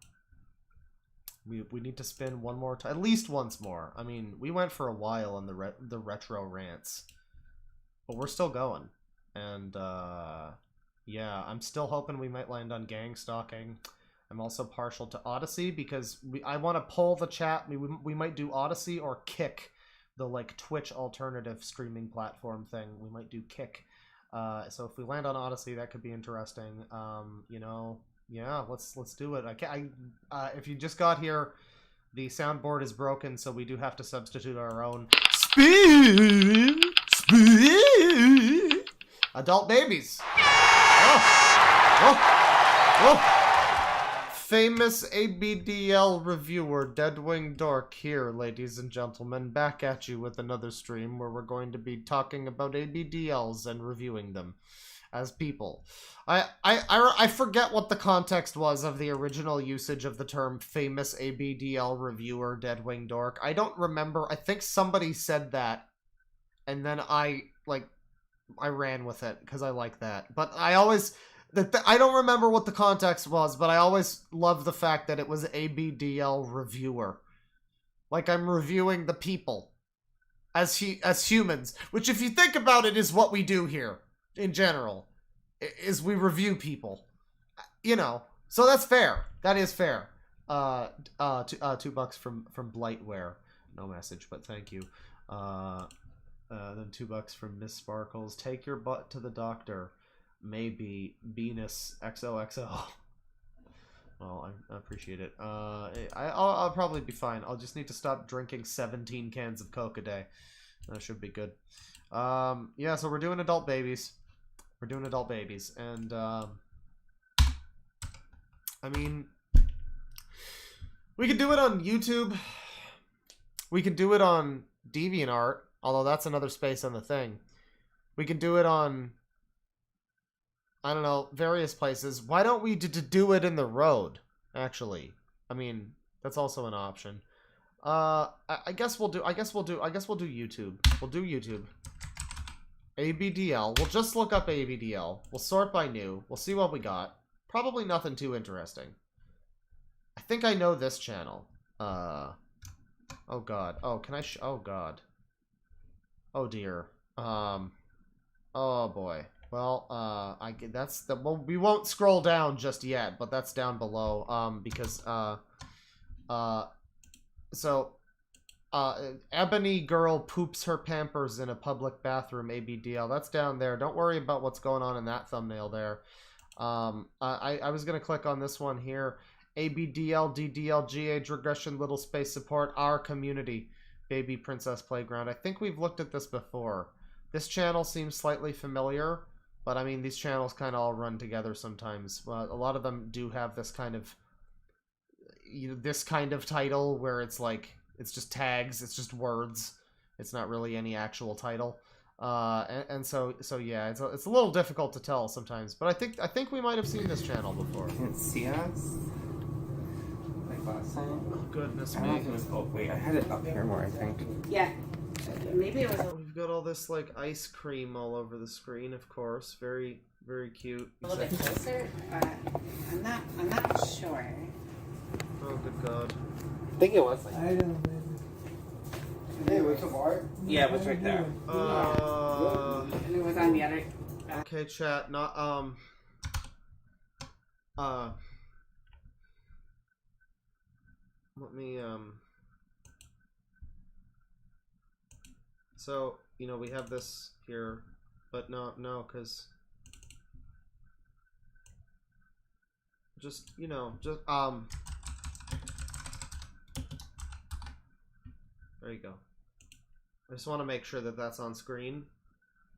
We need to spin one more time, at least once more. I mean, we went for a while on the retro rants, but we're still going. And yeah, I'm still hoping we might land on gang stalking. I'm also partial to Odyssey because I want to poll the chat. We might do Odyssey or Kick, the like Twitch alternative streaming platform thing. We might do Kick. So if we land on Odyssey, that could be interesting. You know, yeah, let's do it. If you just got here, the soundboard is broken, so we do have to substitute our own spin. Adult babies. Oh. Famous ABDL reviewer DeadwingDork here, ladies and gentlemen, back at you with another stream where we're going to be talking about ABDLs and reviewing them as people. I forget what the context was of the original usage of the term famous ABDL reviewer DeadwingDork. I don't remember. I think somebody said that, and then I ran with it because I like that. But I always... I don't remember what the context was, but I always loved the fact that it was ABDL reviewer. Like I'm reviewing the people as humans, which if you think about it is what we do here in general, is we review people. You know, so that's fair. That is fair. $2 from Blightware. No message, but thank you. Then $2 from Miss Sparkles. Take your butt to the doctor. Maybe Venus XOXO. Well, I appreciate it. I'll probably be fine. I'll just need to stop drinking 17 cans of Coke a day. That should be good. Yeah, so we're doing adult babies. We're doing adult babies. And, I mean, we could do it on YouTube. We could do it on DeviantArt, although that's another space on the thing. We can do it on... I don't know, various places. Why don't we do it in the road, actually? I mean, that's also an option. I guess we'll do YouTube. We'll do YouTube. ABDL. We'll just look up ABDL. We'll sort by new. We'll see what we got. Probably nothing too interesting. I think I know this channel. Oh god. Oh, can I oh god. Oh dear. Oh boy. Well, well, we won't scroll down just yet, but that's down below. Because Ebony girl poops her Pampers in a public bathroom. ABDL. That's down there. Don't worry about what's going on in that thumbnail there. I was gonna click on this one here. ABDL DDLG age regression little space support our community baby princess playground. I think we've looked at this before. This channel seems slightly familiar, but I mean these channels kind of all run together sometimes. A lot of them do have this kind of this kind of title where it's like it's just tags, it's just words. It's not really any actual title. So yeah, it's a little difficult to tell sometimes, but I think we might have seen this channel before. Can't see us like last time. Oh goodness I me! don't know if it was, oh wait, I had it up here more. I think. Yeah, maybe it was. We've got all this like ice cream all over the screen, of course. Very cute. A little bit closer. I'm not sure. Oh good god! I think it was like. I don't know. Hey, what's the bar? Yeah, it was right there. And it was on the other. Okay, chat. Not Let me So we have this here, but no, because just there you go. I just want to make sure that that's on screen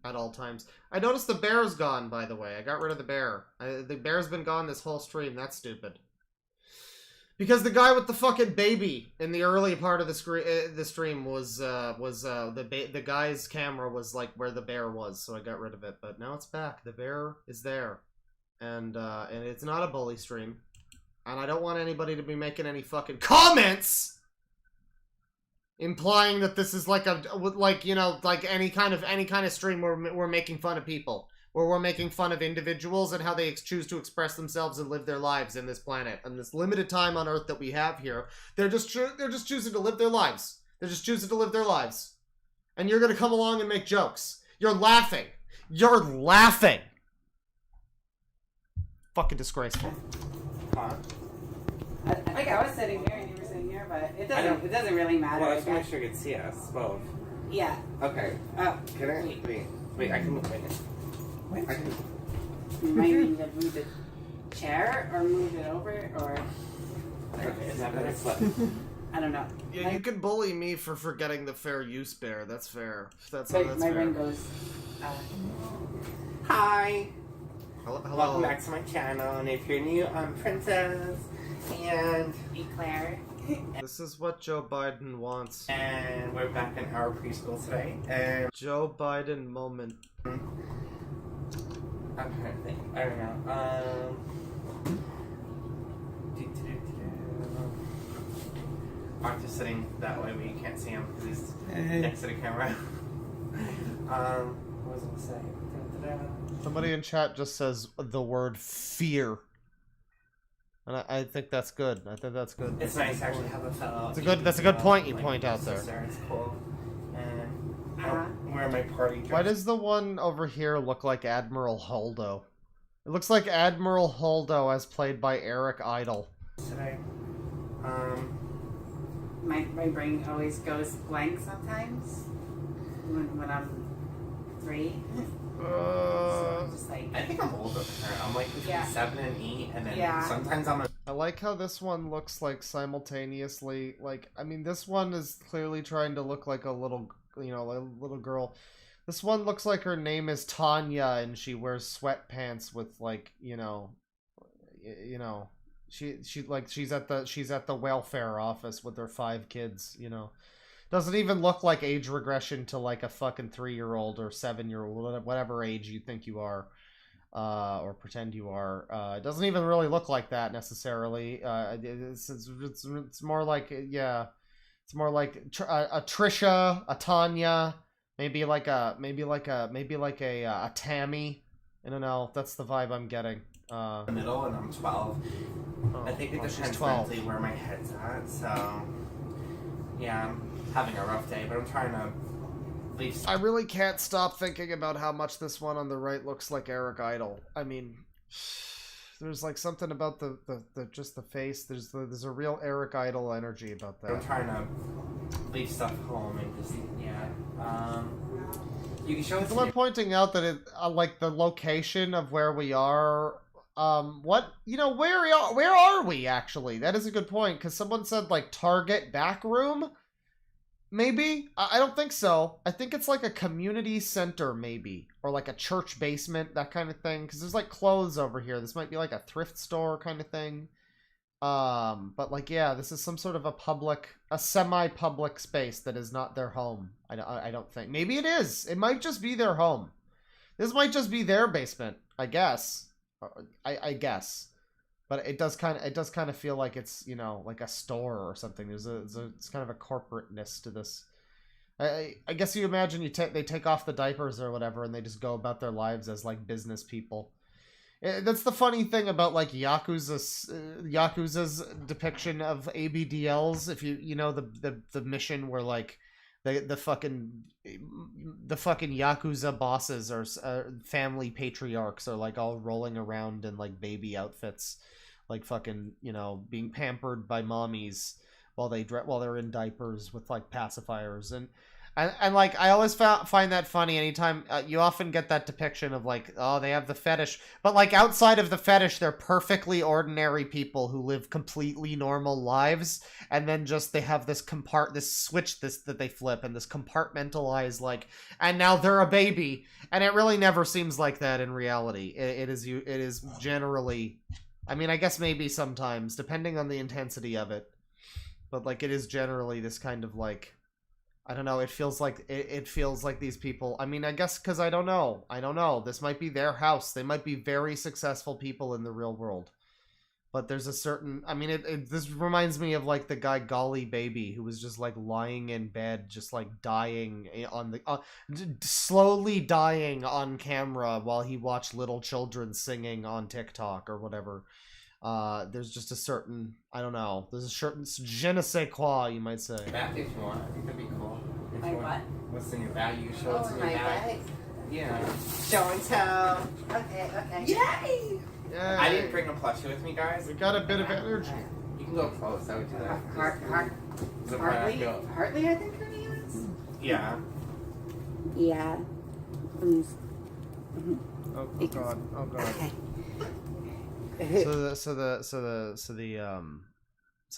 at all times. I noticed the bear's gone, by the way. I got rid of the bear. The bear's been gone this whole stream. That's stupid. Because the guy with the fucking baby in the early part of the stream was the guy's camera was like where the bear was, so I got rid of it. But now it's back. The bear is there, and it's not a bully stream, and I don't want anybody to be making any fucking comments implying that this is like any kind of stream where we're making fun of people, where we're making fun of individuals and how they choose to express themselves and live their lives in this planet and this limited time on Earth that we have here. They're just choosing to live their lives. They're just choosing to live their lives, and you're gonna come along and make jokes. You're laughing. You're laughing. Fucking disgraceful. I think I was sitting here and you were sitting here, but it doesn't really matter. Well, I just want to make sure you can see us both. Yeah. Okay. Can I? Wait, I can move it. Wait, I can. You might need to move the chair or move it over or. Okay, is that better? I don't know. Yeah, you can bully me for forgetting the fair use bear. That's fair. That's my fair. ring goes. Hi. Hello. Welcome back to my channel, and if you're new, I'm Princess and Eclair. This is what Joe Biden wants. And we're back in our preschool today. And Joe Biden moment. I'm trying to think. I don't know. Arthur's sitting that way, but you can't see him because he's next to the camera. What was I gonna say? Somebody in chat just says the word fear. And I think that's good. I think that's good. It's nice to actually have a fellow. That's a good point you point out there. It's cool. And I'm wearing my party dress. Why does the one over here look like Admiral Holdo? It looks like Admiral Holdo as played by Eric Idle. Today. My brain always goes blank sometimes when I'm 3. So just like, I think I'm older than her. I'm like between 7 and 8, and then sometimes I'm I like how this one looks like simultaneously, like, I mean, this one is clearly trying to look like a little, a little girl. This one looks like her name is Tanya and she wears sweatpants with like, she's at the welfare office with her 5 kids, Doesn't even look like age regression to like a fucking 3-year-old or 7-year-old, whatever age you think you are, or pretend you are. It doesn't even really look like that necessarily. It's more like, it's more like a Trisha, a Tanya, maybe like a Tammy. I don't know. That's the vibe I'm getting. in the middle, and I'm 12. I think it depends mentally where my head's at. So yeah, I'm having a rough day, but I'm trying to leave. I really can't stop thinking about how much this one on the right looks like Eric Idle. I mean, there's like something about the just the face. There's a real Eric Idle energy about that. I'm trying to leave stuff home and just you can show People are pointing out that it like the location of where we are. Where are we actually? That is a good point, because someone said like Target back room. Maybe? I don't think so. I think it's like a community center, maybe. Or like a church basement, that kind of thing. Because there's like clothes over here. This might be like a thrift store kind of thing. But like, yeah, this is some sort of a semi-public space that is not their home. I don't think. Maybe it is. It might just be their home. This might just be their basement, I guess. I guess. But it does kind of feel like it's, you know, like a store or something. It's kind of a corporateness to this. I guess you imagine they take off the diapers or whatever, and they just go about their lives as like business people. That's the funny thing about like Yakuza's depiction of ABDLs. If you know the mission where like the fucking Yakuza bosses or family patriarchs are like all rolling around in like baby outfits, like fucking, you know, being pampered by mommies while they're in diapers with like pacifiers and like I always find that funny anytime you often get that depiction of like, oh, they have the fetish, but like outside of the fetish they're perfectly ordinary people who live completely normal lives, and then just they have this switch that they flip, and this compartmentalized like, and now they're a baby, and it really never seems like that in reality. It is generally, I mean, I guess maybe sometimes depending on the intensity of it, but like it is generally this kind of like, I don't know, it feels like these people, I mean, I guess because I don't know, this might be their house, they might be very successful people in the real world, but there's a certain, I mean, this reminds me of like the guy Golly Baby, who was just like lying in bed, just like dying slowly dying on camera while he watched little children singing on TikTok or whatever. There's just a certain, I don't know, there's a certain je ne sais quoi, you might say. Bath if you want. I think that'd be cool. Like what? What's in your bag? You show what's in your my bag. bag. Yeah. Show and tell. Okay. Yay! Yeah. I didn't bring a plushie with me, guys. We got a bit of energy. You can go close. I would do that. Hartley, I think her name is. Yeah. Yeah. Mm. Oh god. Oh god. Okay. So the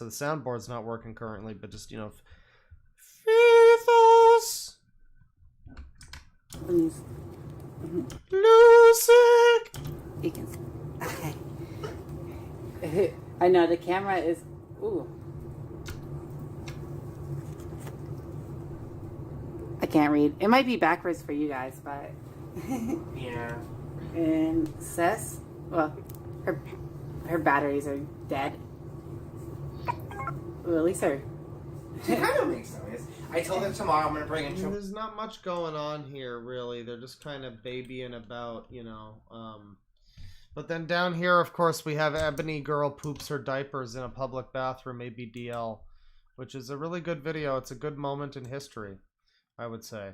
soundboard's not working currently, but just, you know, Fifos Lucic. You can. Okay. I know the camera is. Ooh. I can't read. It might be backwards for you guys, but. Yeah. And Cess, well, her batteries are dead. Well, at least her. She kind of makes noise. I told her tomorrow I'm gonna bring in. There's not much going on here, really. They're just kind of babying about, you know. But then down here, of course, we have Ebony Girl poops her diapers in a public bathroom, ABDL, which is a really good video. It's a good moment in history, I would say.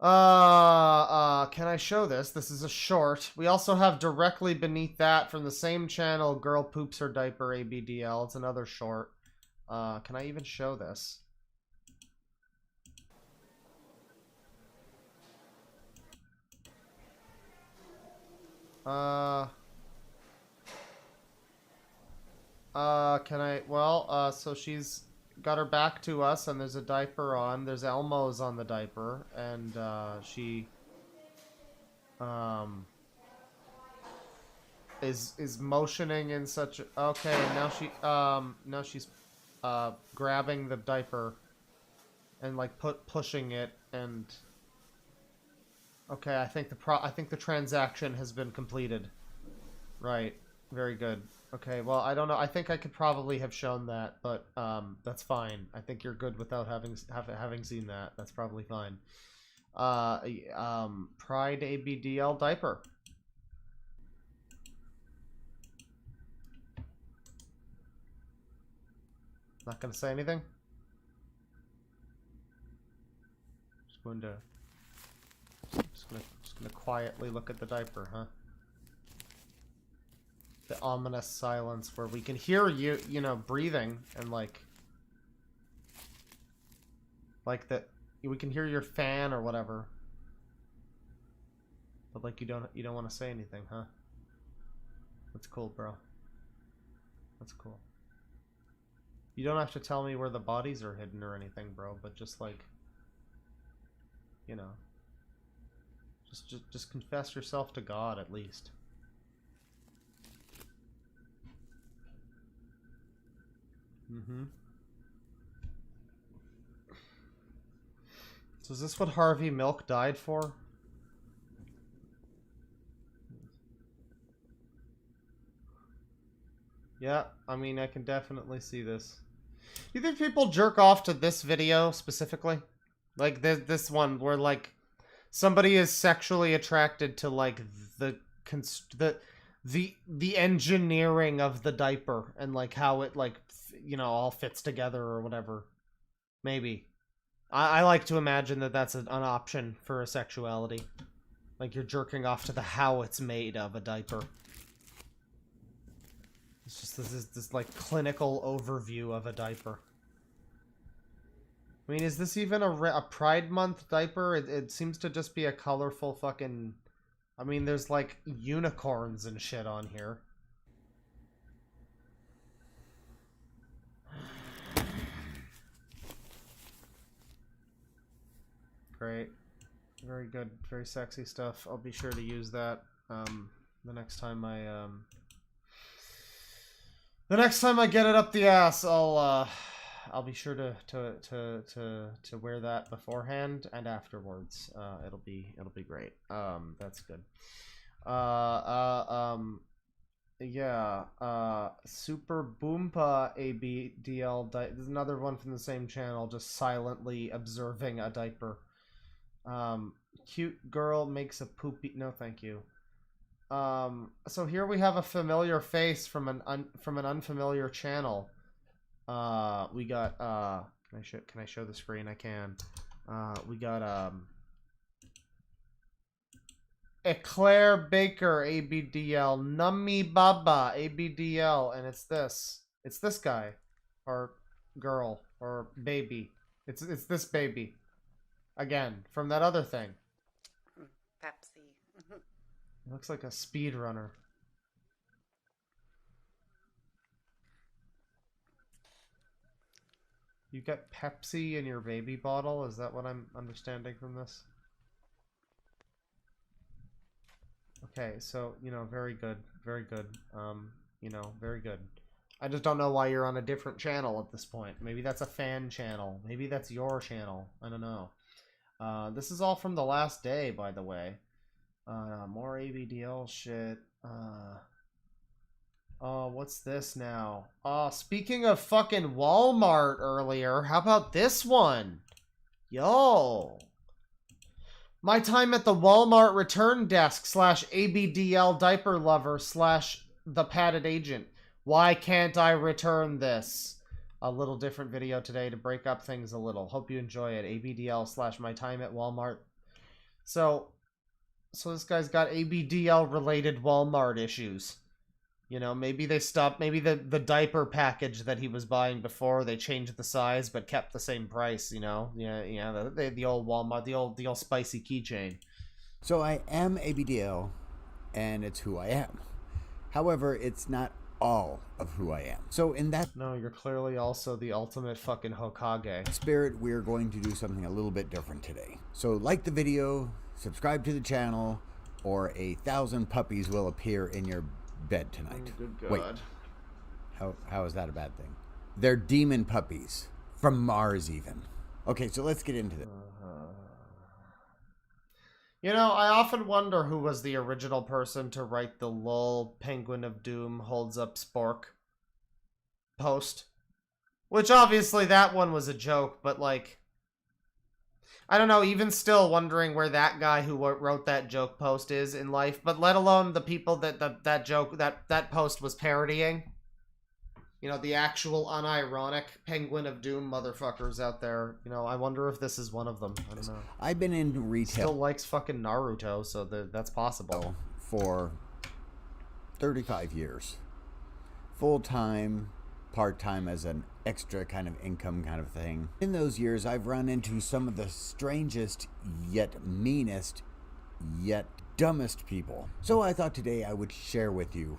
Can I show this? This is a short. We also have directly beneath that from the same channel, Girl Poops Her Diaper ABDL. It's another short. Can I even show this? Can I, well, so she's got her back to us, and there's a diaper on. There's Elmo's on the diaper, and she is motioning in such a, okay, and now she's grabbing the diaper and like pushing it, and okay, I think the transaction has been completed. Right. Very good. Okay, well, I don't know. I think I could probably have shown that, but that's fine. I think you're good without having seen that. That's probably fine. Pride ABDL diaper. Not gonna say anything? Just gonna quietly look at the diaper, huh? The ominous silence where we can hear you, you know, breathing and like that we can hear your fan or whatever. But like you don't want to say anything, huh? That's cool, bro. That's cool. You don't have to tell me where the bodies are hidden or anything, bro, but just like, you know, just confess yourself to God at least. So is this what Harvey Milk died for? Yeah, I mean, I can definitely see this. You think people jerk off to this video specifically? Like this one where like somebody is sexually attracted to like the engineering of the diaper and like how it like you know all fits together or whatever. Maybe. I like to imagine that that's an option for a sexuality. Like you're jerking off to the how it's made of a diaper. It's just this like clinical overview of a diaper. I mean, is this even a Pride Month diaper? It seems to just be a colorful fucking... I mean, there's like unicorns and shit on here. Great. Very good. Very sexy stuff. I'll be sure to use that the next time I... The next time I get it up the ass, I'll be sure to wear that beforehand and afterwards. It'll be great. That's good. Yeah. Super Boompa ABDL. There's another one from the same channel, just silently observing a diaper. Cute girl makes a poopy. No, thank you. So here we have a familiar face from an unfamiliar channel. We got can I show the screen? I can. We got Eclair Baker ABDL, Nummy Baba ABDL, and it's this guy or girl or baby. It's this baby again from that other thing. Pepsi. It looks like a speedrunner. You got Pepsi in your baby bottle? Is that what I'm understanding from this? Okay, so, you know, very good. Very good. You know, very good. I just don't know why you're on a different channel at this point. Maybe that's a fan channel. Maybe that's your channel. I don't know. This is all from the last day, by the way. More ABDL shit. Oh, what's this now? Oh, speaking of fucking Walmart earlier, how about this one? Yo. My time at the Walmart return desk / ABDL diaper lover / the padded agent. Why can't I return this? A little different video today to break up things a little. Hope you enjoy it. ABDL / my time at Walmart. So this guy's got ABDL related Walmart issues. You know, maybe they stopped, maybe the diaper package that he was buying before, they changed the size but kept the same price, you know? Yeah, the old Walmart, the old spicy keychain. So I am ABDL, and it's who I am. However, it's not all of who I am. So in that... No, you're clearly also the ultimate fucking Hokage. Spirit, we're going to do something a little bit different today. So like the video, subscribe to the channel, or 1,000 puppies will appear in your bed tonight. Oh, good God. Wait, how is that a bad thing? They're demon puppies from Mars even. Okay, so let's get into this. You know, I often wonder who was the original person to write the lol Penguin of Doom holds up Spork post. Which obviously that one was a joke, but like, I don't know, even still wondering where that guy who wrote that joke post is in life, but let alone the people that that post was parodying. you know, the actual unironic Penguin of Doom motherfuckers out there. You know, I wonder if this is one of them. I don't know. I've been in retail. Still likes fucking Naruto, so that's possible. For 35 years. Full-time, part-time as an extra kind of income kind of thing. In those years, I've run into some of the strangest, yet meanest, yet dumbest people. So I thought today I would share with you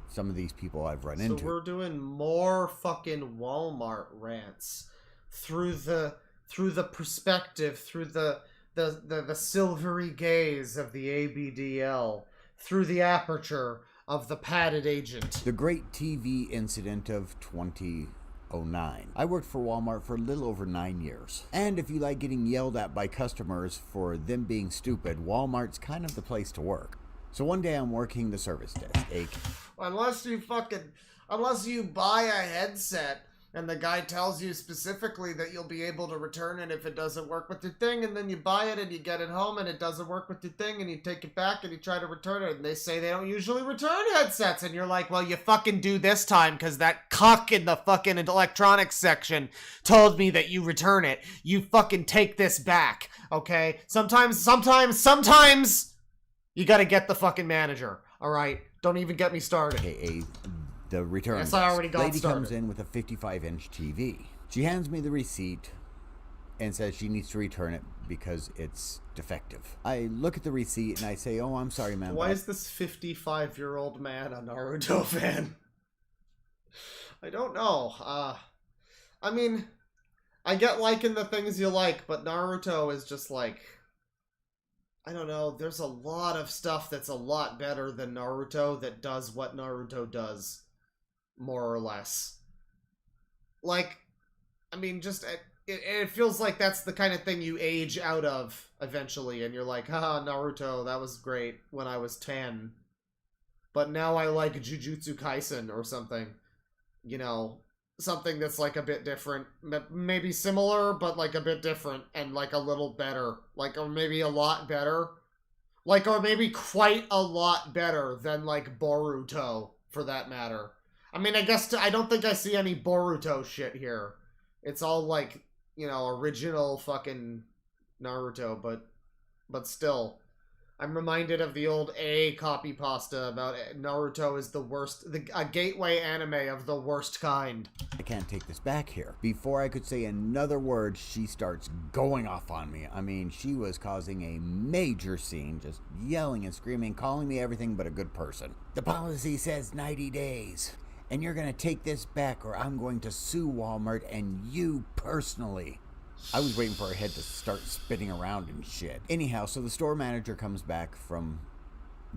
some of these people I've run into. So we're doing more fucking Walmart rants through the perspective, through the silvery gaze of the ABDL, through the aperture of the padded agent. The great TV incident of 2009. I worked for Walmart for a little over 9 years. And if you like getting yelled at by customers for them being stupid, Walmart's kind of the place to work. So one day I'm working the service desk. Unless you buy a headset and the guy tells you specifically that you'll be able to return it if it doesn't work with your thing, and then you buy it and you get it home and it doesn't work with your thing and you take it back and you try to return it and they say they don't usually return headsets, and you're like, well, you fucking do this time because that cuck in the fucking electronics section told me that you return it. You fucking take this back, okay? Sometimes you gotta get the fucking manager, alright? Don't even get me started. The return Yes, I already got lady started. comes in with a 55-inch TV. She hands me the receipt and says she needs to return it because it's defective. I look at the receipt and I say, oh, I'm sorry, ma'am. Why is this 55-year-old man a Naruto fan? I don't know. I mean, I get liking the things you like, but Naruto is just like, I don't know, there's a lot of stuff that's a lot better than Naruto that does what Naruto does, more or less. Like, I mean, just, it feels like that's the kind of thing you age out of eventually, and you're like, haha, Naruto, that was great when I was 10. But now I like Jujutsu Kaisen or something. You know, something that's like a bit different, maybe similar, but like a bit different, and like a little better, like, or maybe a lot better, like, or maybe quite a lot better than like Boruto, for that matter. I mean, I guess I don't think I see any Boruto shit here. It's all like, you know, original fucking Naruto, but still. I'm reminded of the old A copy pasta about Naruto is the worst, a gateway anime of the worst kind. I can't take this back here. Before I could say another word, she starts going off on me. I mean, she was causing a major scene, just yelling and screaming, calling me everything but a good person. The policy says 90 days, and you're gonna take this back or I'm going to sue Walmart and you personally. I was waiting for her head to start spinning around and shit. Anyhow, so the store manager comes back from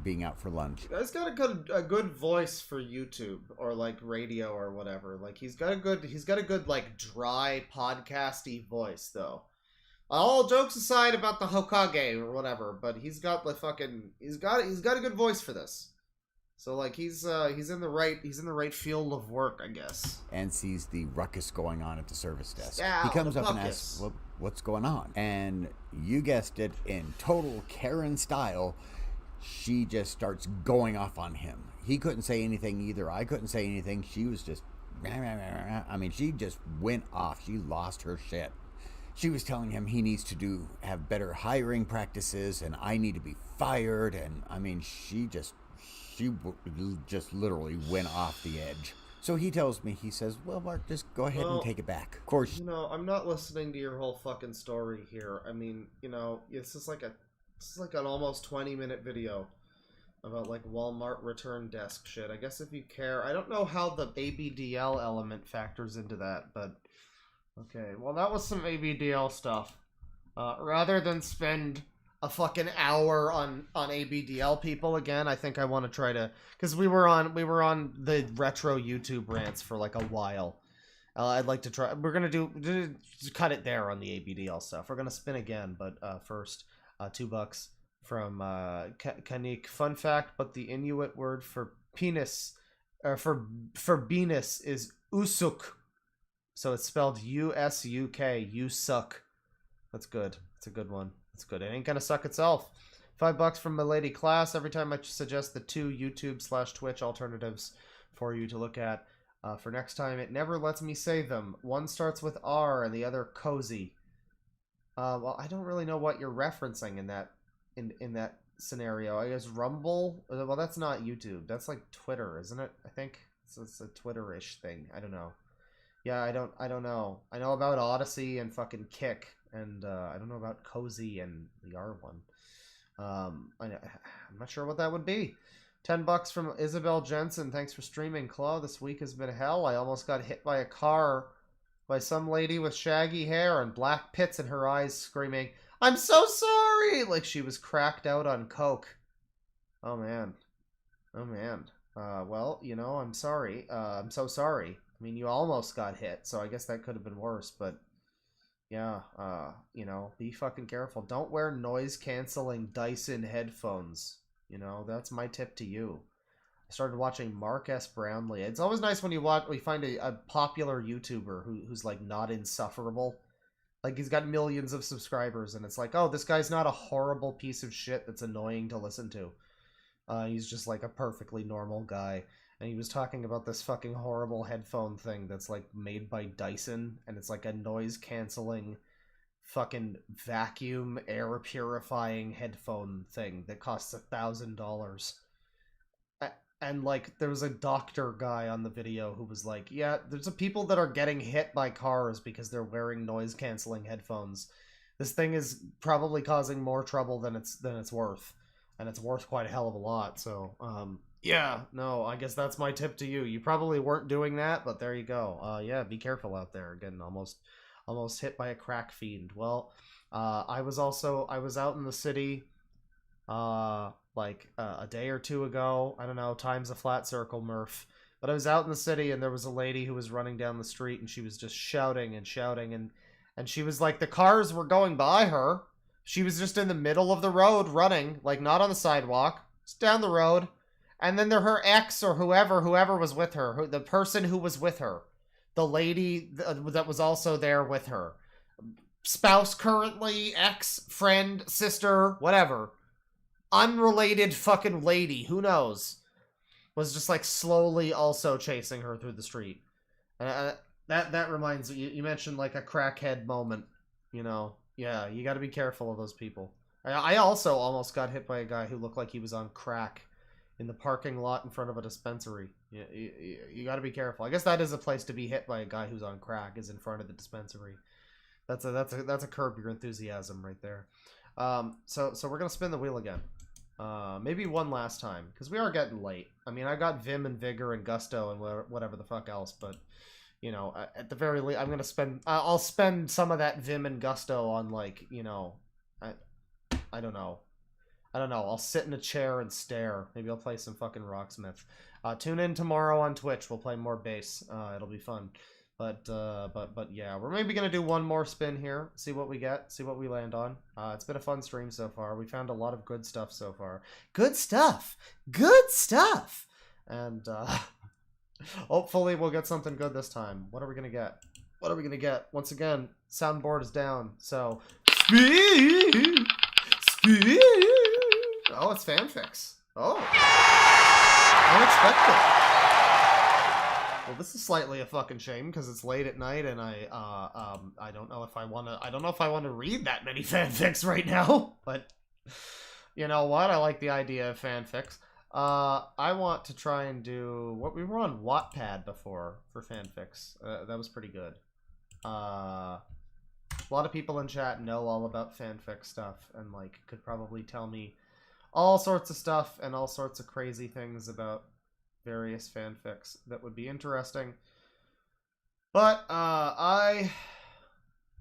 being out for lunch. The guy's got a good voice for YouTube or like radio or whatever. Like he's got a good like dry podcasty voice though. All jokes aside about the Hokage or whatever, but he's got a good voice for this. So like he's in the right field of work, I guess. And sees the ruckus going on at the service desk. Yeah, he comes the up and ruckus. asks, what's going on? And you guessed it, in total Karen style, she just starts going off on him. He couldn't say anything either. I couldn't say anything. She was just, I mean, she just went off. She lost her shit. She was telling him he needs to have better hiring practices and I need to be fired. And I mean, she just literally went off the edge. So he tells me, he says, well, Mark, just go ahead and take it back. Of course. You know, I'm not listening to your whole fucking story here. I mean, you know, this is like an almost 20-minute video about like Walmart return desk shit. I guess if you care. I don't know how the ABDL element factors into that, but okay. Well, that was some ABDL stuff. Rather than spend a fucking hour on ABDL people again, I think I want to try to, because we were on the retro YouTube rants for like a while. I'd like to try. We're gonna cut it there on the ABDL stuff. We're gonna spin again, but first, $2 from Kanik. Fun fact, but the Inuit word for penis, or for penis is usuk, so it's spelled U-S-U-K. You suck. That's good. It's a good one. It's good. It ain't gonna suck itself. $5 from Milady Class. Every time I suggest the 2 YouTube/Twitch alternatives for you to look at. For next time, it never lets me say them. One starts with R and the other cozy. Well, I don't really know what you're referencing in that scenario. I guess Rumble? Well, that's not YouTube. That's like Twitter, isn't it? I think it's a Twitter-ish thing. I don't know. Yeah, I don't know. I know about Odyssey and fucking Kick, and I don't know about Cozy and the R one. I'm not sure what that would be. $10 from Isabel Jensen. Thanks for streaming, Claw. This week has been hell. I almost got hit by a car by some lady with shaggy hair and black pits in her eyes, screaming, "I'm so sorry!" like she was cracked out on coke. Oh man. Oh man. Well, you know, I'm sorry. I'm so sorry. I mean, you almost got hit, so I guess that could have been worse, but yeah, you know, be fucking careful. Don't wear noise-canceling Dyson headphones. You know, that's my tip to you. I started watching Mark S. Brownlee. It's always nice when we find a popular YouTuber who's like not insufferable. Like he's got millions of subscribers, and it's like, oh, this guy's not a horrible piece of shit that's annoying to listen to. He's just like a perfectly normal guy. And he was talking about this fucking horrible headphone thing that's like made by Dyson, and it's like a noise-canceling fucking vacuum air purifying headphone thing that costs $1,000. And like there was a doctor guy on the video who was like, yeah, there's people that are getting hit by cars because they're wearing noise-canceling headphones. This thing is probably causing more trouble than it's worth, and it's worth quite a hell of a lot. So yeah, no, I guess that's my tip to you. You probably weren't doing that, but there you go. Yeah, be careful out there. Again, almost hit by a crack fiend. Well, I was out in the city like a day or two ago. I don't know, time's a flat circle, Murph. But I was out in the city, and there was a lady who was running down the street, and she was just shouting and shouting, and she was like, the cars were going by her. She was just in the middle of the road running, like not on the sidewalk, just down the road. And then her ex or whoever was with her, the person who was with her, the lady that was also there with her, spouse currently, ex, friend, sister, whatever, unrelated fucking lady, who knows, was just like slowly also chasing her through the street. That reminds me, you mentioned like a crackhead moment, you know. Yeah, you got to be careful of those people. I also almost got hit by a guy who looked like he was on crack in the parking lot in front of a dispensary. You got to be careful. I guess that is a place to be hit by a guy who's on crack, is in front of the dispensary. That's a curb your enthusiasm right there. So we're gonna spin the wheel again. Maybe one last time, because we are getting late. I mean, I got Vim and Vigor and Gusto and whatever the fuck else, but you know, at the very least, I'm gonna spend. I'll spend some of that Vim and Gusto on, like, you know, I don't know. I'll sit in a chair and stare. Maybe I'll play some fucking Rocksmith. Tune in tomorrow on Twitch. We'll play more bass. It'll be fun. But yeah, we're maybe gonna do one more spin here. See what we get. See what we land on. It's been a fun stream so far. We found a lot of good stuff so far. Good stuff. Good stuff. And hopefully we'll get something good this time. What are we gonna get? What are we gonna get? Once again, soundboard is down. So speed. Oh, it's fanfics. Oh. Unexpected. Well, this is slightly a fucking shame because it's late at night, and I don't know if I want to read that many fanfics right now. But you know what? I like the idea of fanfics. I want to try and do what we were on Wattpad before for fanfics. That was pretty good. A lot of people in chat know all about fanfic stuff and like could probably tell me all sorts of stuff and all sorts of crazy things about various fanfics that would be interesting. But I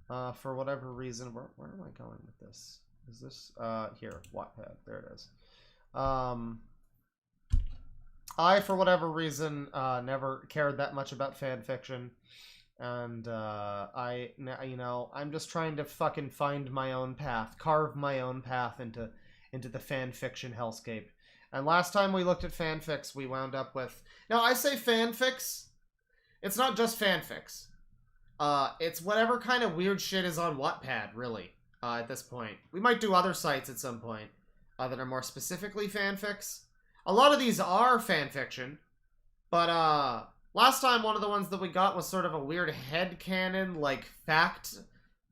for whatever reason, where am I going with this? Is this here, Wattpad, there it is. I, for whatever reason, never cared that much about fan fiction, and I'm just trying to fucking find my own path, carve my own path into the fan fiction hellscape. And last time we looked at fanfics, we wound up with... Now, I say fanfics, it's not just fanfics. It's whatever kind of weird shit is on Wattpad, really, at this point. We might do other sites at some point that are more specifically fanfics. A lot of these are fanfiction, but, Last time, one of the ones that we got was sort of a weird headcanon, like, fact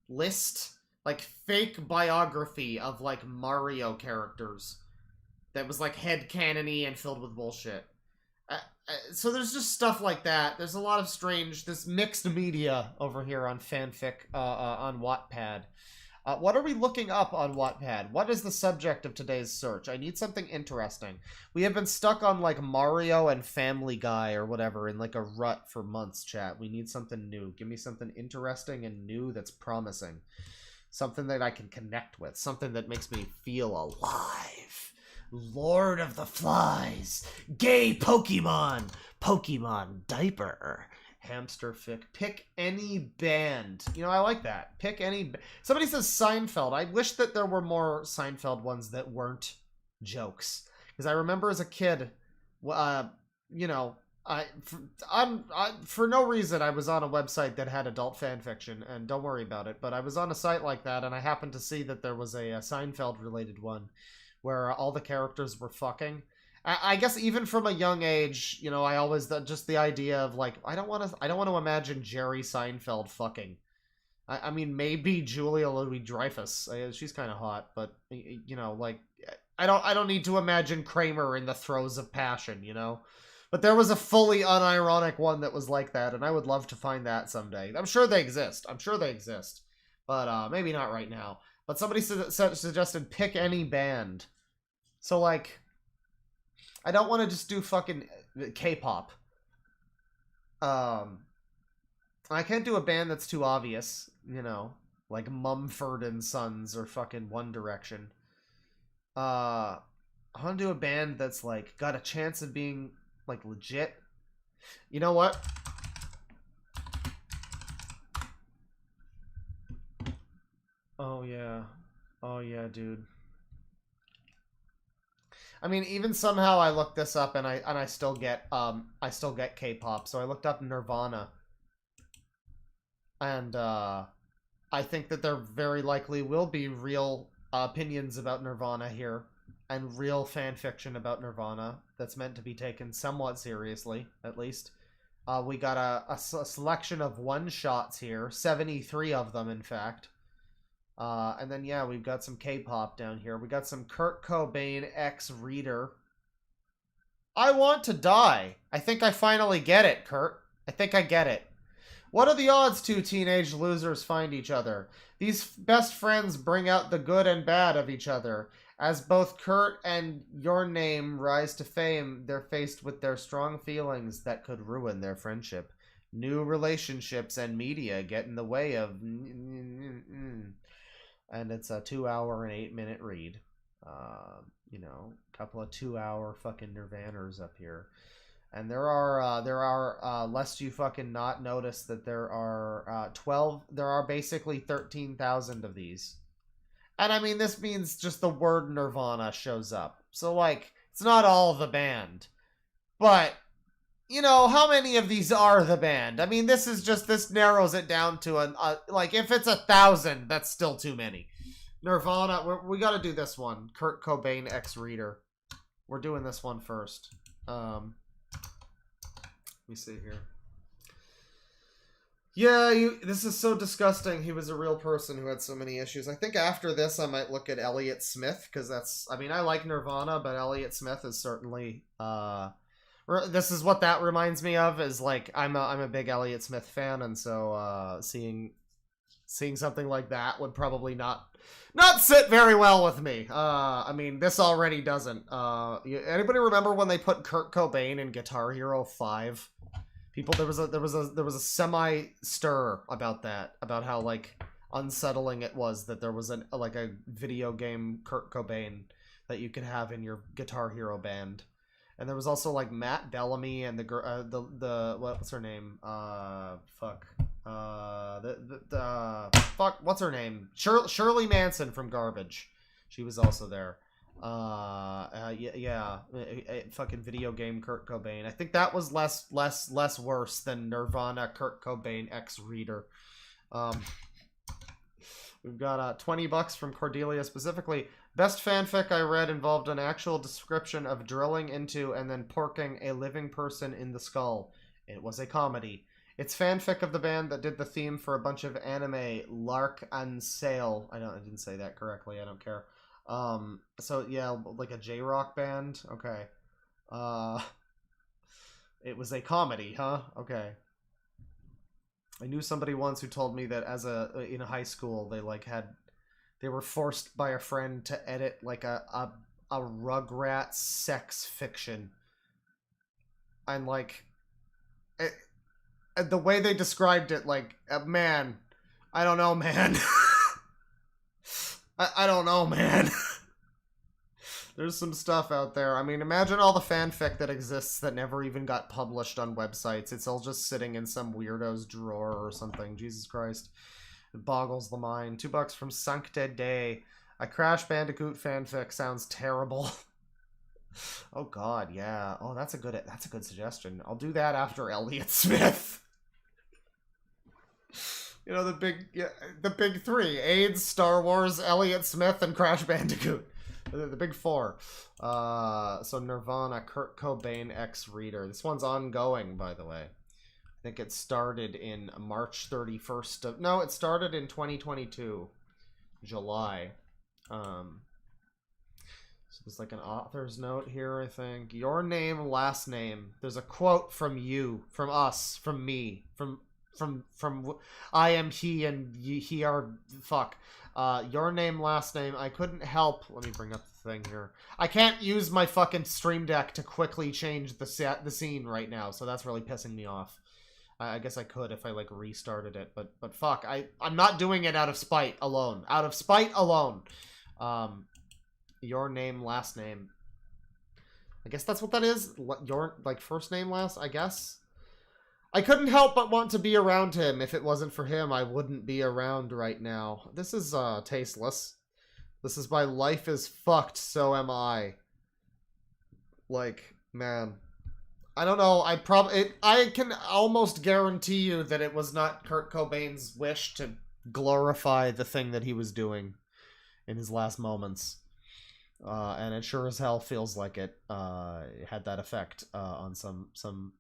list, like, fake biography of, like, Mario characters. That was, like, headcanon-y and filled with bullshit. So there's just stuff like that. There's a lot of strange, this mixed media over here on fanfic, on Wattpad. What are we looking up on Wattpad? What is the subject of today's search? I need something interesting. We have been stuck on, like, Mario and Family Guy or whatever in, like, a rut for months, chat. We need something new. Give me something interesting and new that's promising. Something that I can connect with. Something that makes me feel alive. Lord of the Flies. Gay Pokemon. Pokemon diaper. Hamster fic. Pick any band. You know, I like that. Pick any... Somebody says Seinfeld. I wish that there were more Seinfeld ones that weren't jokes. Because I remember as a kid, you know, for no reason, I was on a website that had adult fan fiction, and don't worry about it, but I was on a site like that, and I happened to see that there was a Seinfeld-related one where all the characters were fucking. I guess even from a young age, you know, I always just the idea of like I don't want to imagine Jerry Seinfeld fucking. I mean, maybe Julia Louis-Dreyfus. She's kind of hot, but you know, like I don't need to imagine Kramer in the throes of passion, you know. But there was a fully unironic one that was like that, and I would love to find that someday. I'm sure they exist. But maybe not right now. But somebody suggested pick any band. So like, I don't want to just do fucking K-pop. I can't do a band that's too obvious, you know, like Mumford and Sons or fucking One Direction. I want to do a band that's like got a chance of being like legit. You know what? Oh yeah, dude. I mean, even somehow I looked this up and I still get K-pop. So I looked up Nirvana. And I think that there very likely will be real opinions about Nirvana here and real fan fiction about Nirvana that's meant to be taken somewhat seriously, at least. We got a selection of one-shots here, 73 of them, in fact. And then, yeah, we've got some K-pop down here. We got some Kurt Cobain X-Reader. I want to die. I think I finally get it, Kurt. I think I get it. What are the odds two teenage losers find each other? These best friends bring out the good and bad of each other. As both Kurt and Your Name rise to fame, they're faced with their strong feelings that could ruin their friendship. New relationships and media get in the way of... And it's a 2-hour and 8-minute read. You know, a couple of 2-hour fucking Nirvaners up here. And there are lest you fucking not notice that there are basically 13,000 of these. And I mean, this means just the word Nirvana shows up. So like, it's not all the band. But, you know, how many of these are the band? I mean, this narrows it down to like, if it's 1,000, that's still too many. Nirvana, we gotta do this one. Kurt Cobain X-Reader. We're doing this one first. Let me see here. Yeah, this is so disgusting. He was a real person who had so many issues. I think after this, I might look at Elliott Smith, because I mean, I like Nirvana, but Elliott Smith is certainly, this is what that reminds me of, is like, I'm a big Elliott Smith fan, and so, seeing something like that would probably not sit very well with me. I mean, this already doesn't. Anybody remember when they put Kurt Cobain in Guitar Hero 5? People, there was a semi stir about that, about how like unsettling it was that there was a video game Kurt Cobain that you could have in your Guitar Hero band, and there was also like Matt Bellamy and the what's her name? What's her name? Shirley Manson from Garbage. She was also there. Fucking video game Kurt Cobain. I think that was less worse than Nirvana Kurt Cobain X-Reader. We've got $20 from Cordelia specifically. Best fanfic I read involved an actual description of drilling into and then porking a living person in the skull. It was a comedy. It's fanfic of the band that did the theme for a bunch of anime, Lark and Sail. I didn't say that correctly, I don't care. So yeah, like a J-rock band? Okay. It was a comedy, huh? Okay. I knew somebody once who told me that in high school, they were forced by a friend to edit like a Rugrats sex fiction. And like, the way they described it, like, man, I don't know, man. I don't know, man. There's some stuff out there. I mean, imagine all the fanfic that exists that never even got published on websites. It's all just sitting in some weirdo's drawer or something. Jesus Christ. It boggles the mind. $2 from Sancta Day. A Crash Bandicoot fanfic sounds terrible. Oh god, yeah. Oh, that's a good suggestion. I'll do that after Elliott Smith. You know, the big three. AIDS, Star Wars, Elliott Smith, and Crash Bandicoot. The big four. So Nirvana, Kurt Cobain, X-Reader. This one's ongoing, by the way. I think it started in March 31st of... No, it started in 2022. July. So there's like an author's note here, I think. Your name, last name. There's a quote from you, from us, from me, from I am he and he are fuck. Your name, last name. I couldn't help. Let me bring up the thing here. I can't use my fucking Stream Deck to quickly change the scene right now, so that's really pissing me off. I guess I could if I like restarted it, but fuck, I'm not doing it out of spite alone. Out of spite alone. Your name, last name. I guess that's what that is. Your like first name, last. I guess. I couldn't help but want to be around him. If it wasn't for him, I wouldn't be around right now. This is tasteless. This is by Life is Fucked, So Am I. Like, man. I don't know. I can almost guarantee you that it was not Kurt Cobain's wish to glorify the thing that he was doing in his last moments. And it sure as hell feels like it had that effect on some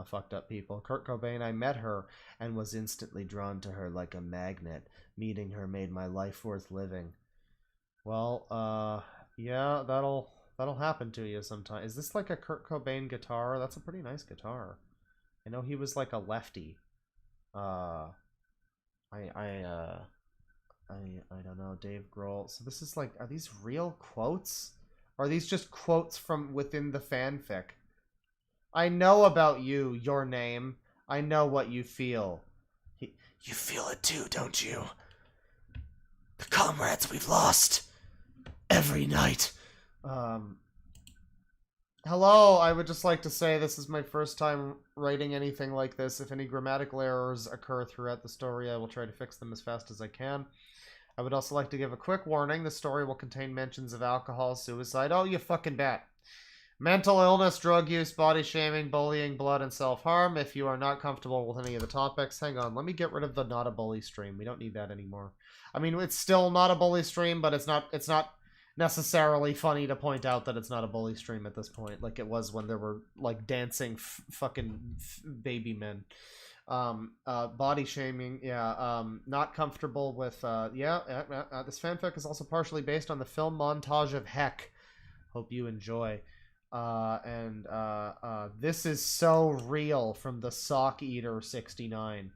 fucked up people. Kurt Cobain, I met her and was instantly drawn to her like a magnet. Meeting her made my life worth living. Well, yeah, that'll happen to you sometime. Is this like a Kurt Cobain guitar? That's a pretty nice guitar. I know he was like a lefty. I don't know, Dave Grohl. So this is like, are these real quotes? Or are these just quotes from within the fanfic? I know about you, your name. I know what you feel. You feel it too, don't you? The comrades we've lost every night. Hello, I would just like to say this is my first time writing anything like this. If any grammatical errors occur throughout the story, I will try to fix them as fast as I can. I would also like to give a quick warning. The story will contain mentions of alcohol, suicide. Oh, you fucking bet. Mental illness, drug use, body shaming, bullying, blood, and self-harm. If you are not comfortable with any of the topics, hang on. Let me get rid of the not a bully stream. We don't need that anymore. I mean, it's still not a bully stream, but it's not necessarily funny to point out that it's not a bully stream at this point, like it was when there were like dancing fucking baby men. Body shaming, yeah. Not comfortable with this fanfic is also partially based on the film montage of Heck. Hope you enjoy. This is so real from the Sock Eater 69.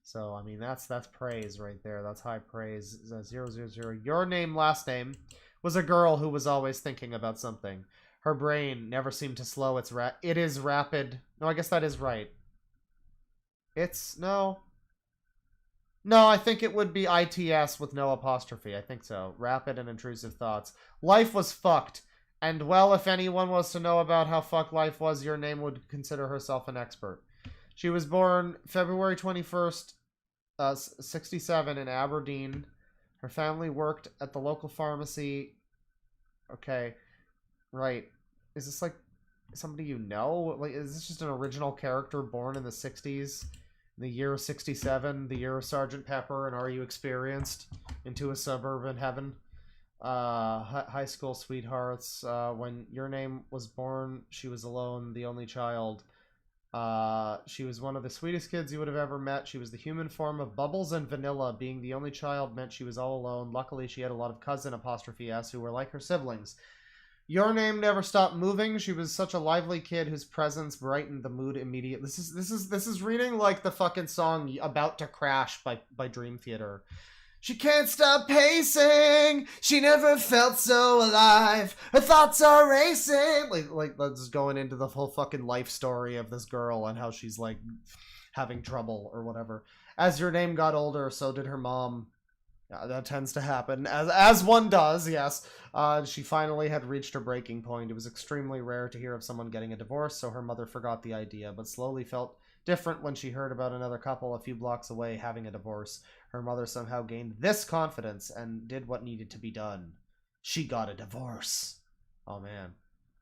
So I mean that's praise right there. That's high praise. 000. Your name, last name was a girl who was always thinking about something. Her brain never seemed to slow its it is rapid. No, I guess that is right. It's no, I think it would be ITS with no apostrophe. I think so. Rapid and intrusive thoughts. Life was fucked. And well, if anyone was to know about how fucked life was, your name would consider herself an expert. She was born February 21st, 67 in Aberdeen. Her family worked at the local pharmacy. Okay. Right. Is this like somebody you know? Like, is this just an original character born in the 60s? In the year 67, the year of Sergeant Pepper, and Are You Experienced? Into a suburban heaven. High school sweethearts. When your name was born, she was alone, the only child. She was one of the sweetest kids you would have ever met. She was the human form of Bubbles and Vanilla. Being the only child meant she was all alone. Luckily, she had a lot of cousin '(s) who were like her siblings. Your name never stopped moving. She was such a lively kid whose presence brightened the mood immediately. This is reading like the fucking song "About to Crash" by Dream Theater. She can't stop pacing. She never felt so alive. Her thoughts are racing. Like that's going into the whole fucking life story of this girl and how she's like having trouble or whatever. As your name got older, so did her mom. Yeah, that tends to happen, as one does, yes. She finally had reached her breaking point. It was extremely rare to hear of someone getting a divorce, so her mother forgot the idea, but slowly felt different when she heard about another couple a few blocks away having a divorce. Her mother somehow gained this confidence and did what needed to be done. She got a divorce. Oh, man.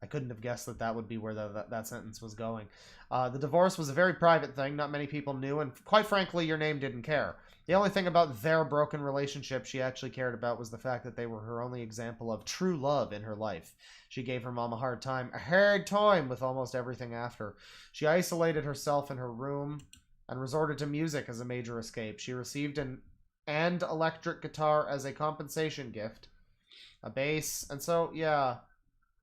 I couldn't have guessed that would be where that sentence was going. The divorce was a very private thing. Not many people knew, and quite frankly, your name didn't care. The only thing about their broken relationship she actually cared about was the fact that they were her only example of true love in her life. She gave her mom a hard time with almost everything after. She isolated herself in her room and resorted to music as a major escape. She received an electric guitar as a compensation gift, a bass, and so, yeah.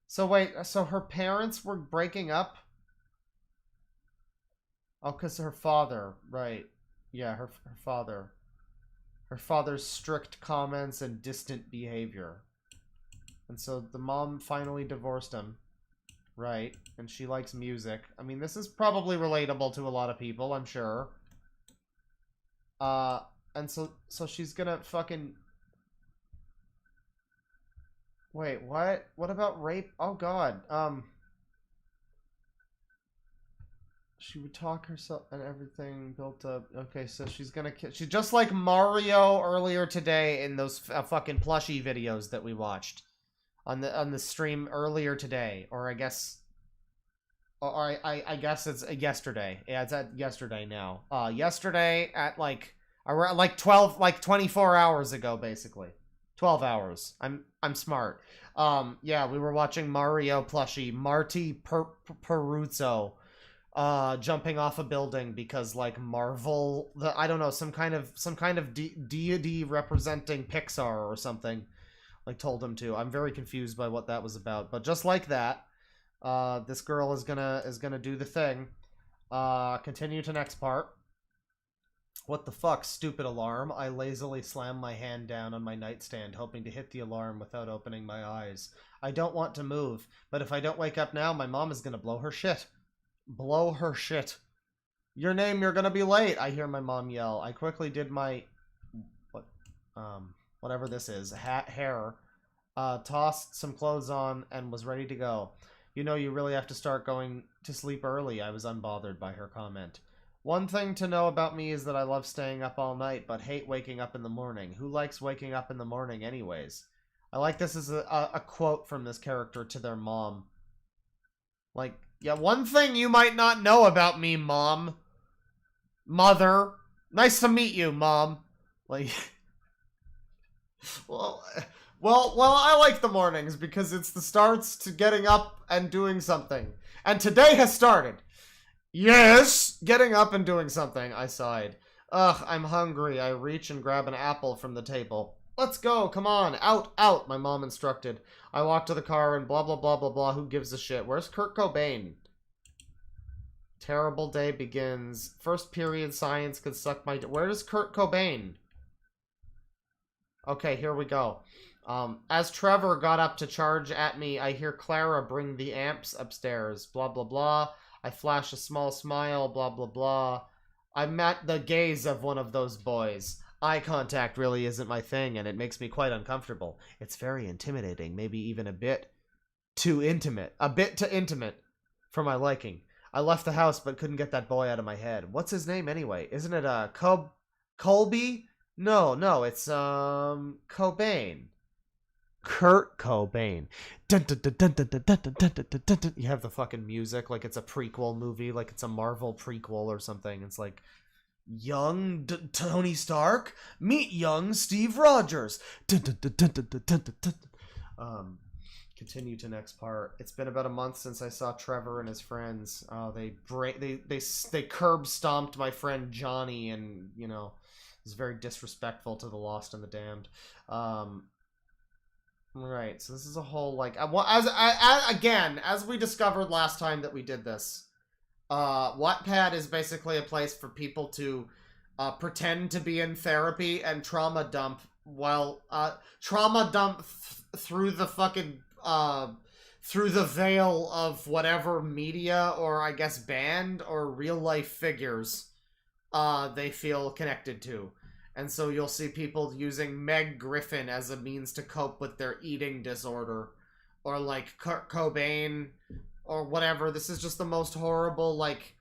So wait, so her parents were breaking up? Oh, because her father, right. Yeah, her father. Her father's strict comments and distant behavior. And so the mom finally divorced him. Right. And she likes music. I mean, this is probably relatable to a lot of people, I'm sure. And so she's gonna fucking... Wait, what? What about rape? Oh, God. She would talk herself and everything built up. Okay, so she's gonna kill... She's just like Mario earlier today in those fucking plushie videos that we watched on the stream earlier today, or I guess, or I guess it's yesterday. Yeah, it's at yesterday now. Yesterday at like 24 hours ago, basically. 12 hours. I'm smart. Yeah, we were watching Mario plushie, Marty Peruzzo. Jumping off a building because like Marvel, I don't know, some kind of deity representing Pixar or something, like told him to. I'm very confused by what that was about, but just like that, this girl is gonna do the thing. Continue to next part. What the fuck, stupid alarm? I lazily slam my hand down on my nightstand, hoping to hit the alarm without opening my eyes. I don't want to move, but if I don't wake up now, my mom is gonna blow her shit. Blow her shit. Your name, you're gonna be late, I hear my mom yell. I quickly did my... whatever this is. Hair. Tossed some clothes on and was ready to go. You know you really have to start going to sleep early, I was unbothered by her comment. One thing to know about me is that I love staying up all night, but hate waking up in the morning. Who likes waking up in the morning anyways? I like this as a quote from this character to their mom. Like, yeah, one thing you might not know about me, Mom. Mother. Nice to meet you, Mom. Like, well, I like the mornings because it's the starts to getting up and doing something. And today has started. Yes! Getting up and doing something, I sighed. Ugh, I'm hungry. I reach and grab an apple from the table. Let's go, come on, out, my mom instructed. I walk to the car and blah, blah, blah, blah, blah, who gives a shit? Where's Kurt Cobain? Terrible day begins. First period science could suck my... Where's Kurt Cobain? Okay, here we go. As Trevor got up to charge at me, I hear Clara bring the amps upstairs. Blah, blah, blah. I flash a small smile, blah, blah, blah. I met the gaze of one of those boys. Eye contact really isn't my thing, and it makes me quite uncomfortable. It's very intimidating, maybe even a bit too intimate. A bit too intimate for my liking. I left the house, but couldn't get that boy out of my head. What's his name anyway? Isn't it, Colby? No, it's, Cobain. Kurt Cobain. Dun, dun, dun, dun, dun, dun, dun, dun, dun, dun, dun, dun. You have the fucking music like it's a prequel movie, like it's a Marvel prequel or something. It's like, young Tony Stark, meet young Steve Rogers. Dun, dun, dun, dun, dun, dun, dun, dun. Continue to next part. It's been about a month since I saw Trevor and his friends. They curb stomped my friend Johnny, and you know, it was very disrespectful to the lost and the damned. Right. So this is a whole like as we discovered last time that we did this. Wattpad is basically a place for people to pretend to be in therapy and trauma dump through the fucking through the veil of whatever media or I guess band or real life figures they feel connected to. And so you'll see people using Meg Griffin as a means to cope with their eating disorder, or like Kurt Cobain or whatever. This is just the most horrible, like,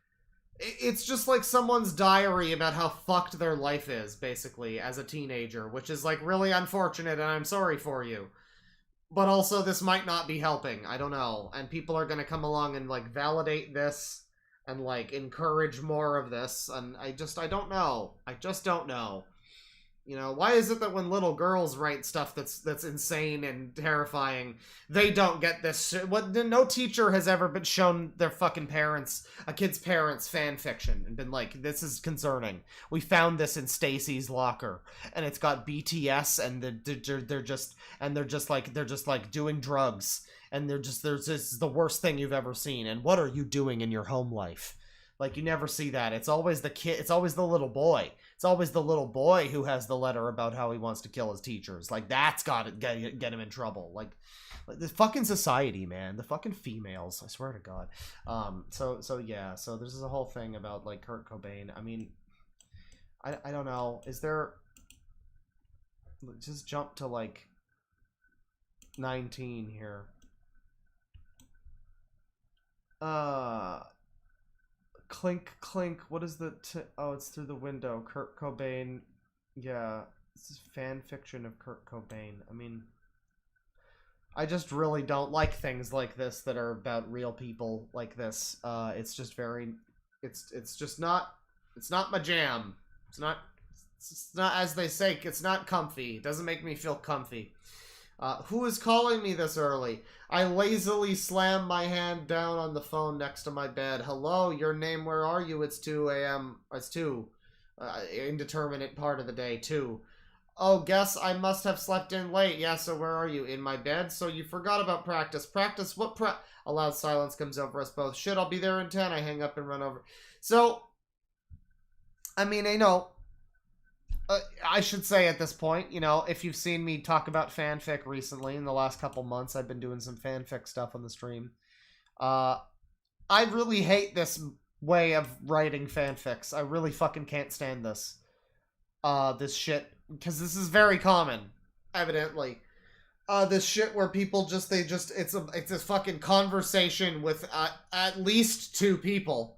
it's just like someone's diary about how fucked their life is, basically, as a teenager, which is, like, really unfortunate, and I'm sorry for you. But also, this might not be helping. I don't know. And people are gonna come along and, like, validate this and, like, encourage more of this, and I don't know. I just don't know. You know, why is it that when little girls write stuff that's insane and terrifying, they don't get this? No teacher has ever been shown their fucking parents, a kid's parents, fan fiction and been like, "This is concerning. We found this in Stacy's locker, and it's got BTS, and they're just like doing drugs, and this is the worst thing you've ever seen. And what are you doing in your home life?" Like, you never see that. It's always the kid. It's always the little boy. It's always the little boy who has the letter about how he wants to kill his teachers. Like, that's gotta get him in trouble. Like the fucking society, man. The fucking females. I swear to God. So yeah. So there's a whole thing about, like, Kurt Cobain. I mean, I don't know. Is there... Just jump to, like, 19 here. Clink, clink. What is the... oh, it's through the window. Kurt Cobain. Yeah. This is fan fiction of Kurt Cobain. I mean... I just really don't like things like this that are about real people like this. It's just very... It's just not... It's not my jam. It's not, as they say, it's not comfy. It doesn't make me feel comfy. Who is calling me this early? I lazily slam my hand down on the phone next to my bed. Hello, your name, where are you? It's 2 a.m. It's 2. Indeterminate part of the day, 2. Oh, guess I must have slept in late. Yeah, so where are you? In my bed? So you forgot about practice. Practice? What A loud silence comes over us both. Shit, I'll be there in 10. I hang up and run over. So, I mean, you know... I should say at this point, you know, if you've seen me talk about fanfic recently in the last couple months, I've been doing some fanfic stuff on the stream. I really hate this way of writing fanfics. I really fucking can't stand this. This shit, because this is very common, evidently. This shit where people it's a fucking conversation with at least 2 people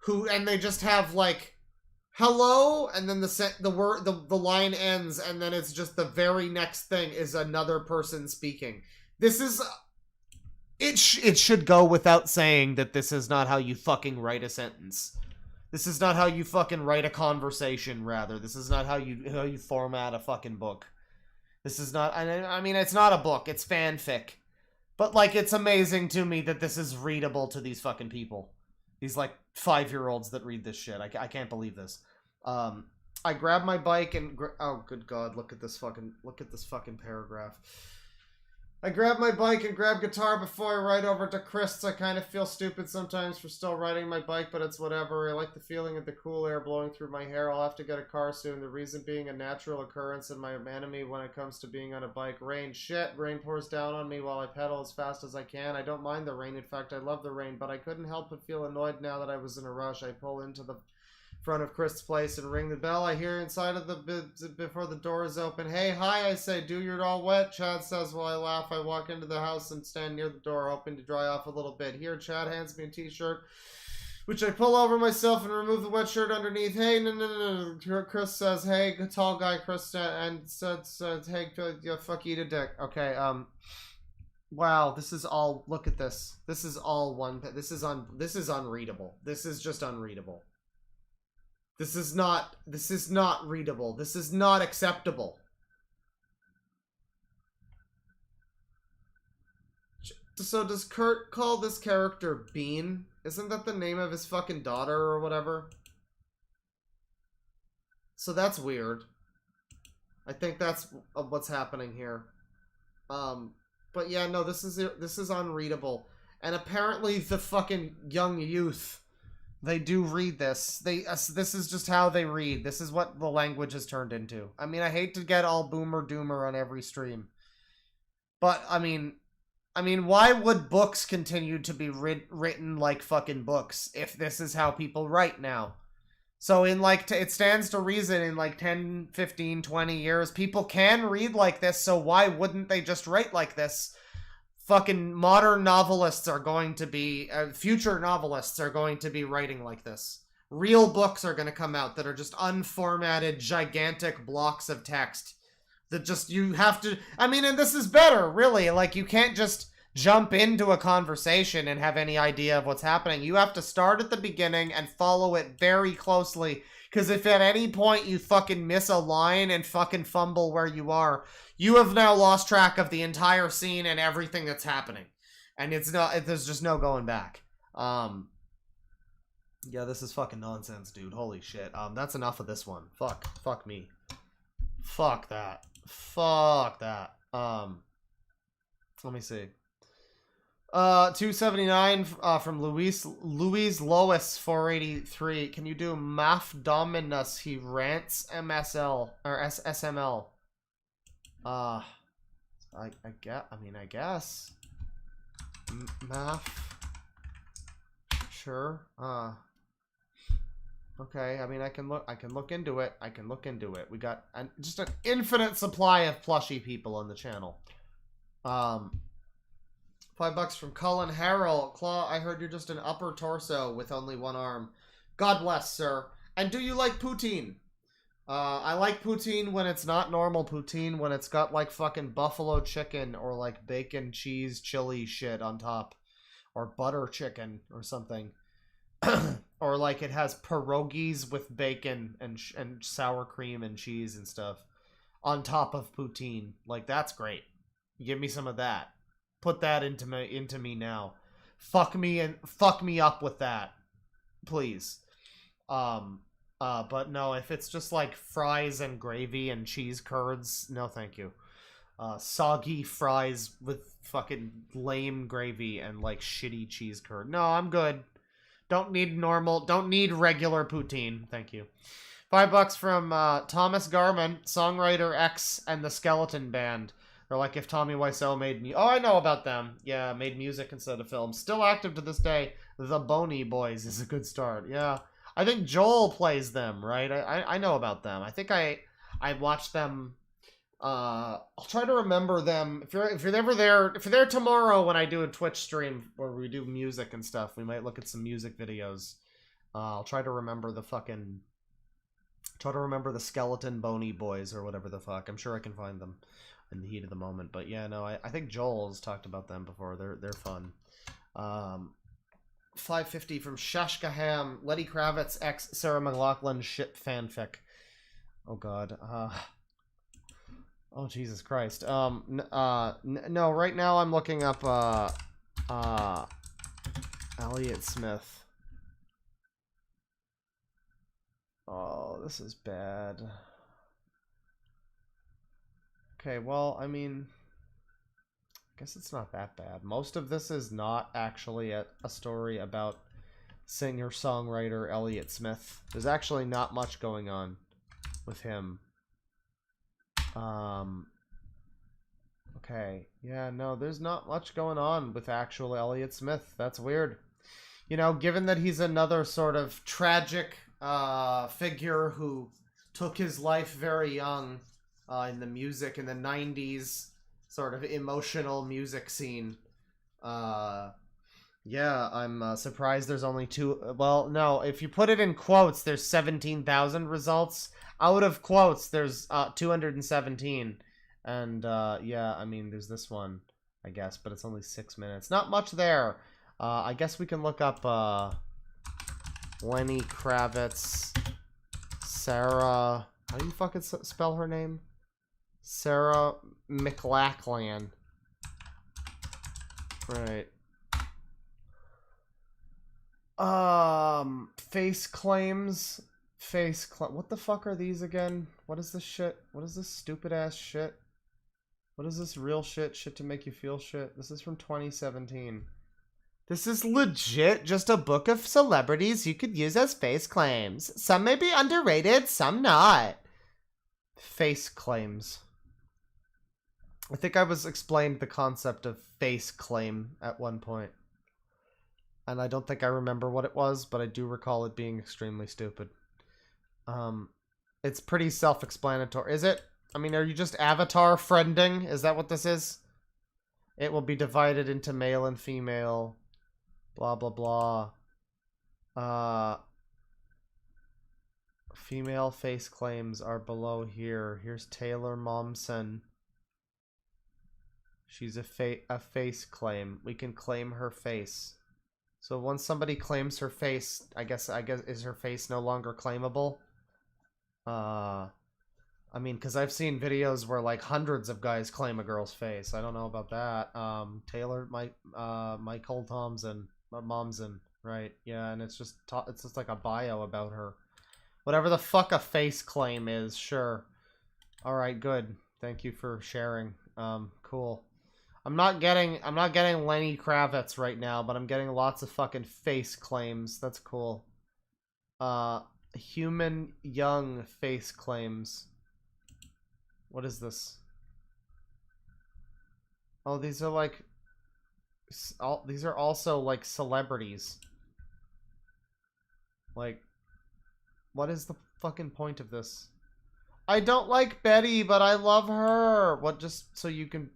and they just have, like, hello, and then the line ends, and then it's just the very next thing is another person speaking. This is... It should go without saying that this is not how you fucking write a sentence. This is not how you fucking write a conversation, rather. This is not how you format a fucking book. This is not... I mean, it's not a book. It's fanfic. But, like, it's amazing to me that this is readable to these fucking people. These, like, 5-year-olds that read this shit. I can't believe this. I grab my bike and... oh, good God, look at this fucking paragraph. I grab my bike and grab guitar before I ride over to Chris's. I kind of feel stupid sometimes for still riding my bike, but it's whatever. I like the feeling of the cool air blowing through my hair. I'll have to get a car soon. The reason being a natural occurrence and my enemy when it comes to being on a bike. Rain. Shit. Rain pours down on me while I pedal as fast as I can. I don't mind the rain. In fact, I love the rain, but I couldn't help but feel annoyed now that I was in a rush. I pull into the front of Chris's place and ring the bell. I hear inside of before the door is open. Hey, hi, I say. Do you're all wet? Chad says while I laugh. I walk into the house and stand near the door, hoping to dry off a little bit. Here, Chad hands me a t-shirt, which I pull over myself and remove the wet shirt underneath. Hey, no. Chris says, hey, tall guy, Chris, and says, hey, fuck you to dick. Okay, wow, this is all, look at this. This is all one, this is unreadable. This is just unreadable. This is not readable. This is not acceptable. So does Kurt call this character Bean? Isn't that the name of his fucking daughter or whatever? So that's weird. I think that's what's happening here. But yeah, no, this is unreadable. And apparently the fucking young youth, they do read this. This is just how they read. This is what the language has turned into. I mean, I hate to get all boomer doomer on every stream. But, I mean, why would books continue to be written like fucking books if this is how people write now? So in like, it stands to reason in like 10, 15, 20 years, people can read like this, so why wouldn't they just write like this? Fucking modern novelists are going to be, future novelists are going to be writing like this. Real books are going to come out that are just unformatted, gigantic blocks of text. That just, you have to, I mean, and this is better, really. Like, you can't just jump into a conversation and have any idea of what's happening. You have to start at the beginning and follow it very closely. Because if at any point you fucking miss a line and fucking fumble where you are, you have now lost track of the entire scene and everything that's happening. And there's just no going back. Yeah, this is fucking nonsense, dude. Holy shit. That's enough of this one. Fuck me. Fuck that. Fuck that. Let me see. 279 from Louise Lois 483. Can you do Maf Dominus? He rants MSL or SML. I guess. Maf. Sure. Okay, I mean, I can look into it. We got just an infinite supply of plushy people on the channel. $5 from Cullen Harrell. Claw, I heard you're just an upper torso with only one arm. God bless, sir. And do you like poutine? I like poutine when it's not normal poutine, when it's got like fucking buffalo chicken or like bacon, cheese, chili shit on top. Or butter chicken or something. Or like it has pierogies with bacon and sour cream and cheese and stuff on top of poutine. Like, that's great. Give me some of that. Put that into me now. Fuck me up with that, please. But no, if it's just like fries and gravy and cheese curds, no thank you. Soggy fries with fucking lame gravy and like shitty cheese curd. No, I'm good. Don't need regular poutine. Thank you. $5 from Thomas Garman, songwriter X and the Skeleton Band. They're like if Tommy Wiseau made me. Oh, I know about them. Yeah, made music instead of film. Still active to this day. The Boney Boys is a good start. Yeah, I think Joel plays them, right? I know about them. I think I watched them. I'll try to remember them. If you're ever there, if you're there tomorrow when I do a Twitch stream where we do music and stuff, we might look at some music videos. I'll try to remember the Skeleton Boney Boys or whatever the fuck. I'm sure I can find them in the heat of the moment. But yeah, no, I think Joel's talked about them before. They're fun. $5.50 from Shashkaham, Letty Kravitz x Sarah McLachlan ship fanfic. Oh god. Oh Jesus Christ. No, right now I'm looking up Elliott Smith. Oh, this is bad. Okay, well, I mean, I guess it's not that bad. Most of this is not actually a story about singer-songwriter Elliott Smith. There's actually not much going on with him. Okay. Yeah, no, there's not much going on with actual Elliott Smith. That's weird. You know, given that he's another sort of tragic figure who took his life very young in the music in the 90s, sort of emotional music scene. Yeah, I'm surprised there's only two. Well, no, if you put it in quotes, there's 17,000 results. Out of quotes, there's 217. And yeah, I mean, there's this one, I guess, but it's only 6 minutes. Not much there. I guess we can look up Lenny Kravitz, Sarah. How do you fucking spell her name? Sarah McLachlan. Right. Face claims. What the fuck are these again? What is this shit? What is this stupid ass shit? What is this real shit? Shit to make you feel shit? This is from 2017. This is legit just a book of celebrities you could use as face claims. Some may be underrated, some not. Face claims. I think I was explained the concept of face claim at one point. And I don't think I remember what it was, but I do recall it being extremely stupid. It's pretty self-explanatory. Is it? I mean, are you just avatar friending? Is that what this is? It will be divided into male and female. Blah, blah, blah. Female face claims are below here. Here's Taylor Momsen. She's a face claim. We can claim her face. So once somebody claims her face, I guess is her face no longer claimable? I mean, because I've seen videos where like hundreds of guys claim a girl's face. I don't know about that. Taylor, Michael Momsen, right? Yeah, and it's just like a bio about her. Whatever the fuck a face claim is, sure. All right, good. Thank you for sharing. Cool. I'm not getting Lenny Kravitz right now, but I'm getting lots of fucking face claims. That's cool. Human young face claims. What is this? Oh, these are like these are also like celebrities. Like, what is the fucking point of this? I don't like Betty, but I love her. What, just so you can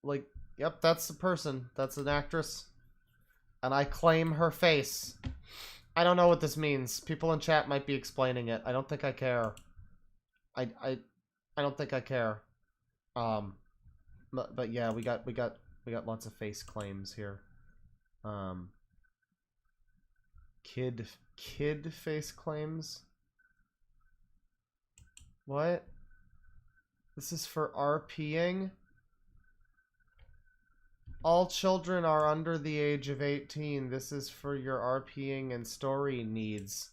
like, yep, that's the person. That's an actress. And I claim her face. I don't know what this means. People in chat might be explaining it. I don't think I care. I don't think I care. But yeah, we got lots of face claims here. Kid face claims. What? This is for RPing? All children are under the age of 18. This is for your RPing and story needs.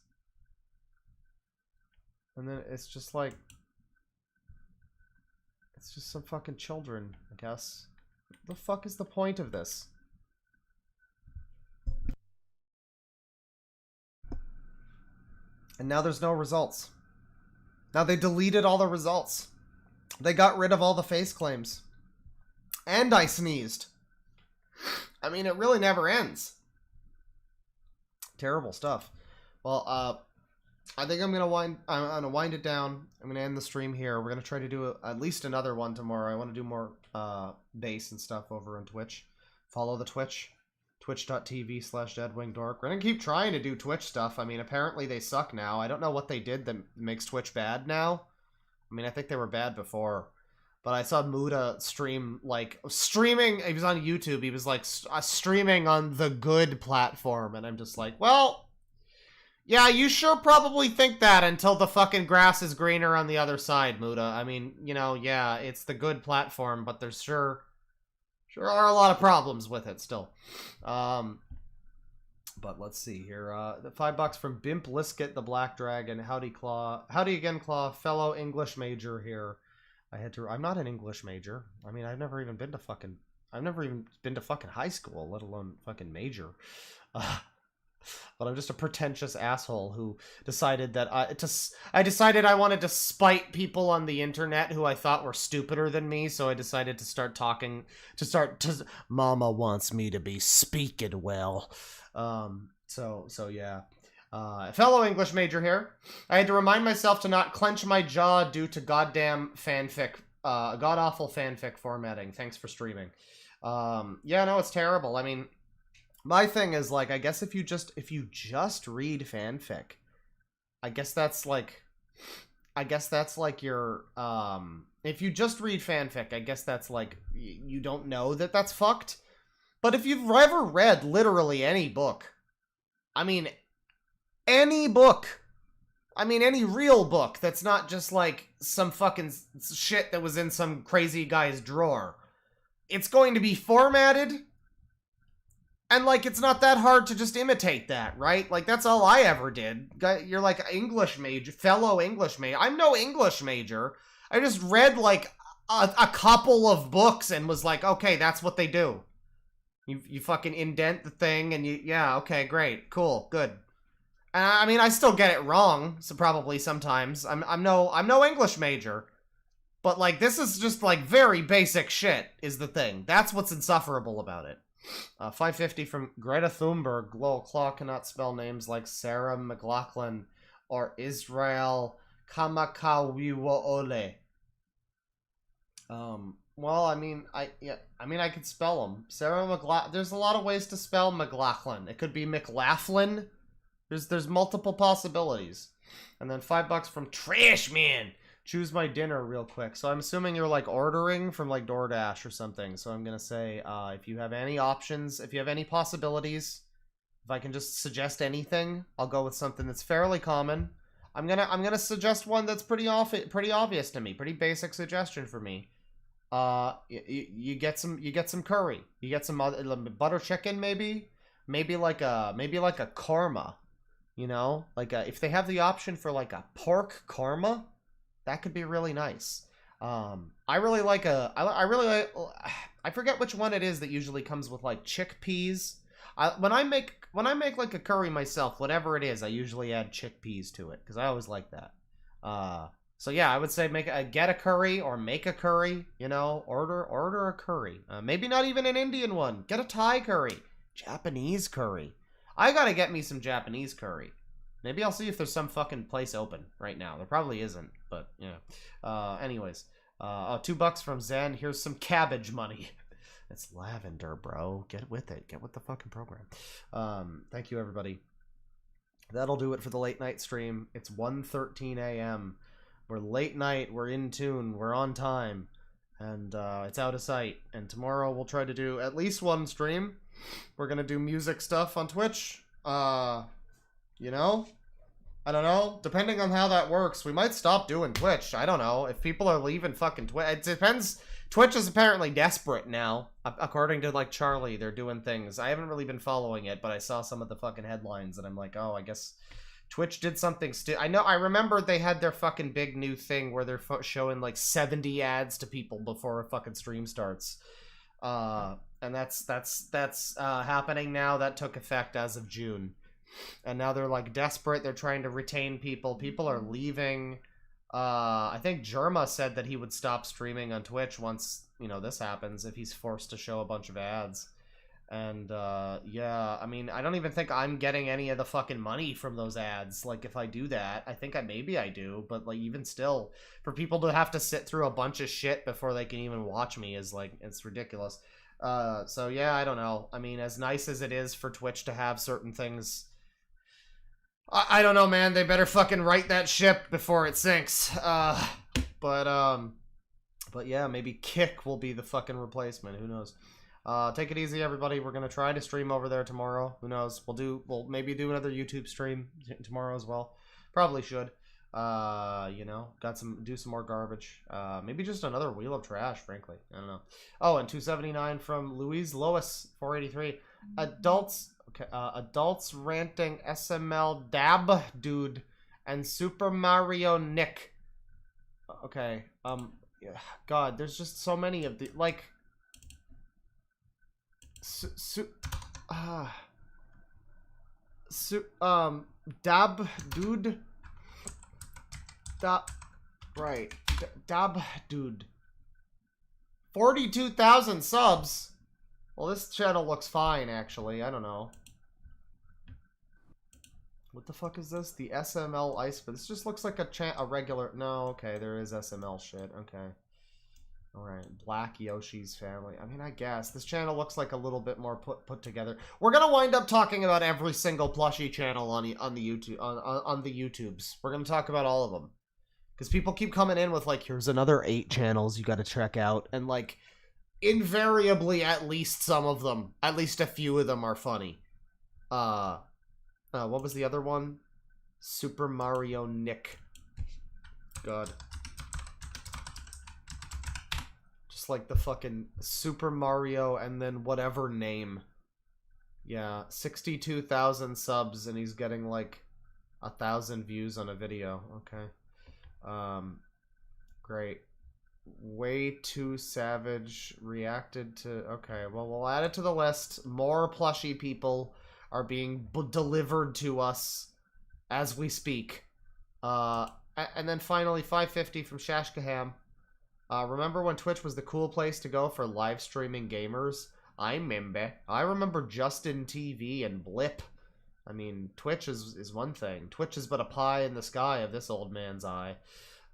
And then it's just like, it's just some fucking children, I guess. What the fuck is the point of this? And now there's no results. Now they deleted all the results. They got rid of all the face claims. And I sneezed. I mean, it really never ends. Terrible stuff. Well, I think I'm gonna wind it down. I'm gonna end the stream here. We're gonna try to do at least another one tomorrow. I want to do more bass and stuff over on Twitch. Follow the Twitch, twitch.tv/DeadwingDork. We're gonna keep trying to do Twitch stuff. I mean, apparently they suck now. I don't know what they did that makes Twitch bad now. I mean, I think they were bad before. But I saw Muda stream, like, streaming, he was on YouTube, he was, like, streaming on the good platform, and I'm just like, well, yeah, you sure probably think that until the fucking grass is greener on the other side, Muda. I mean, you know, yeah, it's the good platform, but there's sure are a lot of problems with it still. But let's see here, the $5 from Bimp Lisket, the Black Dragon, howdy again, Claw, fellow English major here. I'm not an English major. I mean, I've never even been to fucking high school, let alone fucking major. But I'm just a pretentious asshole who decided that I decided I wanted to spite people on the internet who I thought were stupider than me, so I decided to start talking, Mama wants me to be speaking well. So yeah. Fellow English major here. I had to remind myself to not clench my jaw due to goddamn fanfic, god-awful fanfic formatting. Thanks for streaming. Yeah, no, it's terrible. I mean, my thing is, like, I guess if you just read fanfic, I guess that's like your, if you just read fanfic, I guess that's like, you don't know that that's fucked. But if you've ever read literally any book, I mean, any book. I mean, any real book that's not just like some fucking shit that was in some crazy guy's drawer. It's going to be formatted And, like, it's not that hard to just imitate that, right? Like, that's all I ever did. You're, like, English major, fellow English major. I'm no English major. I just read, like, a couple of books and was like, okay, that's what they do. You fucking indent the thing and yeah, okay, great, cool, good. I mean, I still get it wrong, so probably sometimes. I'm no English major. But, like, this is just, like, very basic shit is the thing. That's what's insufferable about it. 550 from Greta Thunberg. Lol, Claw cannot spell names like Sarah McLachlan or Israel Kamakawiwoole. Well, I mean, I could spell them. Sarah McLachlan. There's a lot of ways to spell McLachlan. It could be McLaughlin. There's multiple possibilities. And then $5 from Trash Man. Choose my dinner real quick. So I'm assuming you're like ordering from like DoorDash or something. So I'm gonna say if you have any options, if you have any possibilities, if I can just suggest anything, I'll go with something that's fairly common. I'm gonna suggest one that's pretty obvious to me, pretty basic suggestion for me. You get some curry. You get some butter chicken maybe like a korma, you know, like if they have the option for like a pork korma. That could be really nice. I really like I forget which one it is that usually comes with like chickpeas. When I make like a curry myself, whatever it is, I usually add chickpeas to it because I always like that. So yeah, I would say get a curry or make a curry. You know, order a curry. Maybe not even an Indian one. Get a Thai curry, Japanese curry. I gotta get me some Japanese curry. Maybe I'll see if there's some fucking place open right now. There probably isn't, but yeah. Anyways, $2 from Zen. Here's some cabbage money. It's lavender, bro. Get with it. Get with the fucking program. Thank you, everybody. That'll do it for the late night stream. It's 1:13 a.m. We're late night. We're in tune. We're on time, and it's out of sight. And tomorrow we'll try to do at least one stream. We're gonna do music stuff on Twitch. You know? I don't know. Depending on how that works, we might stop doing Twitch. I don't know. If people are leaving fucking Twitch. It depends. Twitch is apparently desperate now. According to, like, Charlie, they're doing things. I haven't really been following it, but I saw some of the fucking headlines, and I'm like, oh, I guess Twitch did something I remember they had their fucking big new thing where they're showing, like, 70 ads to people before a fucking stream starts. And that's happening now. That took effect as of June. And now they're like desperate. They're trying to retain people. People are leaving. I think Jerma said that he would stop streaming on Twitch once, you know, this happens, if he's forced to show a bunch of ads. And yeah, I mean, I don't even think I'm getting any of the fucking money from those ads. Like, if I do that, I think maybe I do, but like, even still, for people to have to sit through a bunch of shit before they can even watch me is like, it's ridiculous. So yeah, I don't know. I mean, as nice as it is for Twitch to have certain things, I don't know, man. They better fucking right that ship before it sinks. But yeah, maybe Kick will be the fucking replacement. Who knows? Take it easy, everybody. We're gonna try to stream over there tomorrow. Who knows? We'll maybe do another YouTube stream tomorrow as well. Probably should. You know, do some more garbage. Maybe just another wheel of trash, frankly. I don't know. Oh, and 279 from Louise Lois 483. Adults ranting SML Dab Dude and Super Mario Nick. Okay. God, there's just so many of the like. Dab Dude. Right. Dab Dude. 42,000 subs. Well, this channel looks fine, actually. I don't know. What the fuck is this? The SML Ice, but this just looks like a regular. No, okay, there is SML shit. Okay. Alright, Black Yoshi's Family. I mean, I guess. This channel looks like a little bit more put together. We're gonna wind up talking about every single plushie channel on the YouTubes. We're gonna talk about all of them. Because people keep coming in with, like, here's another 8 channels you gotta check out. And, like, invariably, at least some of them, at least a few of them are funny. What was the other one? Super Mario Nick. God. Just like the fucking Super Mario and then whatever name. Yeah, 62,000 subs and he's getting like 1,000 views on a video. Okay. Great. Way Too Savage reacted to... Okay, well, we'll add it to the list. More plushy people are being delivered to us as we speak. And then finally, 550 from Shashkaham. Remember when Twitch was the cool place to go for live streaming gamers? I remember Justin TV and Blip. I mean, Twitch is one thing. Twitch is but a pie in the sky of this old man's eye.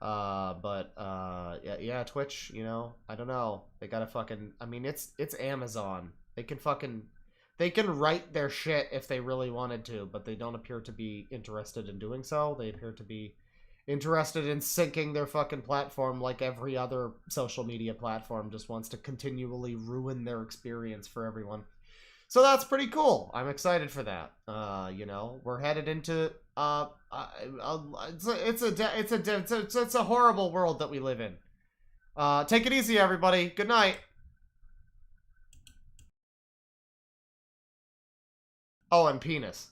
Yeah, Twitch, you know, I don't know. They gotta fucking... I mean, it's Amazon. They can write their shit if they really wanted to, but they don't appear to be interested in doing so. They appear to be interested in syncing their fucking platform like every other social media platform just wants to continually ruin their experience for everyone. So that's pretty cool. I'm excited for that. You know, we're headed into it's a horrible world that we live in. Take it easy, everybody. Good night. Oh, and penis.